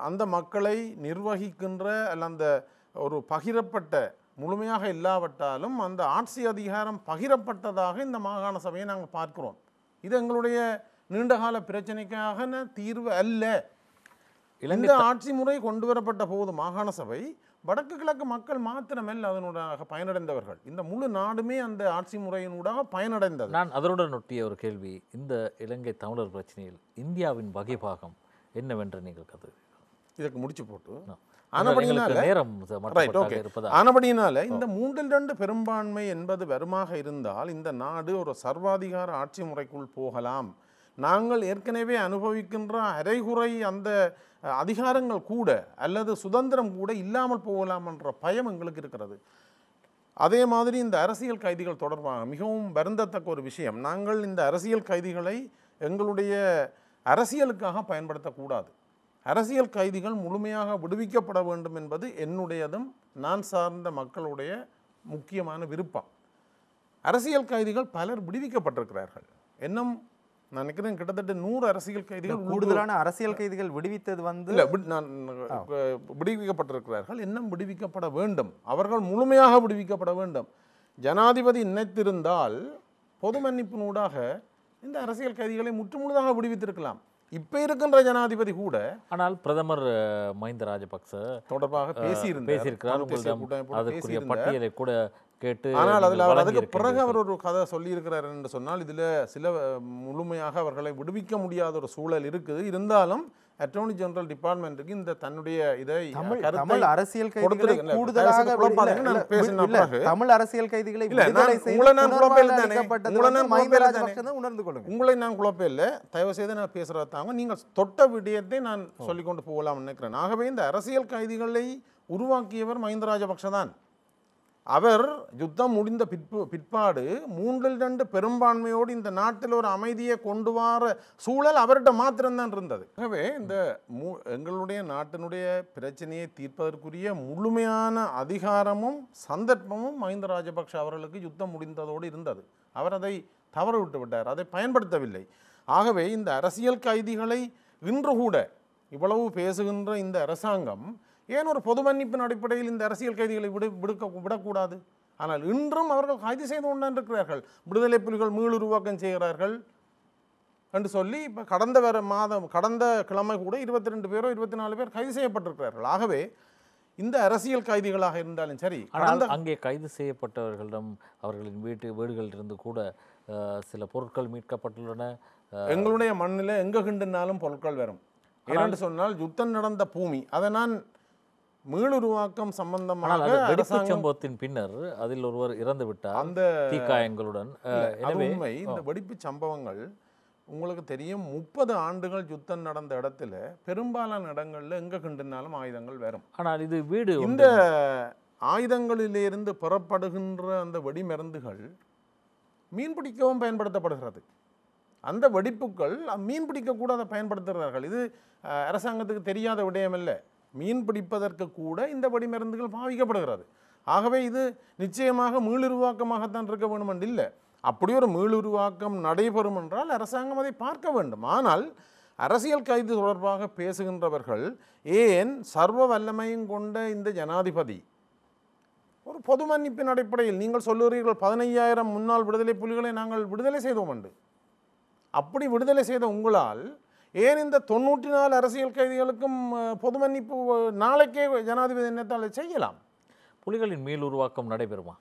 அந்த மக்களை நிர்வகிக்கின்ற அல்ல அந்த ஒரு பகிரப்பட்ட, முழுமையாக இல்லாவிட்டாலும் அந்த ஆட்சி அதிகாரம் பகிரப்பட்டதாக இந்த மாகாண சபையை நாங்கள் பார்க்கிறோம். இது எங்களுடைய நீண்டகால பிரச்சனைக்கான தீர்வு அல்ல. இந்த ஆட்சி முறை கொண்டு வரப்பட்ட போது மாகாண சபை வடக்கு கிழக்கு மக்கள் மாத்திரமல்ல அதனூடாக பயனடைந்தவர்கள், இந்த முழு நாடுமே அந்த ஆட்சி முறையினூடாக பயனடைந்தது. நான் அதனுடன் ஒட்டிய ஒரு கேள்வி, இந்த இலங்கை தமிழர் பிரச்சனையில் இந்தியாவின் வகைபாகம் என்னவென்று நீங்கள் கருதுகிறீர்கள்? இதற்கு முடிச்சு போட்டு ஆனபடியினால இந்த 3/2 பெரும்பான்மை என்பது வருமாக இருந்தால் இந்த நாடு ஒரு சர்வாதிகார ஆட்சி முறைக்குள் போகலாம். நாங்கள் ஏற்கனவே அனுபவிக்கின்ற அரைகுறை அந்த அதிகாரங்கள் கூட அல்லது சுதந்திரம் கூட இல்லாமல் போகலாம் என்ற பயம் எங்களுக்கு இருக்கிறது. அதே மாதிரி இந்த அரசியல் கைதிகள் தொடர்பாக மிகவும் வருந்தத்தக்க ஒரு விஷயம், நாங்கள் இந்த அரசியல் கைதிகளை எங்களுடைய அரசியலுக்காக பயன்படுத்தக்கூடாது. அரசியல் கைதிகள் முழுமையாக விடுவிக்கப்பட வேண்டும் என்பது என்னுடையதும் நான் சார்ந்த மக்களுடைய முக்கியமான விருப்பம். அரசியல் கைதிகள் பலர் விடுவிக்கப்பட்டிருக்கிறார்கள். இன்னும் நான் நினைக்கிறேன் கிட்டத்தட்ட 100 அரசியல் கைதிகள், கூடுதலான அரசியல் கைதிகள் விடுவித்தது விடுவிக்கப்பட்டிருக்கிறார்கள். இன்னும் விடுவிக்கப்பட வேண்டும், அவர்கள் முழுமையாக விடுவிக்கப்பட வேண்டும். ஜனாதிபதி நினைத்திருந்தால் பொது மன்னிப்பினூடாக இந்த அரசியல் கைதிகளை முற்றுமுழுதாக விடுவித்திருக்கலாம். இப்போ இருக்கின்ற ஜனாதிபதி கூட, ஆனால் பிரதமர் மஹிந்த ராஜபக்ச தொடர்பாக பேசியிருக்கிறார். அதற்குரிய பட்டியலை கூட கேட்டு, ஆனால் அதில் அவர் அதுக்கு பிறகு அவர் ஒரு கதை சொல்லியிருக்கிறார் என்று சொன்னால் இதில் சில முழுமையாக அவர்களை விடுவிக்க முடியாத ஒரு சூழல் இருக்குது. இருந்தாலும் அட்டர்னி ஜெனரல் டிபார்ட்மெண்ட்டுக்கு இந்த தன்னுடைய இதை தமிழ் அரசியல் கைதிகளை கூடுதலாக தமிழ் அரசியல் கைதிகளை உங்களை நான் குழப்பம் இல்லை, தயவு செய்து நான் பேசுறதாங்க, நீங்கள் தொட்ட விடயத்தை நான் சொல்லிக்கொண்டு போகலாம் நினைக்கிறேன். ஆகவே இந்த அரசியல் கைதிகளை உருவாக்கியவர் மஹிந்த ராஜபக்ஷ தான். அவர் யுத்தம் முடிந்த பிற்பாடு 3/2 பெரும்பான்மையோடு இந்த நாட்டில் ஒரு அமைதியை கொண்டு வர சூழல் அவர்கிட்ட மாத்திரம்தான் இருந்தது. ஆகவே இந்த எங்களுடைய நாட்டினுடைய பிரச்சனையை தீர்ப்பதற்குரிய முழுமையான அதிகாரமும் சந்தர்ப்பமும் மஹிந்த ராஜபக்ஷ அவர்களுக்கு யுத்தம் முடிந்ததோடு இருந்தது. அவர் அதை தவறு விட்டு விட்டார், அதை பயன்படுத்தவில்லை. ஆகவே இந்த அரசியல் கைதிகளை இன்று கூட இவ்வளவு பேசுகின்ற இந்த அரசாங்கம் ஏன் ஒரு பொது மன்னிப்பின் அடிப்படையில் இந்த அரசியல் கைதிகளை விடக்கூடாது? ஆனால் இன்றும் அவர்கள் கைது செய்து கொண்டிருக்கிறார்கள். விடுதலை புலிகள் மீளுருவாக்கம் செய்கிறார்கள் என்று சொல்லி இப்போ கடந்த கிழமை கூட 22 பேரோ 24 பேர் கைது செய்யப்பட்டிருக்கிறார்கள். ஆகவே இந்த அரசியல் கைதிகளாக இருந்தாலும் சரி, அங்கே கைது செய்யப்பட்டவர்களிடம் அவர்களின் வீடுகளிலிருந்து கூட சில பொருட்கள் மீட்கப்பட்டுள்ளன. எங்களுடைய மண்ணில் எங்கே கிண்டுனாலும் பொருட்கள் வரும். ஏனென்று சொன்னால் யுத்தம் நடந்த பூமி, அதை நான் மீளுருவாக்கம் சம்பந்தமாக சம்பவத்தின் பின்னர் அதில் ஒருவர் இறந்து விட்டார் அந்த தீக்காயங்களுடன். உண்மை. இந்த வெடிப்பு சம்பவங்கள் உங்களுக்கு தெரியும், 30 ஆண்டுகள் யுத்தம் நடந்த இடத்துல பெரும்பாலான இடங்கள்ல எங்க கிண்டுனாலும் ஆயுதங்கள் வரும். ஆனால் இது வீடு, இந்த ஆயுதங்களிலிருந்து பெறப்படுகின்ற அந்த வெடிமருந்துகள் மீன்பிடிக்கவும் பயன்படுத்தப்படுகிறது. அந்த வெடிப்புகள் மீன்பிடிக்க கூட அதை பயன்படுத்துகிறார்கள். இது அரசாங்கத்துக்கு தெரியாத விடயம் இல்லை. மீன் பிடிப்பதற்கு கூட இந்த வெடிமருந்துகள் பாவிக்கப்படுகிறது. ஆகவே இது நிச்சயமாக மீளுருவாக்கமாகத்தான் இருக்க வேண்டும் என்று இல்லை. அப்படி ஒரு மீளுருவாக்கம் நடைபெறும் என்றால் அரசாங்கம் அதை பார்க்க வேண்டும். ஆனால் அரசியல் கைது தொடர்பாக பேசுகின்றவர்கள் ஏன் சர்வ வல்லமையும் கொண்ட இந்த ஜனாதிபதி ஒரு பொது மன்னிப்பின் அடிப்படையில் நீங்கள் சொல்லுகிறீர்கள் 15,000 முன்னாள் விடுதலை புலிகளை நாங்கள் விடுதலை செய்தோம் என்று. அப்படி விடுதலை செய்த உங்களால் ஏன் இந்த 94 அரசியல் கைதிகளுக்கும் பொது மன்னிப்பு நாளைக்கே ஜனாதிபதி என்னத்தால் செய்யலாம்? புலிகளின் மீள் உருவாக்கம் நடைபெறுமா?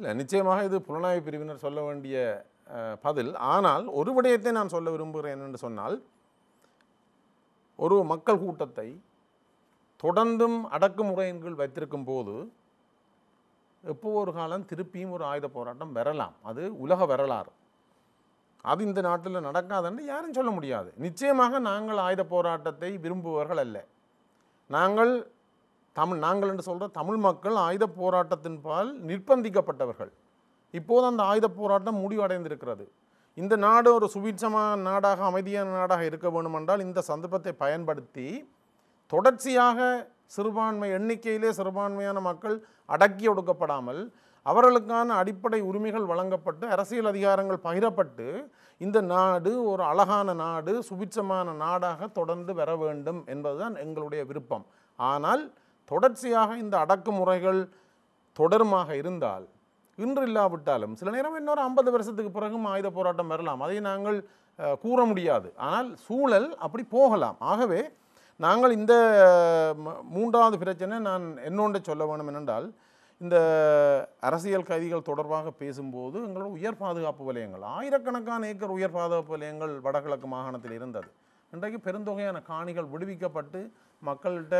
இல்லை, நிச்சயமாக இது புலனாய்வு பிரிவினர் சொல்ல வேண்டிய பதில். ஆனால் ஒரு விடயத்தை நான் சொல்ல விரும்புகிறேன் என்று சொன்னால், ஒரு மக்கள் கூட்டத்தை தொடர்ந்தும் அடக்குமுறையின் கீழ் வைத்திருக்கும் போது எப்போ ஒரு காலம் திருப்பியும் ஒரு ஆயுத போராட்டம் வரலாம். அது உலக வரலாறு. அது இந்த நாட்டில் நடக்காதுன்னு யாரும் சொல்ல முடியாது. நிச்சயமாக நாங்கள் ஆயுத போராட்டத்தை விரும்புபவர்கள் அல்ல. நாங்கள் என்று சொல்கிற தமிழ் மக்கள் ஆயுத போராட்டத்தின் பால் நிர்பந்திக்கப்பட்டவர்கள். இப்போது அந்த ஆயுத போராட்டம் முடிவடைந்திருக்கிறது. இந்த நாடு ஒரு சுபீட்சமான நாடாக, அமைதியான நாடாக இருக்க வேண்டுமென்றால் இந்த சந்தர்ப்பத்தை பயன்படுத்தி தொடர்ச்சியாக சிறுபான்மை எண்ணிக்கையிலே சிறுபான்மையான மக்கள் அடக்கி ஒடுக்கப்படாமல் அவர்களுக்கான அடிப்படை உரிமைகள் வழங்கப்பட்டு அரசியல் அதிகாரங்கள் பகிரப்பட்டு இந்த நாடு ஒரு அழகான நாடு, சுபிட்சமான நாடாக தொடர்ந்து வர வேண்டும் என்பதுதான் எங்களுடைய விருப்பம். ஆனால் தொடர்ச்சியாக இந்த அடக்குமுறைகள் தொடருமாக இருந்தால், இன்று இல்லாவிட்டாலும் சில நேரம் இன்னொரு 50 வருஷத்துக்கு பிறகும் ஆயுத போராட்டம் வரலாம். அதை நாங்கள் கூற முடியாது. ஆனால் சூழல் அப்படி போகலாம். ஆகவே நாங்கள் இந்த மூன்றாவது பிரச்சனை நான் என்னொன்றை சொல்ல வேண்டும் என்னென்றால், இந்த அரசியல் கைதிகள் தொடர்பாக பேசும்போது எங்களோட உயர் பாதுகாப்பு வலயங்கள், ஆயிரக்கணக்கான ஏக்கர் உயர் பாதுகாப்பு வலயங்கள் வடகிழக்கு மாகாணத்தில் இருந்தது. இன்றைக்கு பெருந்தொகையான காணிகள் விடுவிக்கப்பட்டு மக்கள்கிட்ட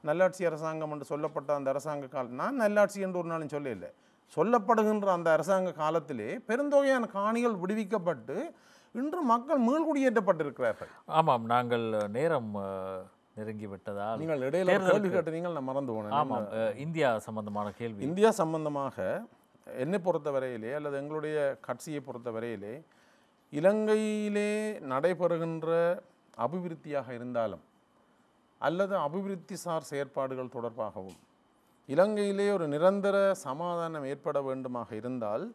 நல்லாட்சி அரசாங்கம் என்று சொல்லப்பட்ட அந்த அரசாங்க காலம், நான் நல்லாட்சி என்று ஒரு நாளும் சொல்ல இல்லை, சொல்லப்படுகின்ற அந்த அரசாங்க காலத்திலே பெருந்தொகையான காணிகள் விடுவிக்கப்பட்டு இன்று மக்கள் மீள்குடியேற்றப்பட்டிருக்கிறார்கள். ஆமாம், நாங்கள் நேரம் நெருங்கி விட்டதால் நீங்கள் இடையில கேள்வி கேட்டீங்கள், நான் மறந்து போனேன். ஆமாம், இந்தியா சம்பந்தமான கேள்வி. இந்தியா சம்பந்தமாக என்னை பொறுத்தவரையிலே அல்லது எங்களுடைய கட்சியை பொறுத்தவரையிலே இலங்கையிலே நடைபெறுகின்ற அபிவிருத்தியாக இருந்தாலும் அல்லது அபிவிருத்தி சார் செயற்பாடுகள் தொடர்பாகவும் இலங்கையிலே ஒரு நிரந்தர சமாதானம் ஏற்பட வேண்டுமாக இருந்தால்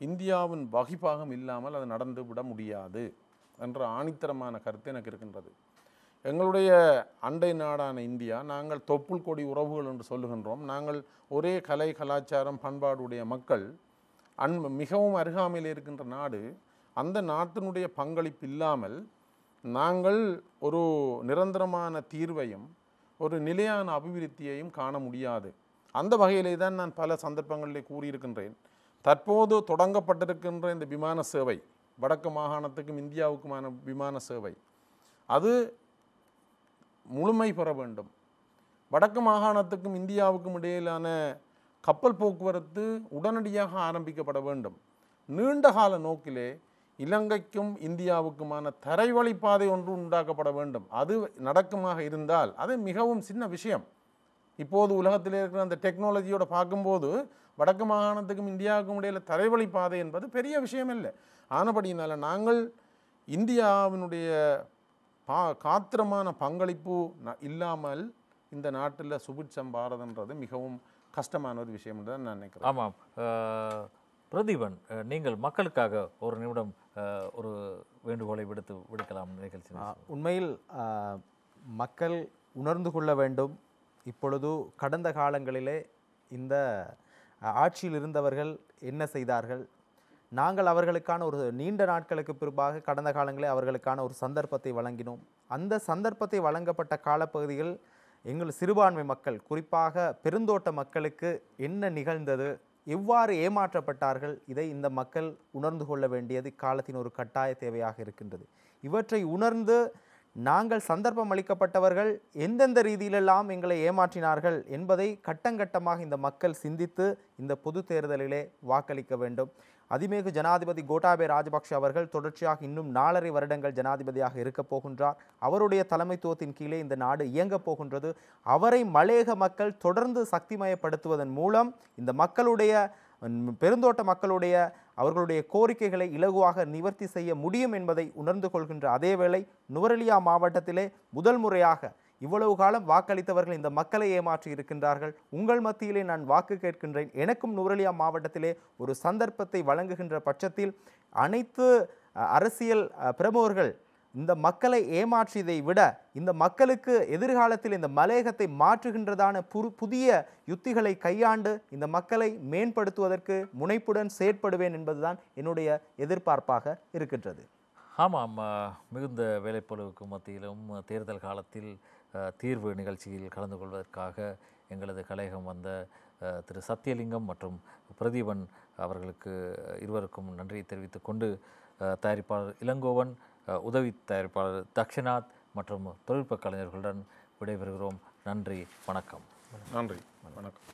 இந்தியாவின் வகிப்பாகம் இல்லாமல் அது நடந்து விட முடியாது என்ற ஆணித்தரமான கருத்து எனக்கு இருக்கின்றது. எங்களுடைய அண்டை நாடான இந்தியா, நாங்கள் தொப்புள் கொடி உறவுகள் என்று சொல்லுகின்றோம். நாங்கள் ஒரே கலை கலாச்சாரம் பண்பாடுடைய மக்கள், மிகவும் அருகாமையில் இருக்கின்ற நாடு. அந்த நாட்டினுடைய பங்களிப்பு இல்லாமல் நாங்கள் ஒரு நிரந்தரமான தீர்வையும் ஒரு நிலையான அபிவிருத்தியையும் காண முடியாது. அந்த வகையிலே தான் நான் பல சந்தர்ப்பங்களிலே கூறியிருக்கின்றேன். தற்போது தொடங்கப்பட்டிருக்கின்ற இந்த விமான சேவை, வடக்கு மாகாணத்துக்கும் இந்தியாவுக்குமான விமான சேவை, அது முழுமை பெற வேண்டும். வடக்கு மாகாணத்துக்கும் இந்தியாவுக்கும் இடையிலான கப்பல் போக்குவரத்து உடனடியாக ஆரம்பிக்கப்பட வேண்டும். நீண்ட கால நோக்கிலே இலங்கைக்கும் இந்தியாவுக்குமான தரைவழிப்பாதை ஒன்று உண்டாக்கப்பட வேண்டும். அது நடக்குமாக இருந்தால் அது மிகவும் சின்ன விஷயம். இப்போது உலகத்தில் இருக்கிற அந்த டெக்னாலஜியோட பார்க்கும்போது வடக்கு மாகாணத்துக்கும் இந்தியாவுக்கும் இடையில் தரைவழிப்பாதை என்பது பெரிய விஷயம் இல்லை. ஆனபடியினால் நாங்கள் இந்தியாவினுடைய காத்திரமான பங்களிப்பு இல்லாமல் இந்த நாட்டில் சுபிட்சம் பாரதன்றது மிகவும் கஷ்டமான ஒரு விஷயம் என்று நான் நினைக்கிறேன். ஆமாம், பிரதீபன், நீங்கள் மக்களுக்காக ஒரு நிமிடம் ஒரு வேண்டுகோளை விடுக்கலாம் நிகழ்ச்சி. உண்மையில் மக்கள் உணர்ந்து கொள்ள வேண்டும். இப்பொழுது கடந்த காலங்களிலே இந்த ஆட்சியில் இருந்தவர்கள் என்ன செய்தார்கள், நாங்கள் அவர்களுக்கான ஒரு நீண்ட நாட்களுக்கு பிற்பாக கடந்த காலங்களில் அவர்களுக்கான ஒரு சந்தர்ப்பத்தை வழங்கினோம். அந்த சந்தர்ப்பத்தை வழங்கப்பட்ட காலப்பகுதிகள் எங்கள் சிறுபான்மை மக்கள், குறிப்பாக பெருந்தோட்ட மக்களுக்கு என்ன நிகழ்ந்தது, எவ்வாறு ஏமாற்றப்பட்டார்கள், இதை இந்த மக்கள் உணர்ந்து கொள்ள வேண்டியது காலத்தின் ஒரு கட்டாய தேவையாக இருக்கின்றது. இவற்றை உணர்ந்து நாங்கள் சந்தர்ப்பம் அளிக்கப்பட்டவர்கள் எந்தெந்த ரீதியிலெல்லாம் எங்களை ஏமாற்றினார்கள் என்பதை கட்டங்கட்டமாக இந்த மக்கள் சிந்தித்து இந்த பொது தேர்தலிலே வாக்களிக்க வேண்டும். அதிமேகு ஜனாதிபதி கோட்டாபய ராஜபக்ஷ அவர்கள் தொடர்ச்சியாக இன்னும் 4.5 வருடங்கள் ஜனாதிபதியாக இருக்கப் போகின்றார். அவருடைய தலைமைத்துவத்தின் கீழே இந்த நாடு இயங்கப் போகின்றது. அவரை மலையக மக்கள் தொடர்ந்து சக்திமயப்படுத்துவதன் மூலம் இந்த மக்களுடைய பெருந்தோட்ட மக்களுடைய அவர்களுடைய கோரிக்கைகளை இலகுவாக நிவர்த்தி செய்ய முடியும் என்பதை உணர்ந்து கொள்கின்ற அதேவேளை நுவரெலியா மாவட்டத்திலே முதல் முறையாக இவ்வளவு காலம் வாக்களித்தவர்கள் இந்த மக்களை ஏமாற்றி இருக்கின்றார்கள். உங்கள் மத்தியிலே நான் வாக்கு கேட்கின்றேன். எனக்கும் நுவரெலியா மாவட்டத்திலே ஒரு சந்தர்ப்பத்தை வழங்குகின்ற பட்சத்தில் அனைத்து அரசியல் பிரமுகர்கள் இந்த மக்களை ஏமாற்றியதை விட இந்த மக்களுக்கு எதிர்காலத்தில் இந்த மலையகத்தை மாற்றுகின்றதான புதிய யுத்திகளை கையாண்டு இந்த மக்களை மேம்படுத்துவதற்கு முனைப்புடன் செயற்படுவேன் என்பதுதான் என்னுடைய எதிர்பார்ப்பாக இருக்கின்றது. ஆமாம், மிகுந்த வேலைப்பளுவுக்கு மத்தியிலும் தேர்தல் காலத்தில் தீர்வு நிகழ்ச்சியில் கலந்து கொள்வதற்காக எங்களது கலையகம் வந்த திரு சத்தியலிங்கம் மற்றும் பிரதீபன் அவர்களுக்கு இருவருக்கும் நன்றி தெரிவித்துக் கொண்டு தயாரிப்பாளர் இளங்கோவன், உதவி தயாரிப்பாளர் தக்ஷநாத் மற்றும் தொழில்நுட்ப கலைஞர்களுடன் விடைபெறுகிறோம். நன்றி, வணக்கம். நன்றி, வணக்கம்.